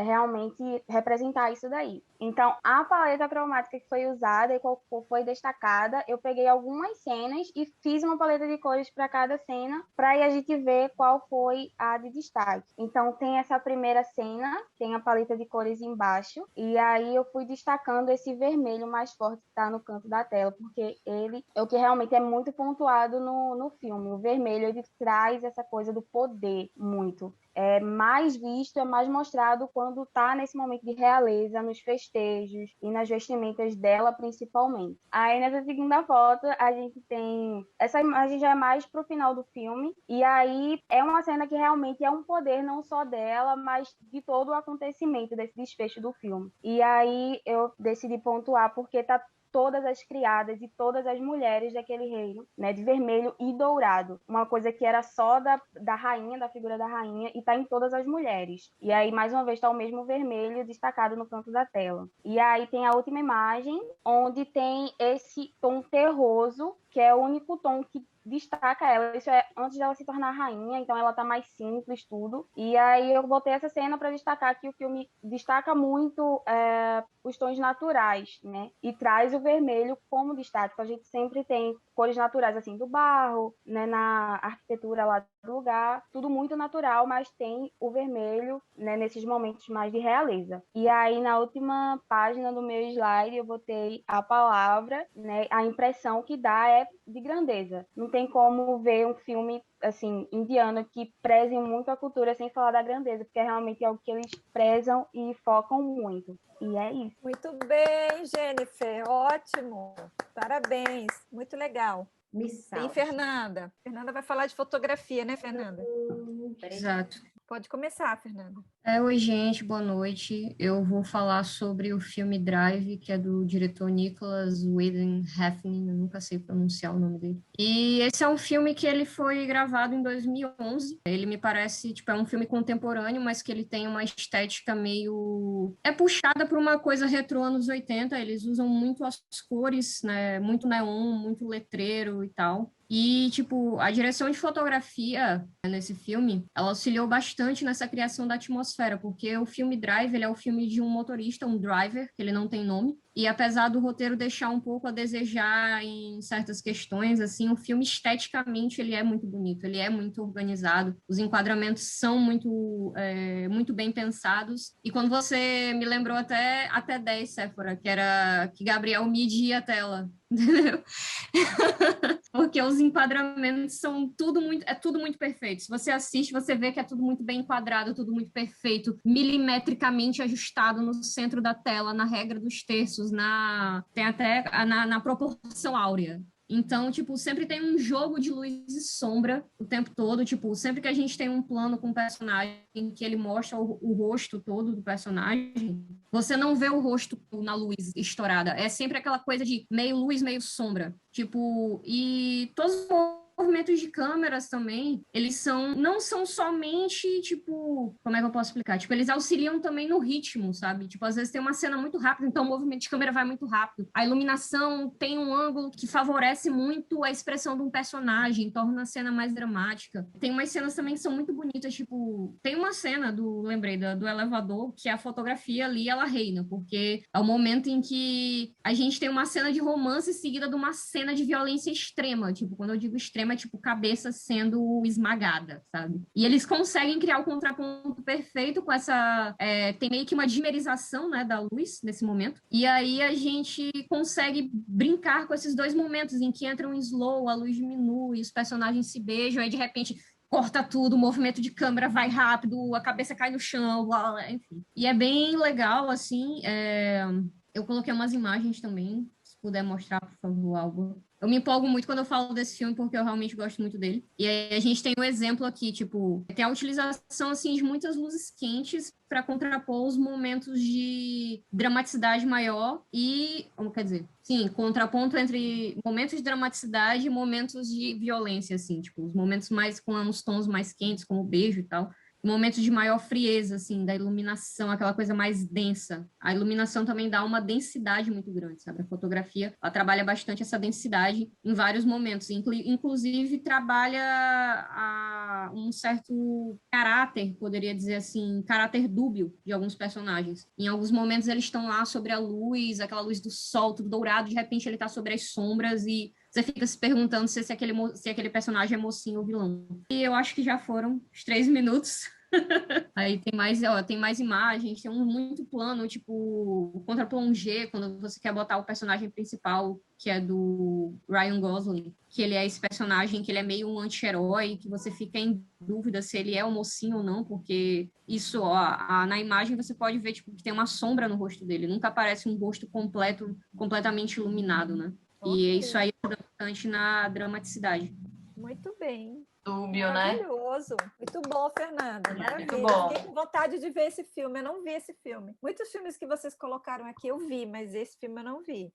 realmente representar isso daí. Então, a paleta cromática que foi usada e qual foi destacada, eu peguei algumas cenas e fiz uma paleta de cores para cada cena, para aí a gente ver qual foi a de destaque. Então, tem essa primeira cena, tem a paleta de cores embaixo, e aí eu fui destacando esse vermelho mais forte que está no canto da tela, porque ele é o que realmente é muito pontuado no filme. O vermelho, ele traz essa coisa do poder muito. É mais visto, é mais mostrado quando está nesse momento de realeza, nos festejos e nas vestimentas dela, principalmente. Aí, nessa segunda foto, a gente tem... Essa imagem já é mais pro final do filme, e aí é uma cena que realmente é um poder não só dela, mas de todo o acontecimento desse desfecho do filme. E aí eu decidi pontuar porque tá todas as criadas e todas as mulheres daquele reino, né, de vermelho e dourado. Uma coisa que era só da rainha, da figura da rainha, e tá em todas as mulheres. E aí, mais uma vez, tá o mesmo vermelho destacado no canto da tela. E aí tem a última imagem, onde tem esse tom terroso, que é o único tom que destaca ela. Isso é antes dela se tornar rainha, então ela tá mais simples, tudo. E aí eu botei essa cena para destacar que o filme destaca muito os tons naturais, né? E traz o vermelho como destaque. Então a gente sempre tem cores naturais, assim, do barro, né? Na arquitetura lá do lugar, tudo muito natural, mas tem o vermelho, né? Nesses momentos mais de realeza. E aí na última página do meu slide eu botei a palavra, né? A impressão que dá é é de grandeza. Não tem como ver um filme assim indiano que preze muito a cultura sem falar da grandeza, porque é realmente algo que eles prezam e focam muito. E é isso. Muito bem, Jennifer. Ótimo. Parabéns. Muito legal. Tem Fernanda. Fernanda vai falar de fotografia, né, Fernanda? Exato. Pode começar, Fernanda. Oi, gente, boa noite. Eu vou falar sobre o filme Drive, que é do diretor Nicholas Winding Refn, eu nunca sei pronunciar o nome dele. E esse é um filme que ele foi gravado em 2011. Ele me parece, tipo, é um filme contemporâneo, mas que ele tem uma estética meio... É puxada por uma coisa retrô anos 80, eles usam muito as cores, né? Muito neon, muito letreiro e tal. E, tipo, a direção de fotografia nesse filme, ela auxiliou bastante nessa criação da atmosfera, porque o filme Drive, ele é o filme de um motorista, um driver, que ele não tem nome, e apesar do roteiro deixar um pouco a desejar em certas questões, assim, o filme esteticamente ele é muito bonito, ele é muito organizado, os enquadramentos são muito bem pensados, e quando você me lembrou até 10, Séfora, que era que Gabriel media a tela, entendeu? Porque os enquadramentos são tudo muito perfeito. Se você assiste, você vê que é tudo muito bem enquadrado, tudo muito perfeito, milimetricamente ajustado no centro da tela, na regra dos terços, tem até na proporção áurea. Então, tipo, sempre tem um jogo de luz e sombra o tempo todo. Tipo, sempre que a gente tem um plano com o personagem que ele mostra o rosto todo do personagem, você não vê o rosto na luz estourada. É sempre aquela coisa de meio luz, meio sombra. Tipo, e todos os movimentos de câmeras também, eles não são somente, tipo, como é que eu posso explicar? Tipo, eles auxiliam também no ritmo, sabe? Tipo, às vezes tem uma cena muito rápida, então o movimento de câmera vai muito rápido. A iluminação tem um ângulo que favorece muito a expressão de um personagem, torna a cena mais dramática. Tem umas cenas também que são muito bonitas, tipo, tem uma cena lembrei, do elevador, que a fotografia ali, ela reina, porque é o momento em que a gente tem uma cena de romance seguida de uma cena de violência extrema. Tipo, quando eu digo extrema, é tipo cabeça sendo esmagada, sabe? E eles conseguem criar o contraponto perfeito com essa... tem meio que uma dimerização, né, da luz nesse momento. E aí a gente consegue brincar com esses dois momentos em que entra um slow, a luz diminui, os personagens se beijam, aí de repente corta tudo, o movimento de câmera vai rápido, a cabeça cai no chão, blá, blá, enfim. E é bem legal, assim. Eu coloquei umas imagens também, se puder mostrar, por favor, algo. Eu me empolgo muito quando eu falo desse filme, porque eu realmente gosto muito dele. E aí a gente tem um exemplo aqui, tipo, tem a utilização, assim, de muitas luzes quentes para contrapor os momentos de dramaticidade maior e, como quer dizer, sim, contraponto entre momentos de dramaticidade e momentos de violência, assim, tipo, os momentos mais com os tons mais quentes, como o beijo e tal. Momentos de maior frieza, assim, da iluminação, aquela coisa mais densa. A iluminação também dá uma densidade muito grande, sabe? A fotografia, ela trabalha bastante essa densidade em vários momentos. Inclusive, trabalha um certo caráter, poderia dizer assim, caráter dúbio de alguns personagens. Em alguns momentos, eles estão lá sobre a luz, aquela luz do sol, tudo dourado, de repente ele está sobre as sombras e você fica se perguntando se aquele personagem é mocinho ou vilão. E eu acho que já foram os 3 minutos. Aí tem mais imagens, tem um muito plano, tipo, contraplano G, quando você quer botar o personagem principal, que é do Ryan Gosling, que ele é esse personagem que ele é meio um anti-herói, que você fica em dúvida se ele é o mocinho ou não, porque isso, na imagem você pode ver, tipo, que tem uma sombra no rosto dele, nunca aparece um rosto completamente iluminado, né? E isso aí ajuda bastante na dramaticidade. Muito bem. Dúbio, maravilhoso. Né? Muito bom, Fernanda. Maravilha. Muito bom. Fiquei com vontade de ver esse filme. Eu não vi esse filme. Muitos filmes que vocês colocaram aqui eu vi, mas esse filme eu não vi.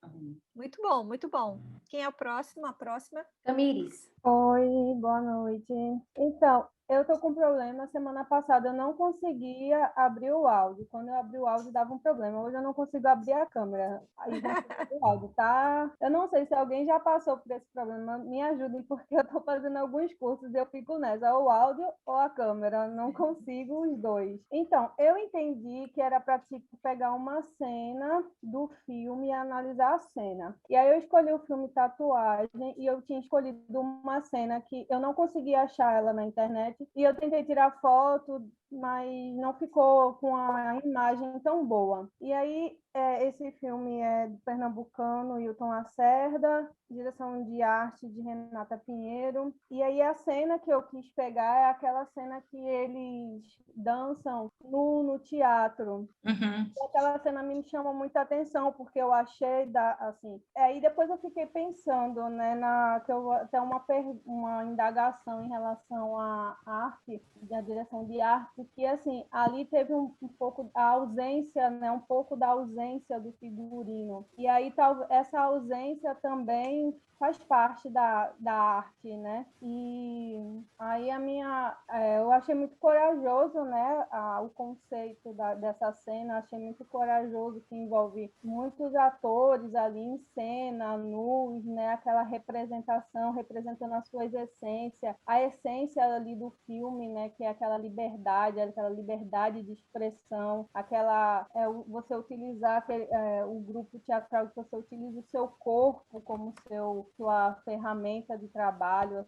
Muito bom, muito bom. Quem é o próximo? A próxima? Tamires. Oi, boa noite. Então, eu tô com problema. Semana passada eu não conseguia abrir o áudio. Quando eu abri o áudio dava um problema. Hoje eu não consigo abrir a câmera. Aí o áudio, tá? Eu não sei se alguém já passou por esse problema. Me ajudem, porque eu tô fazendo alguns cursos e eu fico nessa, ou o áudio ou a câmera. Não consigo os dois. Então, eu entendi que era para tipo, pegar uma cena do filme e analisar a cena. E aí eu escolhi o filme Tatuagem e eu tinha escolhido uma cena que eu não conseguia achar ela na internet. E eu tentei tirar foto mas não ficou com a imagem tão boa. E aí, esse filme é do pernambucano Hilton Lacerda, direção de arte de Renata Pinheiro. E aí a cena que eu quis pegar é aquela cena que eles dançam no teatro. Uhum. E aquela cena me chama muita atenção, porque eu achei, assim... Aí depois eu fiquei pensando, né, que eu até uma indagação em relação à arte, da direção de arte, que, assim, ali teve um pouco a ausência, né, um pouco da ausência do figurino. E aí essa ausência também faz parte da arte, né? E aí eu achei muito corajoso, né? O conceito dessa cena, achei muito corajoso, que envolve muitos atores ali em cena, nus, né? Aquela representação, representando as suas essências, a essência ali do filme, né? Que é aquela liberdade de expressão, você utilizar o grupo teatral, que você utiliza o seu corpo como sua ferramenta de trabalho,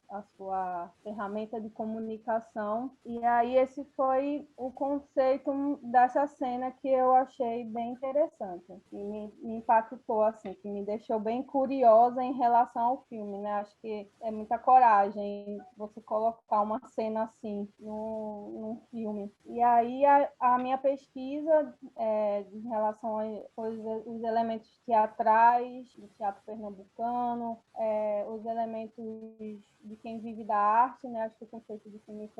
a sua ferramenta de comunicação. E aí esse foi o conceito dessa cena que eu achei bem interessante, que me impactou, assim, que me deixou bem curiosa em relação ao filme, né? Acho que é muita coragem você colocar uma cena assim num filme. E aí a minha pesquisa em relação aos elementos teatrais do teatro pernambucano, os elementos de quem vive da arte, né? Acho que o conceito de filme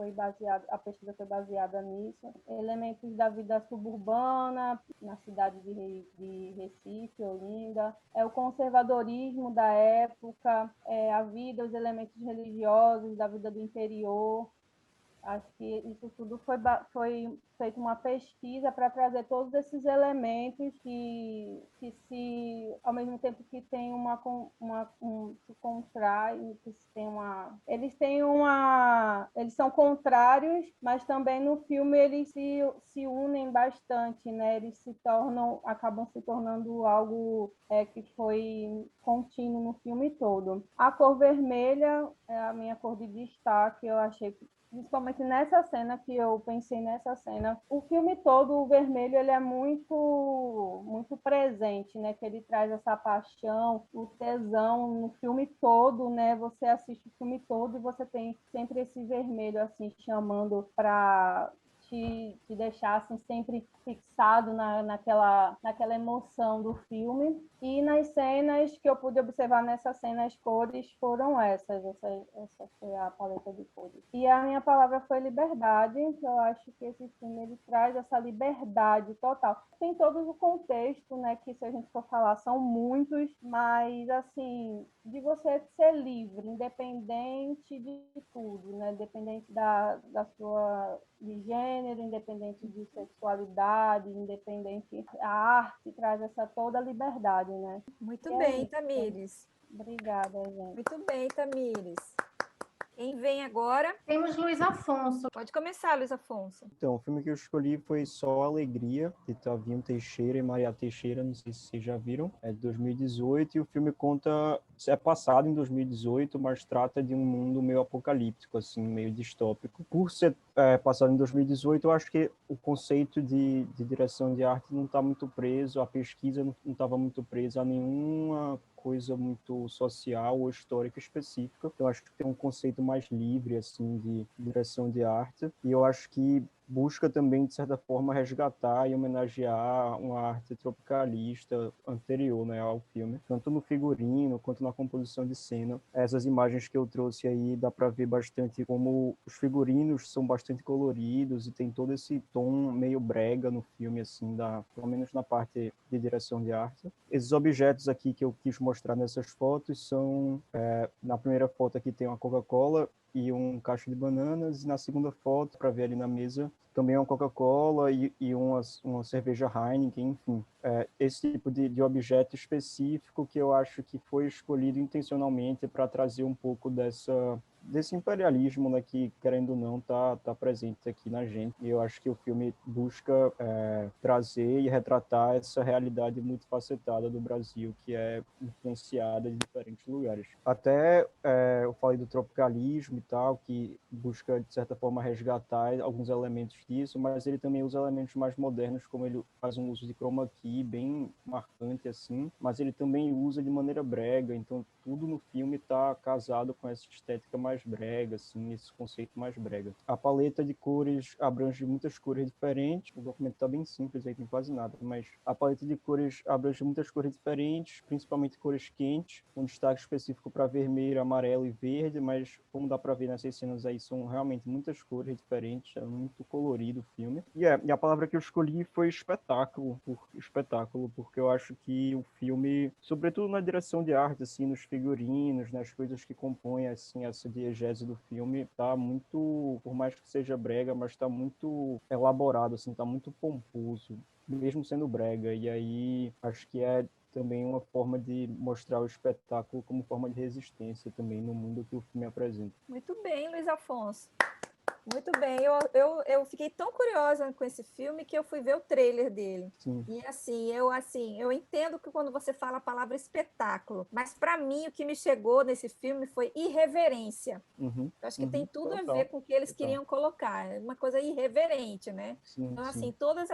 a pesquisa foi baseada nisso. Elementos da vida suburbana, na cidade de Recife, Olinda, o conservadorismo da época, a vida, os elementos religiosos da vida do interior. Acho que isso tudo foi feito uma pesquisa para trazer todos esses elementos que ao mesmo tempo que tem se contraem, que eles são contrários, mas também no filme eles se unem bastante, né? Eles acabam se tornando algo que foi contínuo no filme todo. A cor vermelha é a minha cor de destaque, eu achei, principalmente nessa cena, que eu pensei nessa cena. O filme todo, o vermelho, ele é muito, muito presente, né? Que ele traz essa paixão, o tesão no filme todo, né? Você assiste o filme todo e você tem sempre esse vermelho, assim, chamando para te deixar, assim, sempre fixado naquela emoção do filme. E nas cenas que eu pude observar nessa cena, as cores foram essas. Essa foi a paleta de cores. E a minha palavra foi liberdade, que eu acho que esse filme ele traz essa liberdade total. Tem todo o contexto, né, que se a gente for falar, são muitos, mas, assim, de você ser livre, independente de tudo, né, independente da sua de gênero, independente de sexualidade, independente, a arte traz toda a liberdade, né? Muito bem, isso. Tamires. Obrigada, gente. Muito bem, Tamires. Quem vem agora? Temos Luiz Afonso. Pode começar, Luiz Afonso. Então, o filme que eu escolhi foi Só Alegria, de Tavinho Teixeira e Maria Teixeira, não sei se vocês já viram, é de 2018, e o filme é passado em 2018, mas trata de um mundo meio apocalíptico, assim, meio distópico. Por ser passado em 2018, eu acho que o conceito de direção de arte não está muito preso, a pesquisa não estava muito presa a nenhuma coisa muito social ou histórica específica. Eu acho que tem um conceito mais livre, assim, de direção de arte, e eu acho que busca também, de certa forma, resgatar e homenagear uma arte tropicalista anterior, né, ao filme, tanto no figurino quanto na composição de cena. Essas imagens que eu trouxe aí, dá para ver bastante como os figurinos são bastante coloridos e tem todo esse tom meio brega no filme, assim, pelo menos na parte de direção de arte. Esses objetos aqui que eu quis mostrar nessas fotos são, na primeira foto aqui tem uma Coca-Cola e um cacho de bananas, e na segunda foto, para ver ali na mesa, também uma Coca-Cola e uma cerveja Heineken, enfim. Esse tipo de objeto específico que eu acho que foi escolhido intencionalmente para trazer um pouco desse imperialismo, né, que, querendo ou não, tá presente aqui na gente. E eu acho que o filme busca trazer e retratar essa realidade muito facetada do Brasil, que é influenciada de diferentes lugares. Até eu falei do tropicalismo e tal, que busca, de certa forma, resgatar alguns elementos disso, mas ele também usa elementos mais modernos, como ele faz um uso de chroma key bem marcante, assim, mas ele também usa de maneira brega, então tudo no filme está casado com essa estética mais brega, assim, esse conceito mais brega. A paleta de cores abrange muitas cores diferentes, o documento está bem simples, aí tem quase nada, mas a paleta de cores abrange muitas cores diferentes, principalmente cores quentes, com destaque específico para vermelho, amarelo e verde, mas como dá para ver nessas cenas aí, são realmente muitas cores diferentes, é muito colorido o filme. E a palavra que eu escolhi foi espetáculo, porque eu acho que o filme, sobretudo na direção de arte, assim, nos figurinos, nas coisas que compõem, assim, essa diegese do filme, tá muito, por mais que seja brega, mas tá muito elaborado, assim, tá muito pomposo, mesmo sendo brega. E aí, acho que é também uma forma de mostrar o espetáculo como forma de resistência também no mundo que o filme apresenta. Muito bem, Luiz Afonso. Muito bem, eu fiquei tão curiosa com esse filme que eu fui ver o trailer dele. Sim. E eu entendo que quando você fala a palavra espetáculo, mas para mim o que me chegou nesse filme foi irreverência. Eu acho que tem tudo a ver com o que eles queriam colocar, uma coisa irreverente, né? Sim, então, sim. assim, todos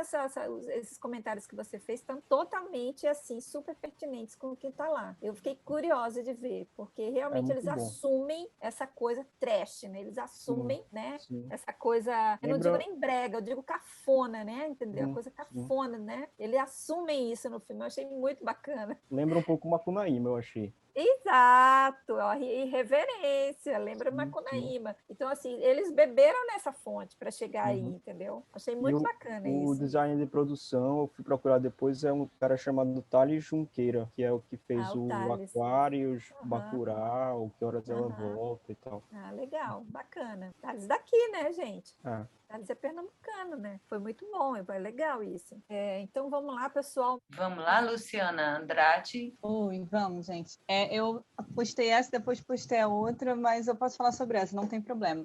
esses comentários que você fez estão totalmente, assim, super pertinentes com o que está lá. Eu fiquei curiosa de ver, porque realmente eles assumem essa coisa trash, né? Eles assumem, né? Sim. Essa coisa, eu não digo nem brega, eu digo cafona, né? Entendeu? A coisa cafona, né? Eles assumem isso no filme, eu achei muito bacana. Lembra um pouco Macunaíma, eu achei. Exato, a irreverência, lembra Macunaíma. Então, assim, eles beberam nessa fonte para chegar aí, entendeu? Achei muito bacana isso. O design de produção, eu fui procurar depois, é um cara chamado Thales Junqueira, que é o que fez o Aquários, Bacurau, Que Horas Ela Volta e tal. Ah, legal, bacana. Thales daqui, né, gente? É. Thales é pernambucano, né? Foi muito bom, foi legal isso. Então, vamos lá, pessoal. Vamos lá, Luciana Andrade. Oi, vamos, gente. Eu postei essa, depois postei a outra, mas eu posso falar sobre essa, não tem problema.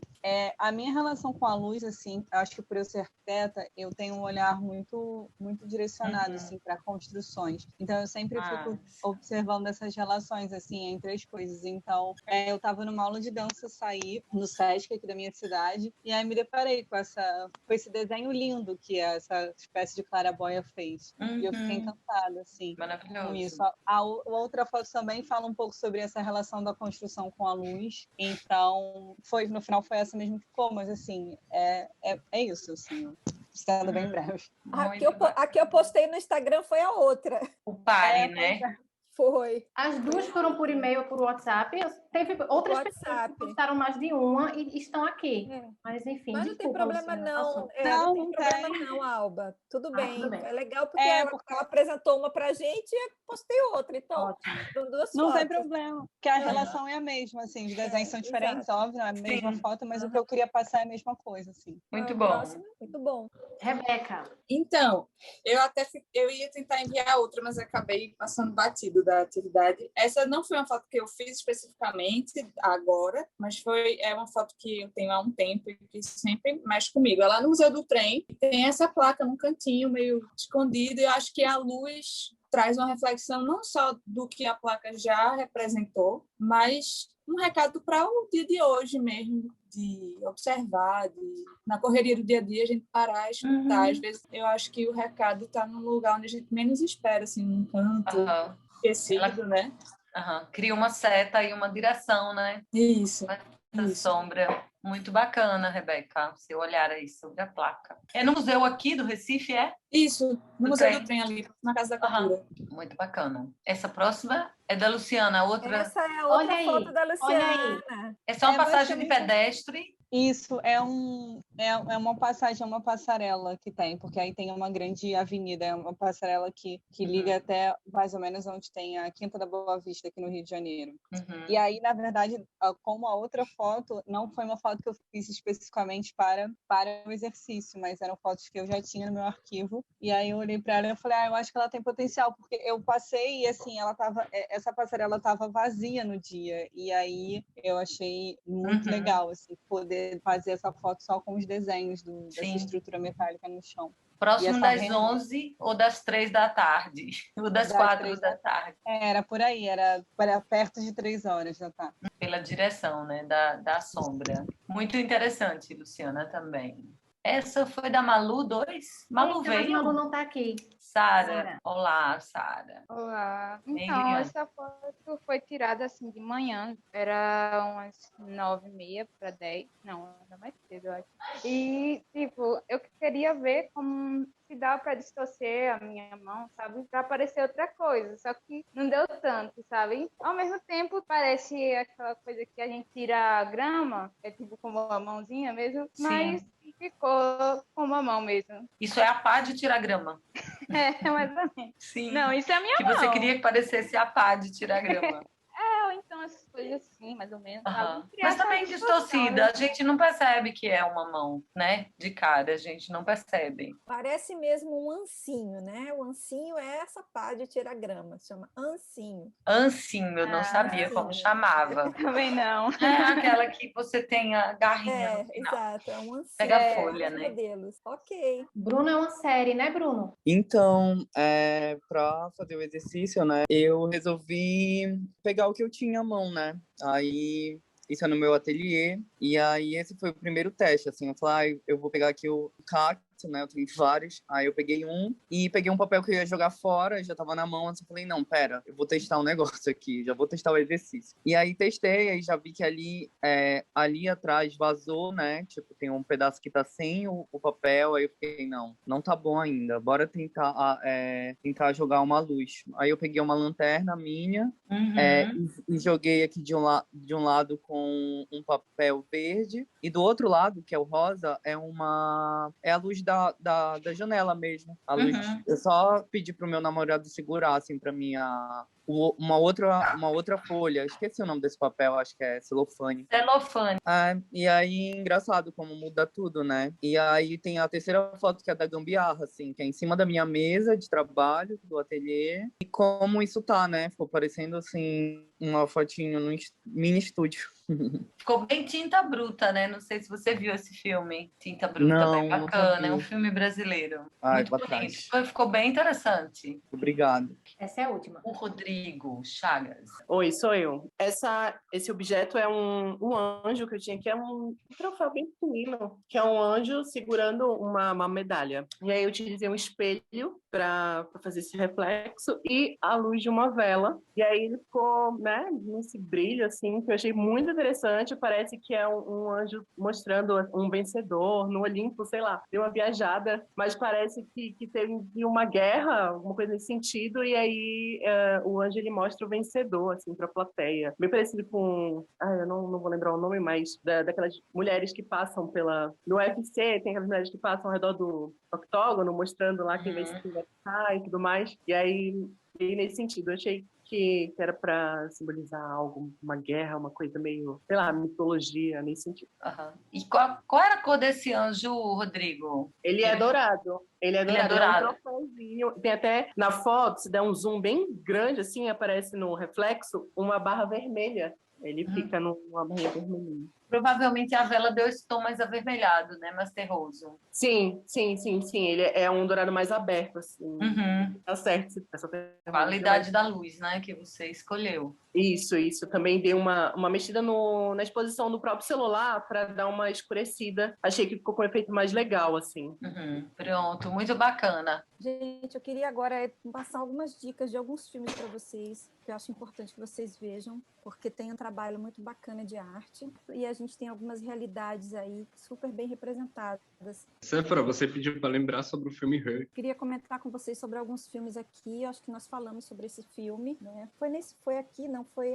A minha relação com a luz, assim, eu acho que por eu ser arquiteta, eu tenho um olhar muito, muito direcionado, assim, para construções. Então, eu sempre fico observando essas relações, assim, entre as coisas. Então, eu estava numa aula de dança, saí no Sesc aqui da minha cidade, e aí me deparei com esse desenho lindo que essa espécie de claraboia fez. E eu fiquei encantada, assim, com isso. A outra foto também fala um pouco sobre essa relação da construção com a luz. Então, no final foi essa mesmo que ficou, mas, assim, é isso, assim, sendo bem breve. Aqui eu postei no Instagram, foi a outra. O pare, né? Foi. As duas foram por e-mail ou por WhatsApp. Teve outras pessoas que postaram mais de uma e estão aqui. Mas, enfim, mas não tem problema, Luciana, não. Não tem problema, não, Alba. Tudo bem. Tudo bem. É legal porque ela apresentou uma pra gente e postei outra. Então, duas não fotos. tem problema, porque a relação é a mesma, assim, os desenhos são diferentes, óbvio, não é a mesma foto, mas o que eu queria passar é a mesma coisa, assim. Muito bom. Próximo, muito bom. Rebeca. Então, eu ia tentar enviar outra, mas acabei passando batido da atividade. Essa não foi uma foto que eu fiz especificamente agora, mas é uma foto que eu tenho há um tempo e que sempre mexe comigo. É lá no Museu do Trem, tem essa placa num cantinho meio escondido, e eu acho que a luz traz uma reflexão não só do que a placa já representou, mas um recado para o dia de hoje mesmo, de observar, na correria do dia a dia, a gente parar e escutar. Às vezes eu acho que o recado está num lugar onde a gente menos espera, assim, num canto esquecido, né? Cria uma seta e uma direção, né? Isso. Essa sombra. Muito bacana, Rebeca, seu olhar aí sobre a placa. É no museu aqui do Recife, é? Isso, no Museu do Trem ali, na Casa da Cultura. Muito bacana. Essa próxima é da Luciana, outra... Essa é a outra foto da Luciana. Essa é uma passagem de pedestre. Isso, é um É uma passagem, é uma passarela que tem, porque aí tem uma grande avenida, é uma passarela que liga até mais ou menos onde tem a Quinta da Boa Vista, aqui no Rio de Janeiro. E aí, na verdade, como a outra foto, não foi uma foto que eu fiz especificamente para o exercício, mas eram fotos que eu já tinha no meu arquivo. E aí eu olhei para ela e falei, eu acho que ela tem potencial, porque eu passei e, assim, essa passarela estava vazia no dia. E aí eu achei muito legal, assim, poder fazer essa foto só com os desenhos dessa estrutura metálica no chão. Próximo das 11 ou das 3 da tarde? Ou das 4 da tarde? Era por aí, era perto de 3 horas da tarde. Pela direção, né, da sombra. Muito interessante, Luciana, também. Essa foi da Malu 2? Malu veio? Malu não está aqui. Sara. Olá, Sara. Olá. Bem, Então, Liliane. essa foto foi tirada assim de manhã, era umas 9h30 para 10. Não, ainda mais cedo, eu acho. E, tipo, eu queria ver como se dá para distorcer a minha mão, sabe? Para aparecer outra coisa, só que não deu tanto, sabe? Ao mesmo tempo, parece aquela coisa que a gente tira a grama, é tipo como a mãozinha mesmo, mas ficou como a mão mesmo. Isso é a pá de tirar grama. É, mais ou menos. Sim. Não, isso é a minha que mão. você queria que parecesse a pá de tirar grama. Ou então essas coisas assim, mais ou menos. Aham. Sabe? Mas também distorcida, a gente não percebe que é uma mão, né? De cara, a gente não percebe. Parece mesmo um ancinho, né? O ancinho é essa pá de tirar grama, se chama ancinho. Ancinho, eu não sabia como chamava. Também não. É aquela que você tem a garrinha no final. Exato, é um ancinho. Pega a folha, né? Modelos. Ok. Bruno é uma série, né, Bruno? Então, para fazer o exercício, né, eu resolvi pegar o que eu tinha à mão, né? Aí, isso é no meu ateliê, e aí esse foi o primeiro teste, assim, eu falei, eu vou pegar aqui o cacto, né, eu tenho vários, aí eu peguei um, e peguei um papel que eu ia jogar fora, já tava na mão, assim, eu falei, não, pera, eu vou testar um negócio aqui, já vou testar o exercício. E aí testei, aí já vi que ali atrás vazou, né, tipo, tem um pedaço que tá sem o papel, aí eu fiquei, não tá bom ainda, bora tentar jogar uma luz. Aí eu peguei uma lanterna minha, e joguei aqui de um lado com um papel verde, e do outro lado, que é o rosa, é a luz da janela mesmo. A luz, eu só pedi pro meu namorado segurar, assim, pra mim, uma outra folha. Esqueci o nome desse papel, acho que é celofane. Celofane. E aí, engraçado como muda tudo, né? E aí tem a terceira foto, que é da gambiarra, assim, que é em cima da minha mesa de trabalho, do ateliê. E como isso tá, né? Ficou parecendo, assim, uma fotinho no mini estúdio. Ficou bem Tinta Bruta, né? Não sei se você viu esse filme. Tinta Bruta, Não, bem bacana. nunca vi. É um filme brasileiro. Ai, Muito bonito. Ficou bem interessante. Obrigado. Essa é a última. O Rodrigo Chagas. Oi, sou eu. Esse objeto é um anjo que eu tinha aqui, é um troféu bem pequenino, que é um anjo segurando uma medalha. E aí eu utilizei um espelho para fazer esse reflexo e a luz de uma vela. E aí ele ficou, né, nesse brilho, assim, que eu achei muito interessante. Parece que é um anjo mostrando um vencedor no Olimpo, sei lá, deu uma viajada, mas parece que teve uma guerra, alguma coisa nesse sentido, e aí o anjo ele mostra o vencedor, assim, para a plateia. Bem parecido com, eu não vou lembrar o nome, mas daquelas mulheres que passam no UFC, tem aquelas mulheres que passam ao redor do octógono, mostrando lá quem vai e tudo mais. E aí, nesse sentido, eu achei que era para simbolizar algo, uma guerra, uma coisa meio, sei lá, mitologia, nesse sentido. E qual era a cor desse anjo, Rodrigo? Ele é dourado. Ele é dourado. É um troféuzinho. Tem até, na foto, se der um zoom bem grande, assim, aparece no reflexo uma barra vermelha. Ele fica numa barra vermelhinha. Provavelmente a vela deu esse tom mais avermelhado, né? Mais terroso. Sim. Ele é um dourado mais aberto, assim. Tá certo. Qualidade da luz, né? Que você escolheu. Isso. Também dei uma mexida na exposição do próprio celular para dar uma escurecida. Achei que ficou com um efeito mais legal, assim. Pronto, muito bacana. Gente, eu queria agora passar algumas dicas de alguns filmes para vocês, que eu acho importante que vocês vejam, porque tem um trabalho muito bacana de arte e a gente tem algumas realidades aí super bem representadas. Séfora, você pediu para lembrar sobre o filme Her. Queria comentar com vocês sobre alguns filmes aqui, eu acho que nós falamos sobre esse filme, né?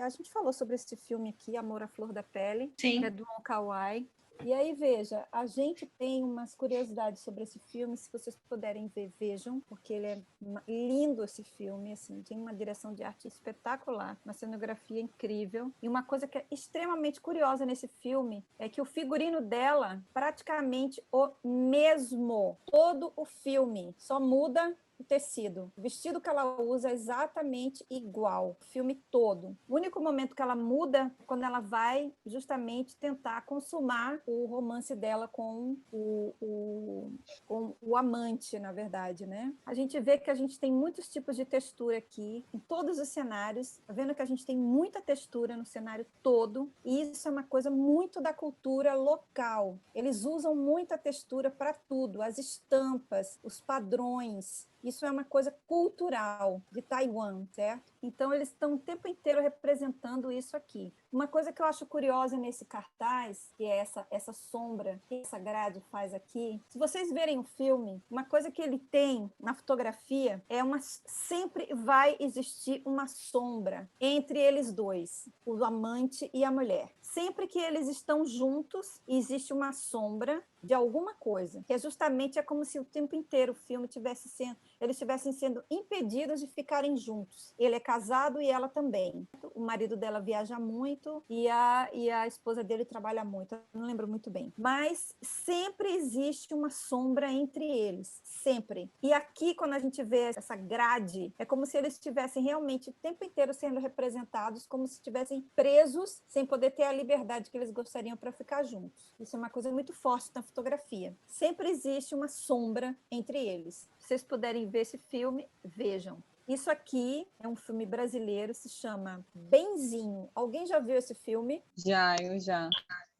A gente falou sobre esse filme aqui, Amor à Flor da Pele, Sim. que é do Wong Kar-wai. E aí, veja, a gente tem umas curiosidades sobre esse filme, se vocês puderem ver, vejam, porque ele é lindo esse filme, assim, tem uma direção de arte espetacular, uma cenografia incrível, e uma coisa que é extremamente curiosa nesse filme é que o figurino dela, praticamente o mesmo, todo o filme, só muda o tecido. O vestido que ela usa é exatamente igual, o filme todo. O único momento que ela muda é quando ela vai justamente tentar consumar o romance dela com o amante, na verdade, né? A gente vê que a gente tem muitos tipos de textura aqui, em todos os cenários, tá vendo que a gente tem muita textura no cenário todo, e isso é uma coisa muito da cultura local. Eles usam muita textura para tudo, as estampas, os padrões. Isso é uma coisa cultural de Taiwan, certo? Então, eles estão o tempo inteiro representando isso aqui. Uma coisa que eu acho curiosa nesse cartaz, que é essa sombra que essa grade faz aqui, se vocês verem o filme, uma coisa que ele tem na fotografia sempre vai existir uma sombra entre eles dois, o amante e a mulher. Sempre que eles estão juntos, existe uma sombra de alguma coisa, que é como se o tempo inteiro o filme eles estivessem sendo impedidos de ficarem juntos. Ele é casado e ela também. O marido dela viaja muito e a esposa dele trabalha muito. Eu não lembro muito bem. Mas sempre existe uma sombra entre eles. Sempre. E aqui, quando a gente vê essa grade, é como se eles estivessem realmente o tempo inteiro sendo representados, como se estivessem presos, sem poder ter a liberdade que eles gostariam para ficar juntos. Isso é uma coisa muito forte na fotografia. Sempre existe uma sombra entre eles. Se vocês puderem ver esse filme, vejam. Isso aqui é um filme brasileiro, se chama Benzinho. Alguém já viu esse filme? Eu já.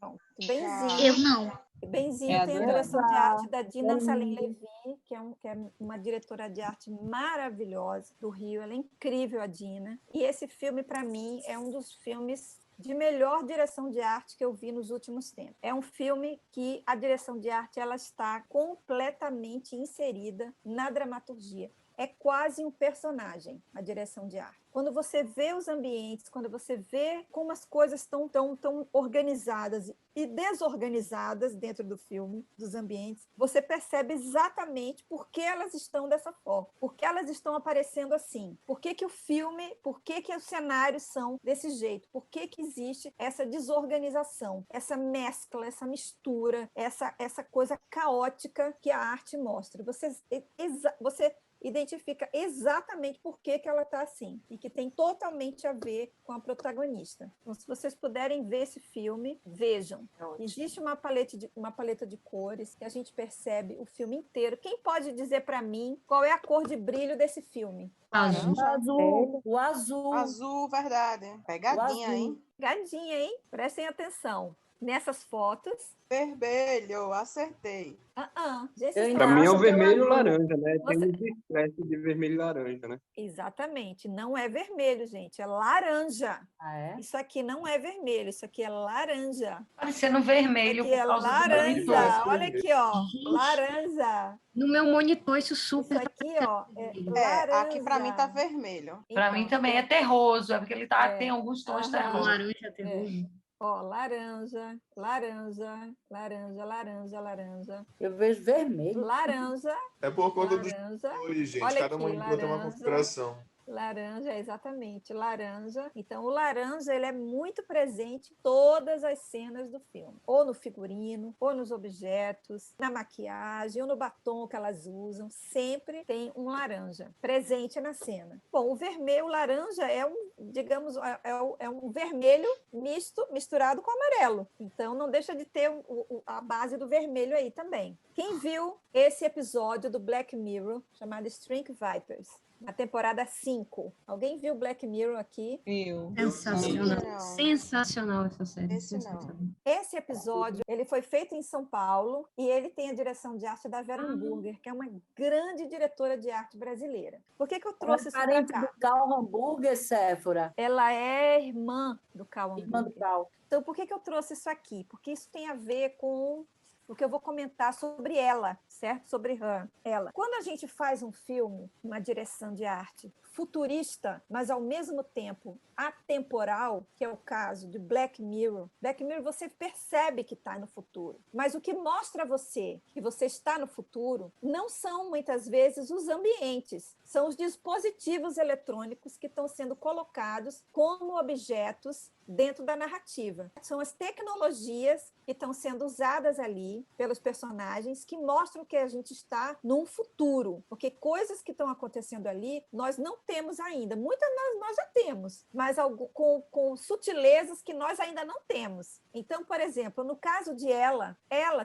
Bom, Benzinho. Eu não. Benzinho tem a direção de arte da Dina Salim Levi, que é uma diretora de arte maravilhosa do Rio. Ela é incrível, a Dina. E esse filme, para mim, é um dos filmes de melhor direção de arte que eu vi nos últimos tempos. É um filme que a direção de arte ela está completamente inserida na dramaturgia. É quase um personagem, a direção de arte. Quando você vê os ambientes, quando você vê como as coisas estão tão organizadas e desorganizadas dentro do filme, dos ambientes, você percebe exatamente por que elas estão dessa forma, por que elas estão aparecendo assim, por que o filme, por que os cenários são desse jeito, por que existe essa desorganização, essa mescla, essa mistura, essa coisa caótica que a arte mostra. Você identifica exatamente por que ela está assim e que tem totalmente a ver com a protagonista. Então, se vocês puderem ver esse filme, vejam. Existe uma paleta de cores que a gente percebe o filme inteiro. Quem pode dizer para mim qual é a cor de brilho desse filme? Azul. O azul. Azul, verdade. Pegadinha, hein? Pegadinha, hein? Prestem atenção. Nessas fotos. Vermelho, acertei. Para mim é o vermelho e laranja, né? Tem muita espécie de vermelho e laranja, né? Exatamente. Não é vermelho, gente. É laranja. Ah, é? Isso aqui não é vermelho. Isso aqui é laranja. Parecendo vermelho. Isso aqui é laranja. Olha aqui, ó. Laranja. No meu monitor, isso super. Isso aqui, ó. Laranja. Aqui para mim tá vermelho. Para mim também é terroso. É porque ele tem alguns tons terrosos. Laranja terroso. Ó, laranja, laranja, laranja, laranja, laranja. Eu vejo vermelho. Laranja. É por conta laranja. dos cores, gente. Olha Cada aqui, monitor tem uma laranja. configuração. Laranja, exatamente, laranja. Então, o laranja ele é muito presente em todas as cenas do filme. Ou no figurino, ou nos objetos, na maquiagem, ou no batom que elas usam. Sempre tem um laranja presente na cena. Bom, o vermelho, o laranja é digamos, um vermelho misturado com amarelo. Então, não deixa de ter a base do vermelho aí também. Quem viu esse episódio do Black Mirror, chamado String Vipers? Na temporada 5. Alguém viu Black Mirror aqui? Eu. Sensacional. Sensacional essa série. Esse episódio, ele foi feito em São Paulo e ele tem a direção de arte da Vera Hamburger, que é uma grande diretora de arte brasileira. Por que eu trouxe isso para cá? Do Carl Hamburger, Séfora. Ela é irmã do Carl Hamburger. Irmã do Carl. Então, por que eu trouxe isso aqui? Porque isso tem a ver com porque eu vou comentar sobre ela, certo? Sobre ela. Quando a gente faz um filme, uma direção de arte futurista, mas ao mesmo tempo atemporal, que é o caso de Black Mirror. Black Mirror você percebe que está no futuro, mas o que mostra a você que você está no futuro não são muitas vezes os ambientes, são os dispositivos eletrônicos que estão sendo colocados como objetos dentro da narrativa. São as tecnologias que estão sendo usadas ali pelos personagens que mostram que a gente está num futuro, porque coisas que estão acontecendo ali nós não temos ainda. Muitas nós já temos, mas com sutilezas que nós ainda não temos. Então, por exemplo, no caso de ela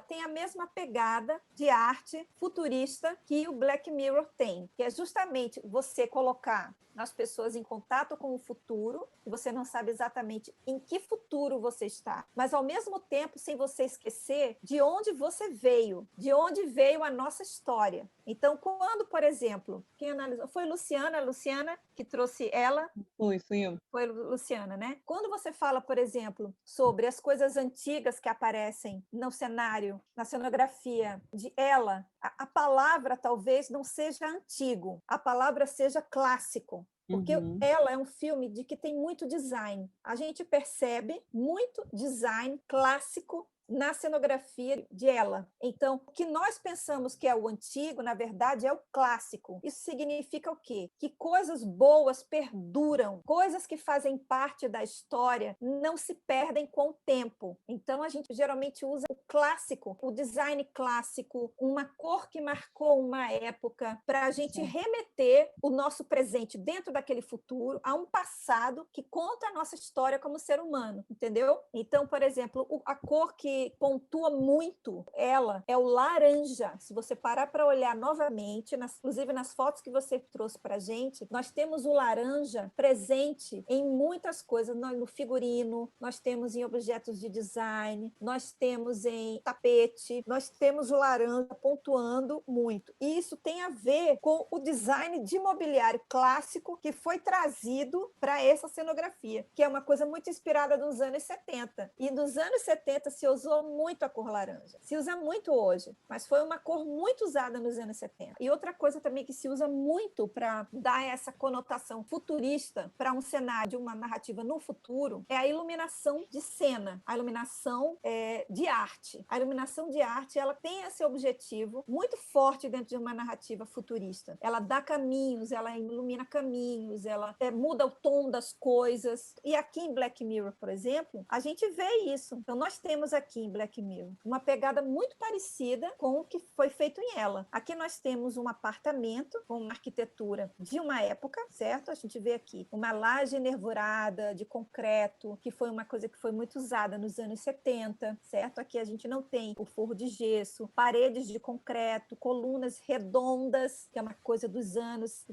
tem a mesma pegada de arte futurista que o Black Mirror tem, que é justamente você colocar as pessoas em contato com o futuro, e você não sabe exatamente em que futuro você está, mas ao mesmo tempo sem você esquecer de onde você veio, de onde veio a nossa história. Então, quando, por exemplo, quem analisou foi Luciana que trouxe ela? Fui eu. Foi Luciana, né? Quando você fala, por exemplo, sobre as coisas antigas que aparecem no cenário, na cenografia de ela, a palavra talvez não seja antigo, a palavra seja clássico. Porque ela é um filme de que tem muito design. A gente percebe muito design clássico na cenografia de ela. Então, o que nós pensamos que é o antigo, na verdade, é o clássico. Isso significa o quê? Que coisas boas perduram, coisas que fazem parte da história não se perdem com o tempo. Então, a gente geralmente usa o clássico, o design clássico, uma cor que marcou uma época, para a gente remeter o nosso presente dentro daquele futuro a um passado que conta a nossa história como ser humano, entendeu? Então, por exemplo, a cor que pontua muito ela é o laranja. Se você parar para olhar novamente, inclusive nas fotos que você trouxe para a gente, nós temos o laranja presente em muitas coisas, no figurino, nós temos em objetos de design, nós temos em tapete, nós temos o laranja pontuando muito. E isso tem a ver com o design de mobiliário clássico que foi trazido para essa cenografia, que é uma coisa muito inspirada nos anos 70. E nos anos 70 se usou muito a cor laranja. Se usa muito hoje, mas foi uma cor muito usada nos anos 70. E outra coisa também que se usa muito para dar essa conotação futurista para um cenário de uma narrativa no futuro é a iluminação de cena, a iluminação de arte. A iluminação de arte, ela tem esse objetivo muito forte dentro de uma narrativa futurista. Ela dá caminhos, ela ilumina caminhos, ela muda o tom das coisas. E aqui em Black Mirror, por exemplo, a gente vê isso. Então, nós temos aqui em Black Mirror uma pegada muito parecida com o que foi feito em ela. Aqui nós temos um apartamento com uma arquitetura de uma época, certo? A gente vê aqui uma laje nervurada de concreto, que foi uma coisa que foi muito usada nos anos 70, certo? Aqui a gente não tem o forro de gesso, paredes de concreto, colunas redondas, que é uma coisa do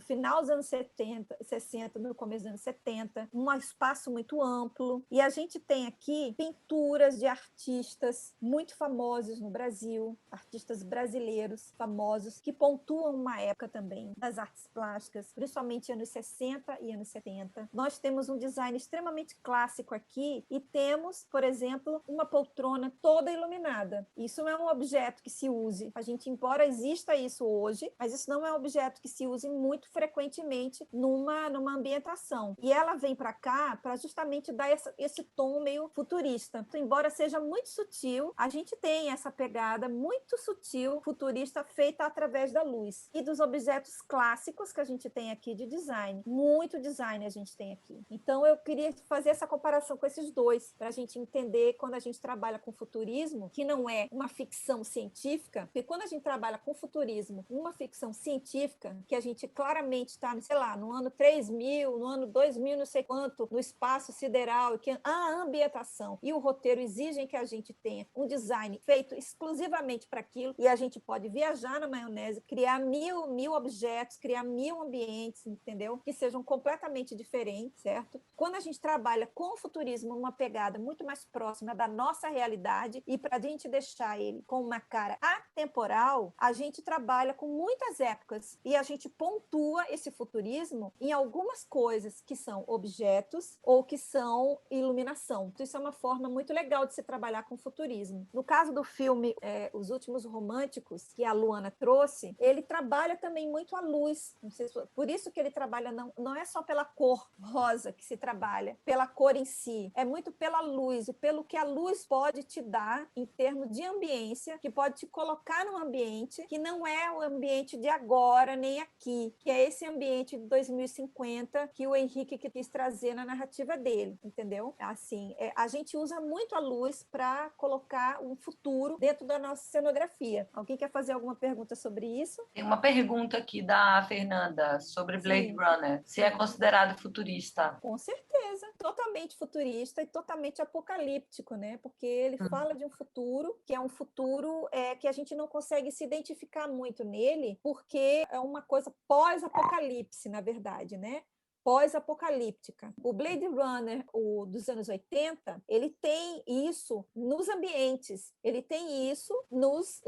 final dos anos 70, 60, no começo dos anos 70, um espaço muito amplo. E a gente tem aqui pinturas de artistas muito famosos no Brasil, artistas brasileiros famosos, que pontuam uma época também das artes plásticas, principalmente anos 60 e anos 70. Nós temos um design extremamente clássico aqui e temos, por exemplo, uma poltrona toda iluminada. Isso não é um objeto que se use. A gente, embora exista isso hoje, mas isso não é um objeto que se use muito frequentemente numa ambientação. E ela vem para cá para justamente dar esse tom meio futurista. Então, embora seja muito sutil, a gente tem essa pegada muito sutil, futurista, feita através da luz e dos objetos clássicos que a gente tem aqui de design. Muito design a gente tem aqui. Então, eu queria fazer essa comparação com esses dois, para a gente entender quando a gente trabalha com futurismo, que não é uma ficção científica, porque quando a gente trabalha com futurismo, uma ficção científica, que a gente claramente está, sei lá, no ano 3000, no ano 2000, não sei quanto, no espaço sideral, que a ambientação e o roteiro exigem que a gente tenha um design feito exclusivamente para aquilo, e a gente pode viajar na maionese, criar mil objetos, criar 1000 ambientes, entendeu? Que sejam completamente diferentes, certo? Quando a gente trabalha com o futurismo, uma pegada muito mais próxima da nossa realidade, e para a gente deixar ele com uma cara atemporal, a gente trabalha com muitas épocas, e a gente pontua esse futurismo em algumas coisas que são objetos ou que são iluminação. Então, isso é uma forma muito legal de se trabalhar com futurismo. No caso do filme Os Últimos Românticos, que a Luana trouxe, ele trabalha também muito a luz. Não sei se, por isso que ele trabalha, não é só pela cor rosa que se trabalha, pela cor em si, é muito pela luz e pelo que a luz pode te dar em termos de ambiência, que pode te colocar num ambiente que não é o ambiente de agora, nem aqui, que é esse ambiente de 2050 que o Henrique quis trazer na narrativa dele, entendeu? Assim, a gente usa muito a luz para colocar um futuro dentro da nossa cenografia. Alguém quer fazer alguma pergunta sobre isso? Tem uma pergunta aqui da Fernanda sobre Blade Runner. Se é considerado futurista? Com certeza. Totalmente futurista e totalmente apocalíptico, né? Porque ele fala de um futuro que é um futuro que a gente não consegue se identificar muito nele, porque é uma coisa pós-apocalipse, na verdade, né? Pós-apocalíptica. O Blade Runner, o dos anos 80, ele tem isso nos ambientes, ele tem isso nos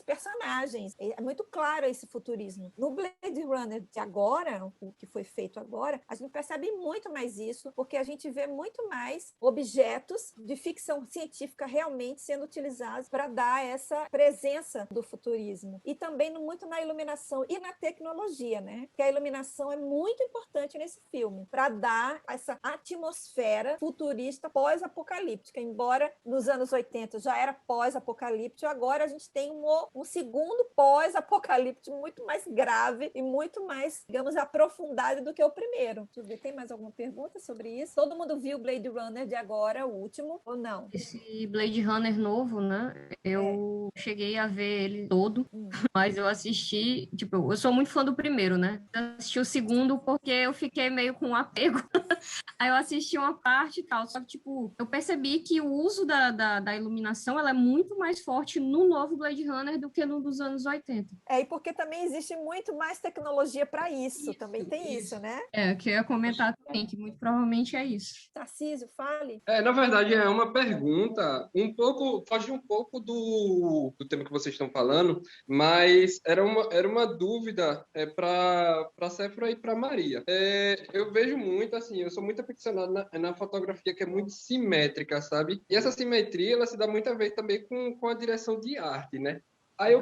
personagens. É muito claro esse futurismo. No Blade Runner de agora, o que foi feito agora, a gente percebe muito mais isso, porque a gente vê muito mais objetos de ficção científica realmente sendo utilizados para dar essa presença do futurismo. E também muito na iluminação e na tecnologia, né? Que a iluminação é muito importante nesse filme, para dar essa atmosfera futurista pós-apocalíptica. Embora nos anos 80 já era pós-apocalíptico, agora a gente tem um segundo pós-apocalíptico muito mais grave e muito mais, digamos, aprofundado do que o primeiro. Deixa eu ver, tem mais alguma pergunta sobre isso? Todo mundo viu o Blade Runner de agora, o último, ou não? Esse Blade Runner novo, né? Eu cheguei a ver ele todo, mas eu assisti, tipo, eu sou muito fã do primeiro, né? Eu assisti o segundo porque eu fiquei meio com apego. Aí eu assisti uma parte e tal, só que, tipo, eu percebi que o uso da iluminação, ela é muito mais forte no novo Blade Runner do que no dos anos 80. E porque também existe muito mais tecnologia para isso, também tem isso, né? Eu queria comentar também, que muito provavelmente é isso. Tarcísio, fale. Na verdade, é uma pergunta foge um pouco do tema que vocês estão falando, mas era uma dúvida para a Séfora e para Maria. Eu vejo muito, assim, eu sou muito aficionado na fotografia, que é muito simétrica, sabe? E essa simetria, ela se dá muito a ver também com a direção de arte, né? Aí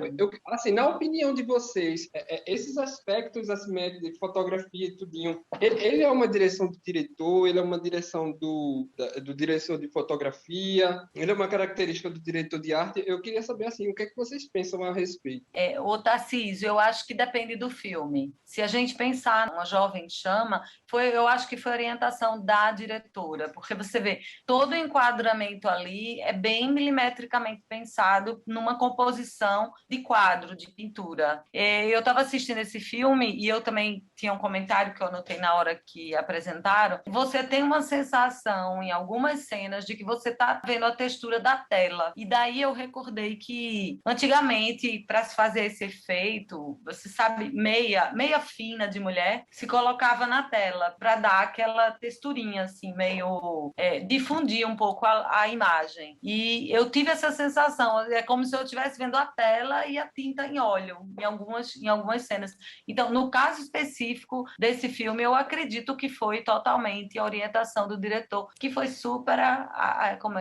assim, na opinião de vocês, esses aspectos assimétricos de fotografia e tudinho, ele é uma direção do diretor, ele é uma direção do diretor de fotografia, ele é uma característica do diretor de arte? Eu queria saber, assim, o que é que vocês pensam a respeito? Ô Tarcísio, eu acho que depende do filme. Se a gente pensar numa Jovem Chama, eu acho que foi orientação da diretora, porque você vê, todo o enquadramento ali é bem milimetricamente pensado numa composição de quadro, de pintura. Eu estava assistindo esse filme e eu também tinha um comentário que eu anotei na hora que apresentaram. Você tem uma sensação em algumas cenas de que você está vendo a textura da tela. E daí eu recordei que antigamente, para se fazer esse efeito, você sabe, meia fina de mulher se colocava na tela para dar aquela texturinha assim, meio difundir um pouco a imagem. E eu tive essa sensação, é como se eu estivesse vendo a tela e a tinta em óleo em algumas cenas. Então, no caso específico desse filme, eu acredito que foi totalmente a orientação do diretor, que foi super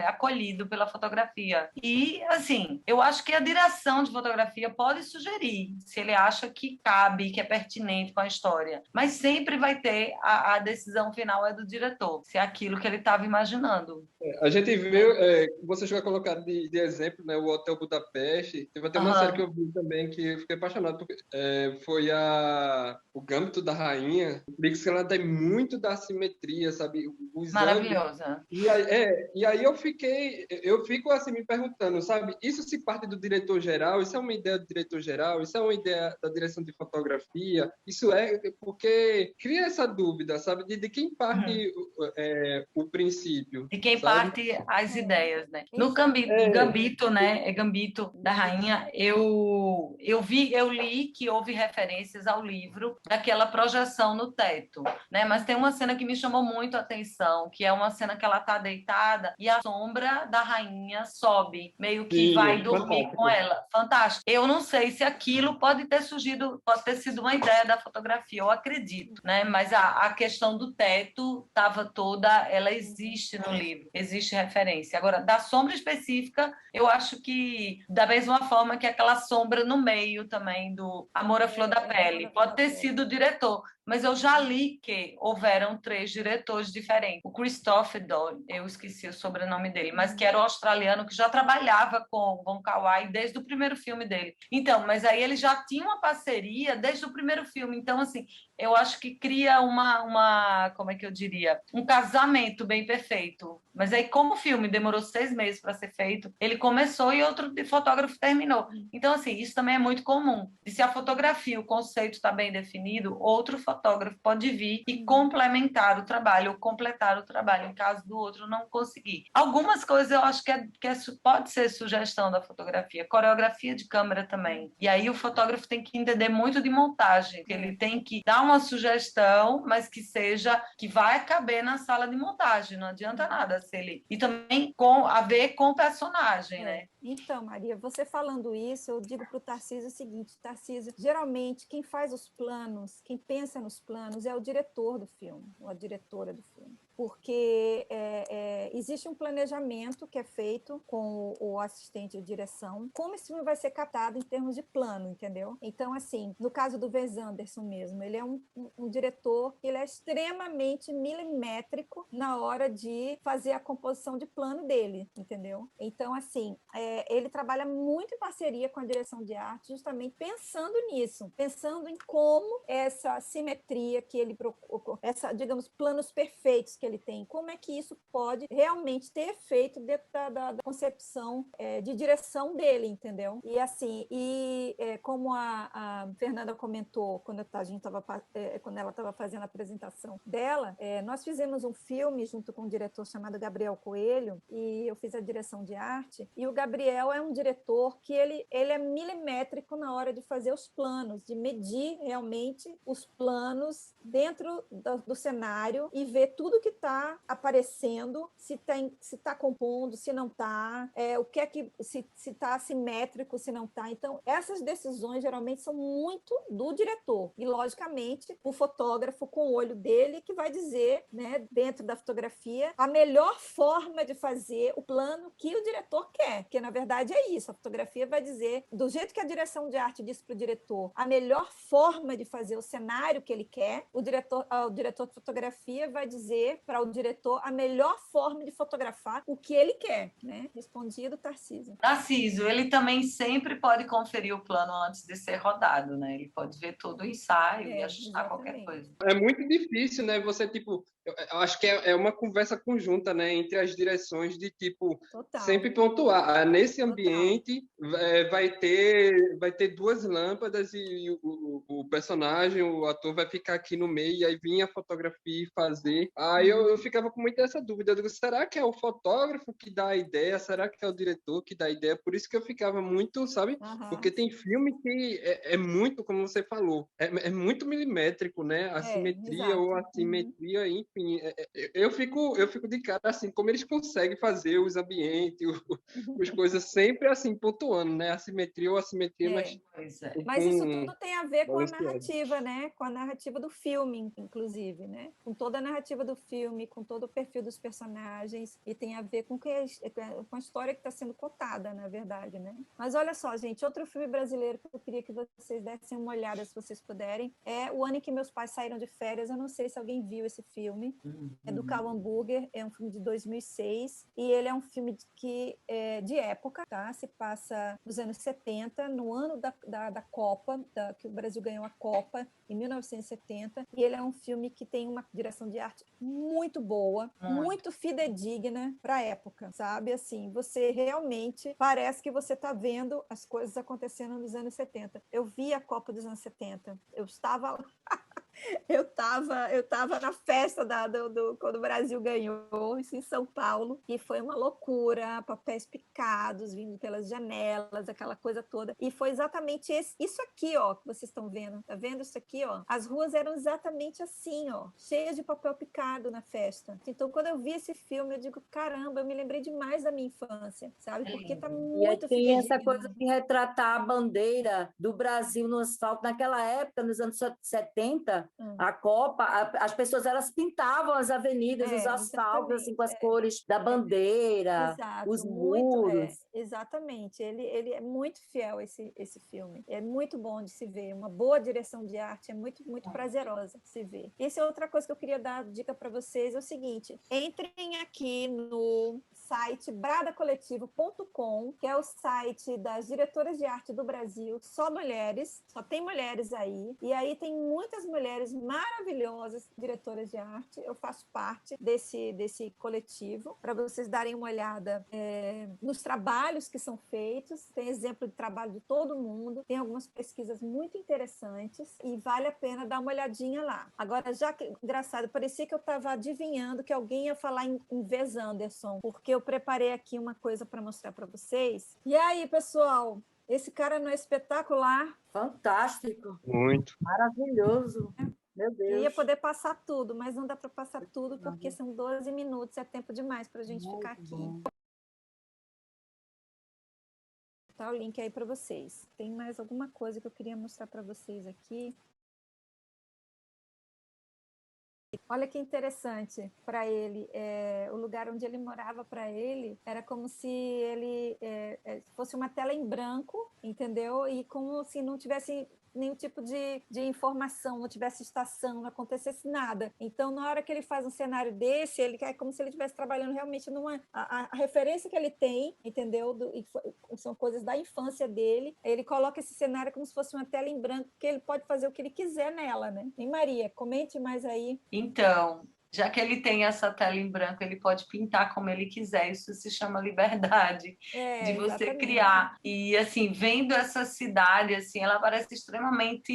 acolhido pela fotografia. E, assim, eu acho que a direção de fotografia pode sugerir, se ele acha que cabe, que é pertinente com a história. Mas sempre vai ter a decisão final do diretor, se é aquilo que ele estava imaginando. A gente vê, você já colocar de exemplo, né, o Hotel Budapeste. Teve até uma série que eu vi também que eu fiquei apaixonado, porque foi o Gâmbito da Rainha. Que ela tem muito da simetria, sabe? Maravilhosa. E aí eu fico assim me perguntando, sabe? Isso se parte do diretor geral? Isso é uma ideia do diretor geral? Isso é uma ideia da direção de fotografia? Isso porque cria essa dúvida, sabe? De quem parte o princípio? De quem parte as ideias, né? No Gambito, né? Gambito da Rainha, eu li que houve referências ao livro daquela projeção no teto, né? Mas tem uma cena que me chamou muito a atenção, que é uma cena que ela está deitada e a sombra da rainha sobe, meio que Sim, vai dormir fantástico. com ela. Fantástico. Eu não sei se aquilo pode ter surgido, pode ter sido uma ideia da fotografia, eu acredito, né? Mas a questão do teto estava toda, ela existe no livro, existe referência. Agora, da sombra específica, eu acho que da mesma forma que aquela sombra no meio também do Amor à Flor da Pele, pode ter sido o diretor, mas eu já li que houveram 3 diretores diferentes. O Christopher Doyle, eu esqueci o sobrenome dele, mas que era o australiano que já trabalhava com o Wong Kar-wai desde o primeiro filme dele. Então, mas aí ele já tinha uma parceria desde o primeiro filme. Então, assim, eu acho que cria como é que eu diria? Um casamento bem perfeito. Mas aí, como o filme demorou 6 meses para ser feito, ele começou e outro fotógrafo terminou. Então, assim, isso também é muito comum. E se a fotografia, o conceito está bem definido, outro fotógrafo pode vir e complementar o trabalho ou completar o trabalho, em caso do outro não conseguir. Algumas coisas eu acho que pode ser sugestão da fotografia, coreografia de câmera também. E aí o fotógrafo tem que entender muito de montagem, que ele tem que dar uma sugestão, mas que vai caber na sala de montagem, não adianta nada se ele... E também a ver com o personagem, né? Então, Maria, você falando isso, eu digo para o Tarcísio o seguinte, Tarcísio, geralmente quem faz os planos, quem pensa nos planos é o diretor do filme, ou a diretora do filme. Porque existe um planejamento que é feito com o assistente de direção, como esse filme vai ser captado em termos de plano, entendeu? Então, assim, no caso do Wes Anderson mesmo, ele é um diretor que ele é extremamente milimétrico na hora de fazer a composição de plano dele, entendeu? Então, assim, ele trabalha muito em parceria com a direção de arte, justamente pensando nisso, pensando em como essa simetria que ele procura, digamos, planos perfeitos que ele tem, como é que isso pode realmente ter efeito dentro da concepção de direção dele, entendeu? E assim, como a Fernanda comentou quando ela estava fazendo a apresentação dela, nós fizemos um filme junto com um diretor chamado Gabriel Coelho, e eu fiz a direção de arte, e o Gabriel é um diretor que ele é milimétrico na hora de fazer os planos, de medir realmente os planos dentro do cenário e ver tudo que está aparecendo, se está compondo, se não está, se está assimétrico, se não está. Então, essas decisões geralmente são muito do diretor. E, logicamente, o fotógrafo com o olho dele que vai dizer, né, dentro da fotografia, a melhor forma de fazer o plano que o diretor quer. Porque, na verdade, é isso. A fotografia vai dizer, do jeito que a direção de arte diz para o diretor, a melhor forma de fazer o cenário que ele quer, o diretor de fotografia vai dizer para o diretor a melhor forma de fotografar o que ele quer, né? Respondido, Tarcísio. Tarcísio, ele também sempre pode conferir o plano antes de ser rodado, né? Ele pode ver todo o ensaio e ajustar qualquer coisa. É muito difícil, né? Você, tipo, eu acho que é uma conversa conjunta, né? Entre as direções de, tipo, sempre pontuar. Nesse ambiente vai ter 2 lâmpadas e o personagem, o ator vai ficar aqui no meio e aí vinha a fotografia e fazer. Aí eu ficava com muita essa dúvida. Eu digo, será que é o fotógrafo que dá a ideia? Será que é o diretor que dá a ideia? Por isso que eu ficava muito, sabe? Porque tem filme que é muito, como você falou, é muito milimétrico, né? A simetria ou assimetria, enfim. Eu fico de cara, assim, como eles conseguem fazer os ambientes, as coisas sempre, assim, pontuando, né? Assimetria ou assimetria, Mas isso tudo tem a ver com a narrativa, né? Com a narrativa do filme, inclusive, né? Com toda a narrativa do filme, com todo o perfil dos personagens, e tem a ver com a história que está sendo contada, na verdade, né? Mas olha só, gente, outro filme brasileiro que eu queria que vocês dessem uma olhada, se vocês puderem, é O Ano em que Meus Pais Saíram de Férias. Eu não sei se alguém viu esse filme. É do Karl Hamburger, é um filme de 2006, e ele é um filme que é de época, tá? Se passa nos anos 70, no ano da Copa, que o Brasil ganhou a Copa, em 1970, e ele é um filme que tem uma direção de arte muito boa, muito fidedigna para a época, sabe? Assim, você realmente parece que você está vendo as coisas acontecendo nos anos 70. Eu vi a Copa dos anos 70, eu estava lá. Eu tava na festa quando o Brasil ganhou, isso em São Paulo, e foi uma loucura, papéis picados vindo pelas janelas, aquela coisa toda. E foi exatamente isso aqui, ó, que vocês estão vendo. Tá vendo isso aqui, ó? As ruas eram exatamente assim, ó, cheias de papel picado na festa. Então, quando eu vi esse filme, eu digo, caramba, eu me lembrei demais da minha infância, sabe? Porque tá E aí muito tem essa fidedigno. coisa de retratar a bandeira do Brasil no asfalto. Naquela época, nos anos 70, a Copa, as pessoas elas pintavam as avenidas, os asfaltos, assim, com as cores da bandeira, Exato, os muito, muros. exatamente. Ele é muito fiel, esse filme. É muito bom de se ver. Uma boa direção de arte é muito, muito prazerosa de se ver. Essa é outra coisa que eu queria dar dica para vocês, é o seguinte: entrem aqui no site bradacoletivo.com, que é o site das diretoras de arte do Brasil, só mulheres, só tem mulheres aí, e aí tem muitas mulheres maravilhosas, diretoras de arte. Eu faço parte desse coletivo, para vocês darem uma olhada nos trabalhos que são feitos. Tem exemplo de trabalho de todo mundo, tem algumas pesquisas muito interessantes e vale a pena dar uma olhadinha lá. Agora, já que, engraçado, parecia que eu estava adivinhando que alguém ia falar em Wes Anderson, porque eu preparei aqui uma coisa para mostrar para vocês. E aí, pessoal, esse cara não é espetacular? Fantástico. Muito. Maravilhoso. Meu Deus. Eu ia poder passar tudo, mas não dá para passar tudo porque são 12 minutos, é tempo demais para a gente ficar aqui. Tá o link aí para vocês. Tem mais alguma coisa que eu queria mostrar para vocês aqui? Olha que interessante para ele, o lugar onde ele morava para ele era como se ele fosse uma tela em branco, entendeu? E como se não tivesse nenhum tipo de informação, não tivesse estação, não acontecesse nada. Então, na hora que ele faz um cenário desse, ele é como se ele estivesse trabalhando realmente a referência que ele tem, entendeu? São coisas da infância dele. Ele coloca esse cenário como se fosse uma tela em branco, que ele pode fazer o que ele quiser nela, né? E Maria, comente mais aí. Então, já que ele tem essa tela em branco, ele pode pintar como ele quiser. Isso se chama liberdade de você exatamente. criar. E, assim, vendo essa cidade, assim, ela parece extremamente,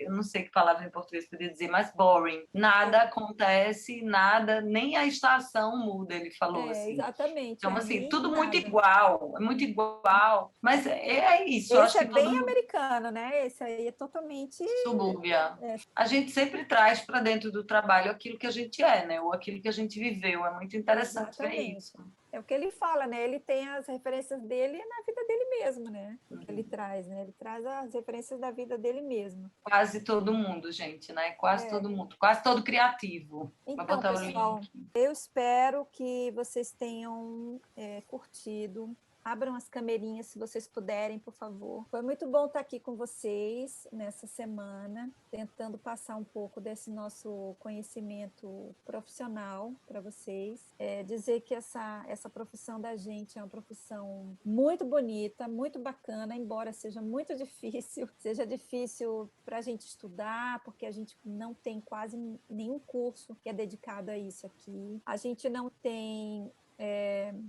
eu não sei que palavra em português poderia dizer, mas boring. Nada acontece, nada, nem a estação muda, ele falou, assim. Exatamente. Então, assim, tudo nada. muito igual, é muito igual. Mas é isso. Esse acho que bem todo mundo... americano, né? Esse aí é totalmente... Subúrbia. A gente sempre traz para dentro do trabalho aquilo que a gente né? Ou aquilo que a gente viveu. É muito interessante ver isso. É o que ele fala, né? Ele tem as referências dele na vida dele mesmo, né? Que ele traz, né? Ele traz as referências da vida dele mesmo. Quase todo mundo, gente, né? Quase todo mundo. Quase todo criativo. Então, Vou botar pessoal, o link. eu espero que vocês tenham curtido. Abram as camerinhas se vocês puderem, por favor. Foi muito bom estar aqui com vocês nessa semana, tentando passar um pouco desse nosso conhecimento profissional para vocês. Dizer que essa profissão da gente é uma profissão muito bonita, muito bacana, embora seja muito difícil. Seja difícil para a gente estudar, porque a gente não tem quase nenhum curso que é dedicado a isso aqui. A gente não tem...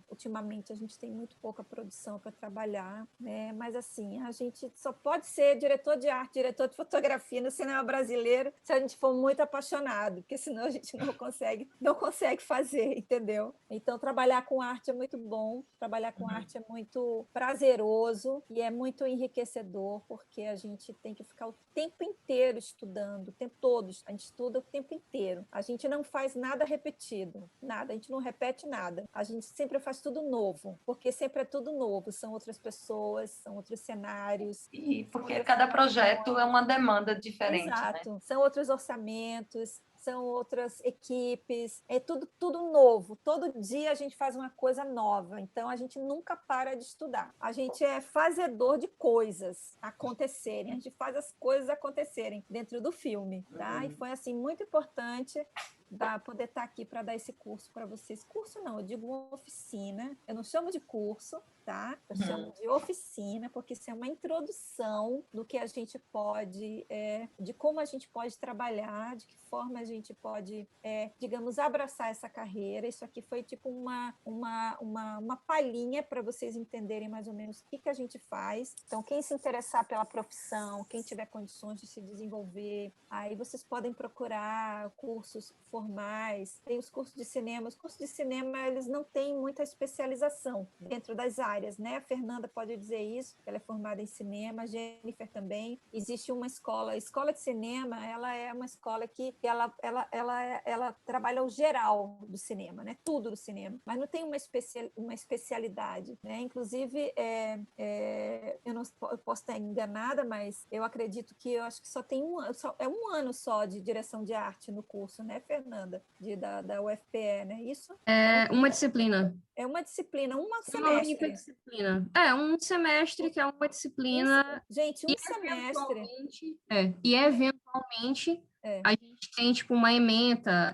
ultimamente a gente tem muito pouca produção para trabalhar, né? Mas assim, a gente só pode ser diretor de arte, diretor de fotografia no cinema brasileiro se a gente for muito apaixonado, porque senão a gente não consegue fazer, entendeu? Então trabalhar com arte é muito bom, trabalhar com arte é muito prazeroso e é muito enriquecedor, porque a gente tem que ficar o tempo inteiro estudando, o tempo todo, a gente estuda o tempo inteiro, a gente não faz nada repetido, nada, a gente não repete nada. A gente sempre faz tudo novo, porque sempre é tudo novo, são outras pessoas, são outros cenários. E porque cada projeto é uma demanda diferente, Exato. né? São outros orçamentos, são outras equipes, é tudo novo. Todo dia a gente faz uma coisa nova, então a gente nunca para de estudar. A gente é fazedor de coisas acontecerem, a gente faz as coisas acontecerem dentro do filme, tá? E foi assim muito importante poder estar aqui para dar esse curso para vocês. Curso não, eu digo uma oficina, eu não chamo de curso, tá? Eu chamo de oficina, porque isso é uma introdução do que a gente pode, de como a gente pode trabalhar, de que forma a gente pode, digamos, abraçar essa carreira. Isso aqui foi tipo uma palhinha para vocês entenderem mais ou menos o que a gente faz. Então, quem se interessar pela profissão, quem tiver condições de se desenvolver, aí vocês podem procurar cursos formais, tem os cursos de cinema. Os cursos de cinema, eles não têm muita especialização dentro das áreas, né? A Fernanda pode dizer isso, ela é formada em cinema, a Jennifer também. Existe uma escola, a escola de cinema, ela é uma escola que ela trabalha o geral do cinema, né? Tudo do cinema, mas não tem uma especialidade, né? Inclusive, eu posso estar enganada, mas eu acredito que eu acho que só tem um ano só de direção de arte no curso, né, Fernanda? Da UFPE, né? Isso? É uma disciplina. É uma disciplina, um Uma semestre. única disciplina. Um semestre que é uma disciplina. Gente, um semestre. E eventualmente a gente tem tipo uma ementa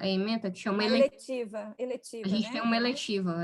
que chama uma eletiva. A gente né? tem uma eletiva.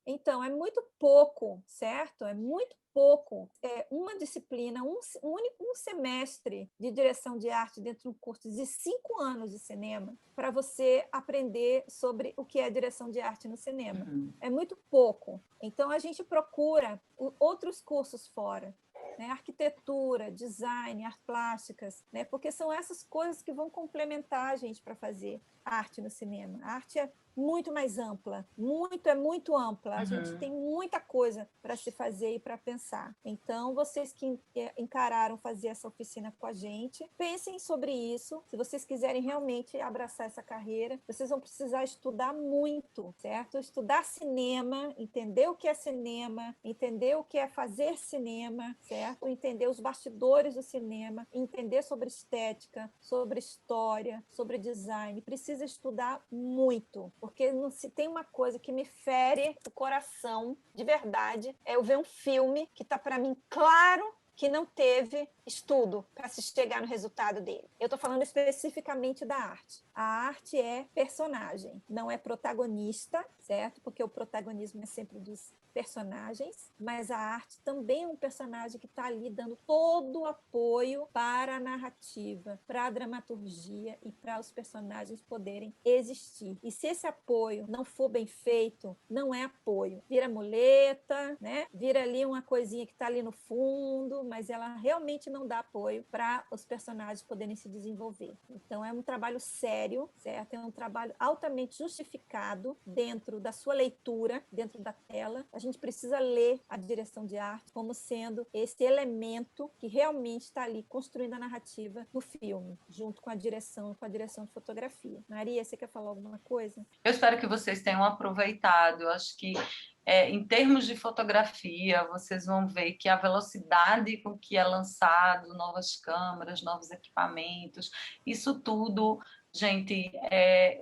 Então, é muito pouco, certo? É muito pouco. Uma disciplina, um semestre de direção de arte dentro de um curso de 5 anos de cinema para você aprender sobre o que é direção de arte no cinema. É muito pouco. Então, a gente procura outros cursos fora. Né, arquitetura, design, artes plásticas, né, porque são essas coisas que vão complementar a gente para fazer arte no cinema. A arte é muito mais ampla, muito ampla. A gente tem muita coisa para se fazer e para pensar. Então, vocês que encararam fazer essa oficina com a gente, pensem sobre isso. Se vocês quiserem realmente abraçar essa carreira, vocês vão precisar estudar muito, certo? Estudar cinema, entender o que é cinema, entender o que é fazer cinema, certo? Entender os bastidores do cinema, entender sobre estética, sobre história, sobre design. Precisa estudar muito, porque se tem uma coisa que me fere o coração, de verdade, é eu ver um filme que está para mim claro que não teve estudo para se chegar no resultado dele. Eu estou falando especificamente da arte. A arte é personagem, não é protagonista, certo? Porque o protagonismo é sempre dos personagens, mas a arte também é um personagem que está ali dando todo o apoio para a narrativa, para a dramaturgia e para os personagens poderem existir. E se esse apoio não for bem feito, não é apoio. Vira muleta, né? Vira ali uma coisinha que está ali no fundo, mas ela realmente não dá apoio para os personagens poderem se desenvolver. Então, é um trabalho sério, certo? É um trabalho altamente justificado dentro da sua leitura, dentro da tela. A gente precisa ler a direção de arte como sendo esse elemento que realmente está ali construindo a narrativa do filme, junto com a direção de fotografia. Maria, você quer falar alguma coisa? Eu espero que vocês tenham aproveitado. Eu acho que em termos de fotografia, vocês vão ver que a velocidade com que é lançado, novas câmeras, novos equipamentos, isso tudo, gente,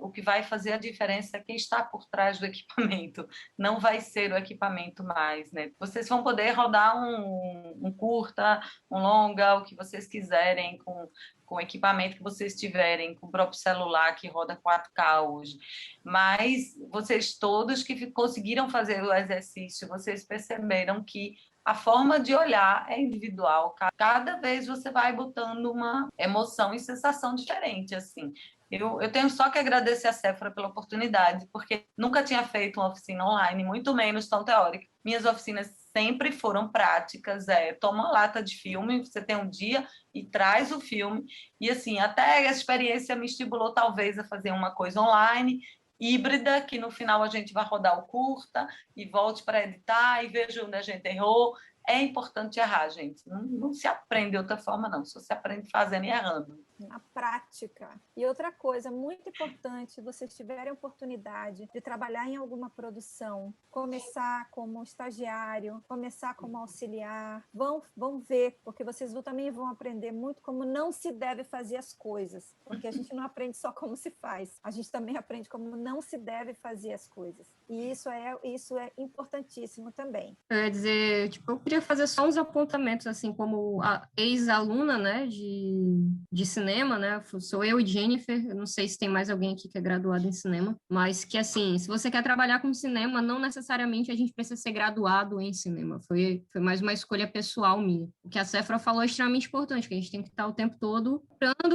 o que vai fazer a diferença é quem está por trás do equipamento, não vai ser o equipamento mais, né? Vocês vão poder rodar um curta, um longa, o que vocês quiserem, com o equipamento que vocês tiverem, com o próprio celular que roda 4K hoje. Mas vocês todos que conseguiram fazer o exercício, vocês perceberam que a forma de olhar é individual. Cada vez você vai botando uma emoção e sensação diferente, assim. Eu tenho só que agradecer a Séfora pela oportunidade, porque nunca tinha feito uma oficina online, muito menos tão teórica. Minhas oficinas sempre foram práticas, toma uma lata de filme, você tem um dia e traz o filme. E assim, até a experiência me estimulou talvez a fazer uma coisa online, híbrida, que no final a gente vai rodar o curta e volte para editar e veja onde a gente errou. É importante errar, gente. Não se aprende de outra forma, não. Só se aprende fazendo e errando. Na prática. E outra coisa muito importante, se vocês tiverem oportunidade de trabalhar em alguma produção, começar como estagiário, começar como auxiliar, vão ver, porque vocês também vão aprender muito como não se deve fazer as coisas, porque a gente não aprende só como se faz, a gente também aprende como não se deve fazer as coisas. E isso é importantíssimo também. Eu ia dizer, eu queria fazer só uns apontamentos, assim, como ex-aluna, né, de cinema. cinema, né? Sou eu e Jennifer, eu não sei se tem mais alguém aqui que é graduado em cinema, mas que, assim, se você quer trabalhar com cinema, não necessariamente a gente precisa ser graduado em cinema. Foi mais uma escolha pessoal minha. O que a Séfora falou é extremamente importante, que a gente tem que estar o tempo todo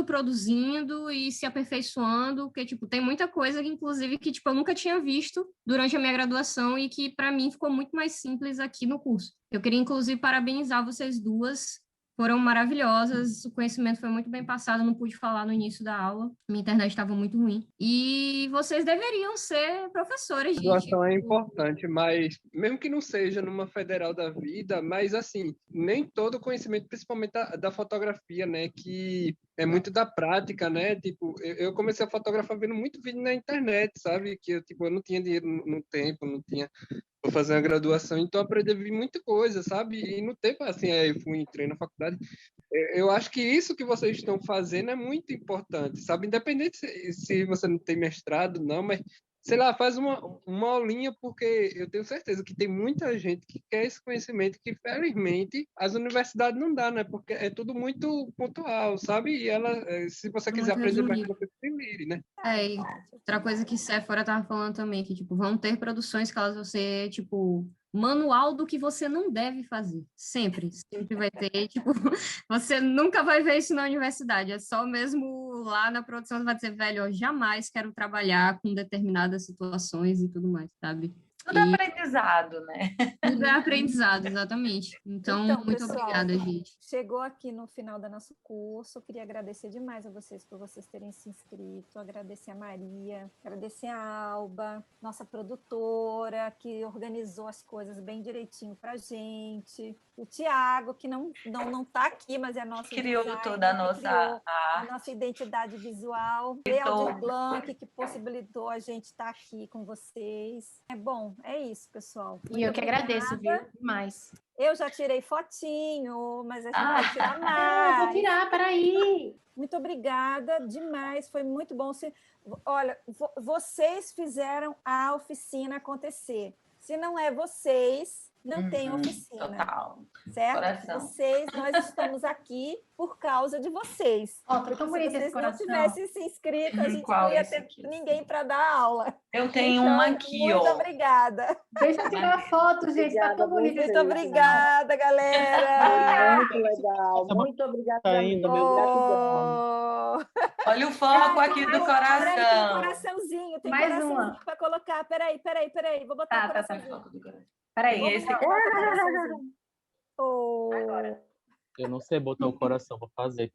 produzindo e se aperfeiçoando, porque, tipo, tem muita coisa que, inclusive, que, tipo, eu nunca tinha visto durante a minha graduação e que, para mim, ficou muito mais simples aqui no curso. Eu queria, inclusive, parabenizar vocês duas, foram maravilhosas, o conhecimento foi muito bem passado, não pude falar no início da aula, minha internet estava muito ruim. E vocês deveriam ser professores, gente. A graduação é importante, mas mesmo que não seja numa federal da vida, mas assim, nem todo conhecimento, principalmente da fotografia, né, que é muito da prática, né, tipo, eu comecei a fotografar vendo muito vídeo na internet, sabe, que eu não tinha dinheiro no tempo, não tinha para fazer uma graduação, então aprendi muita coisa, sabe, e no tempo, assim, eu entrei na faculdade. Eu acho que isso que vocês estão fazendo é muito importante, sabe? Independente se você não tem mestrado, não, mas, sei lá, faz uma aulinha, porque eu tenho certeza que tem muita gente que quer esse conhecimento que, felizmente, as universidades não dão, né? Porque é tudo muito pontual, sabe? E se você quiser aprender mais, você se vire, né? E outra coisa que Séfora estava falando também, que, tipo, vão ter produções que elas vão ser, tipo, manual do que você não deve fazer. Sempre vai ter, tipo, você nunca vai ver isso na universidade, é só mesmo lá na produção você vai dizer, velho, eu jamais quero trabalhar com determinadas situações e tudo mais, sabe? Tudo é aprendizado, né? Tudo é aprendizado, exatamente. Então muito pessoal, obrigada, gente. Chegou aqui no final do nosso curso, queria agradecer demais a vocês por vocês terem se inscrito, agradecer a Maria, agradecer a Alba, nossa produtora, que organizou as coisas bem direitinho pra gente, o Tiago, que não tá aqui, mas é nosso criou designer, toda a nossa a nossa identidade visual, Lealdir Blanc, que possibilitou a gente estar aqui com vocês. É bom, é isso, pessoal. E eu que agradeço, viu? Demais. Eu já tirei fotinho, mas a gente vai tirar mais. Eu vou tirar, peraí. Muito obrigada, demais, foi muito bom. Olha, vocês fizeram a oficina acontecer. Se não é vocês, não tem oficina. Total. Certo? Coração. Nós estamos aqui por causa de vocês. Foi tão bonito esse Se vocês não coração. tivessem se inscrito, a gente Qual não ia esse ter aqui? ninguém para dar aula. Eu tenho Então, uma aqui, muito ó. obrigada. Deixa eu tirar a foto, gente. Tá tão bonito. Muito obrigada, galera. Muito legal. Muito obrigada. Ainda, meu gratidão. Olha o foco aqui do Tem coração. coraçãozinho, tem Mais coraçãozinho uma. para colocar. Peraí. Vou botar o coraçãozinho. Peraí, Vou esse botar aqui. o coraçãozinho. Eu não sei botar o coração, vou fazer.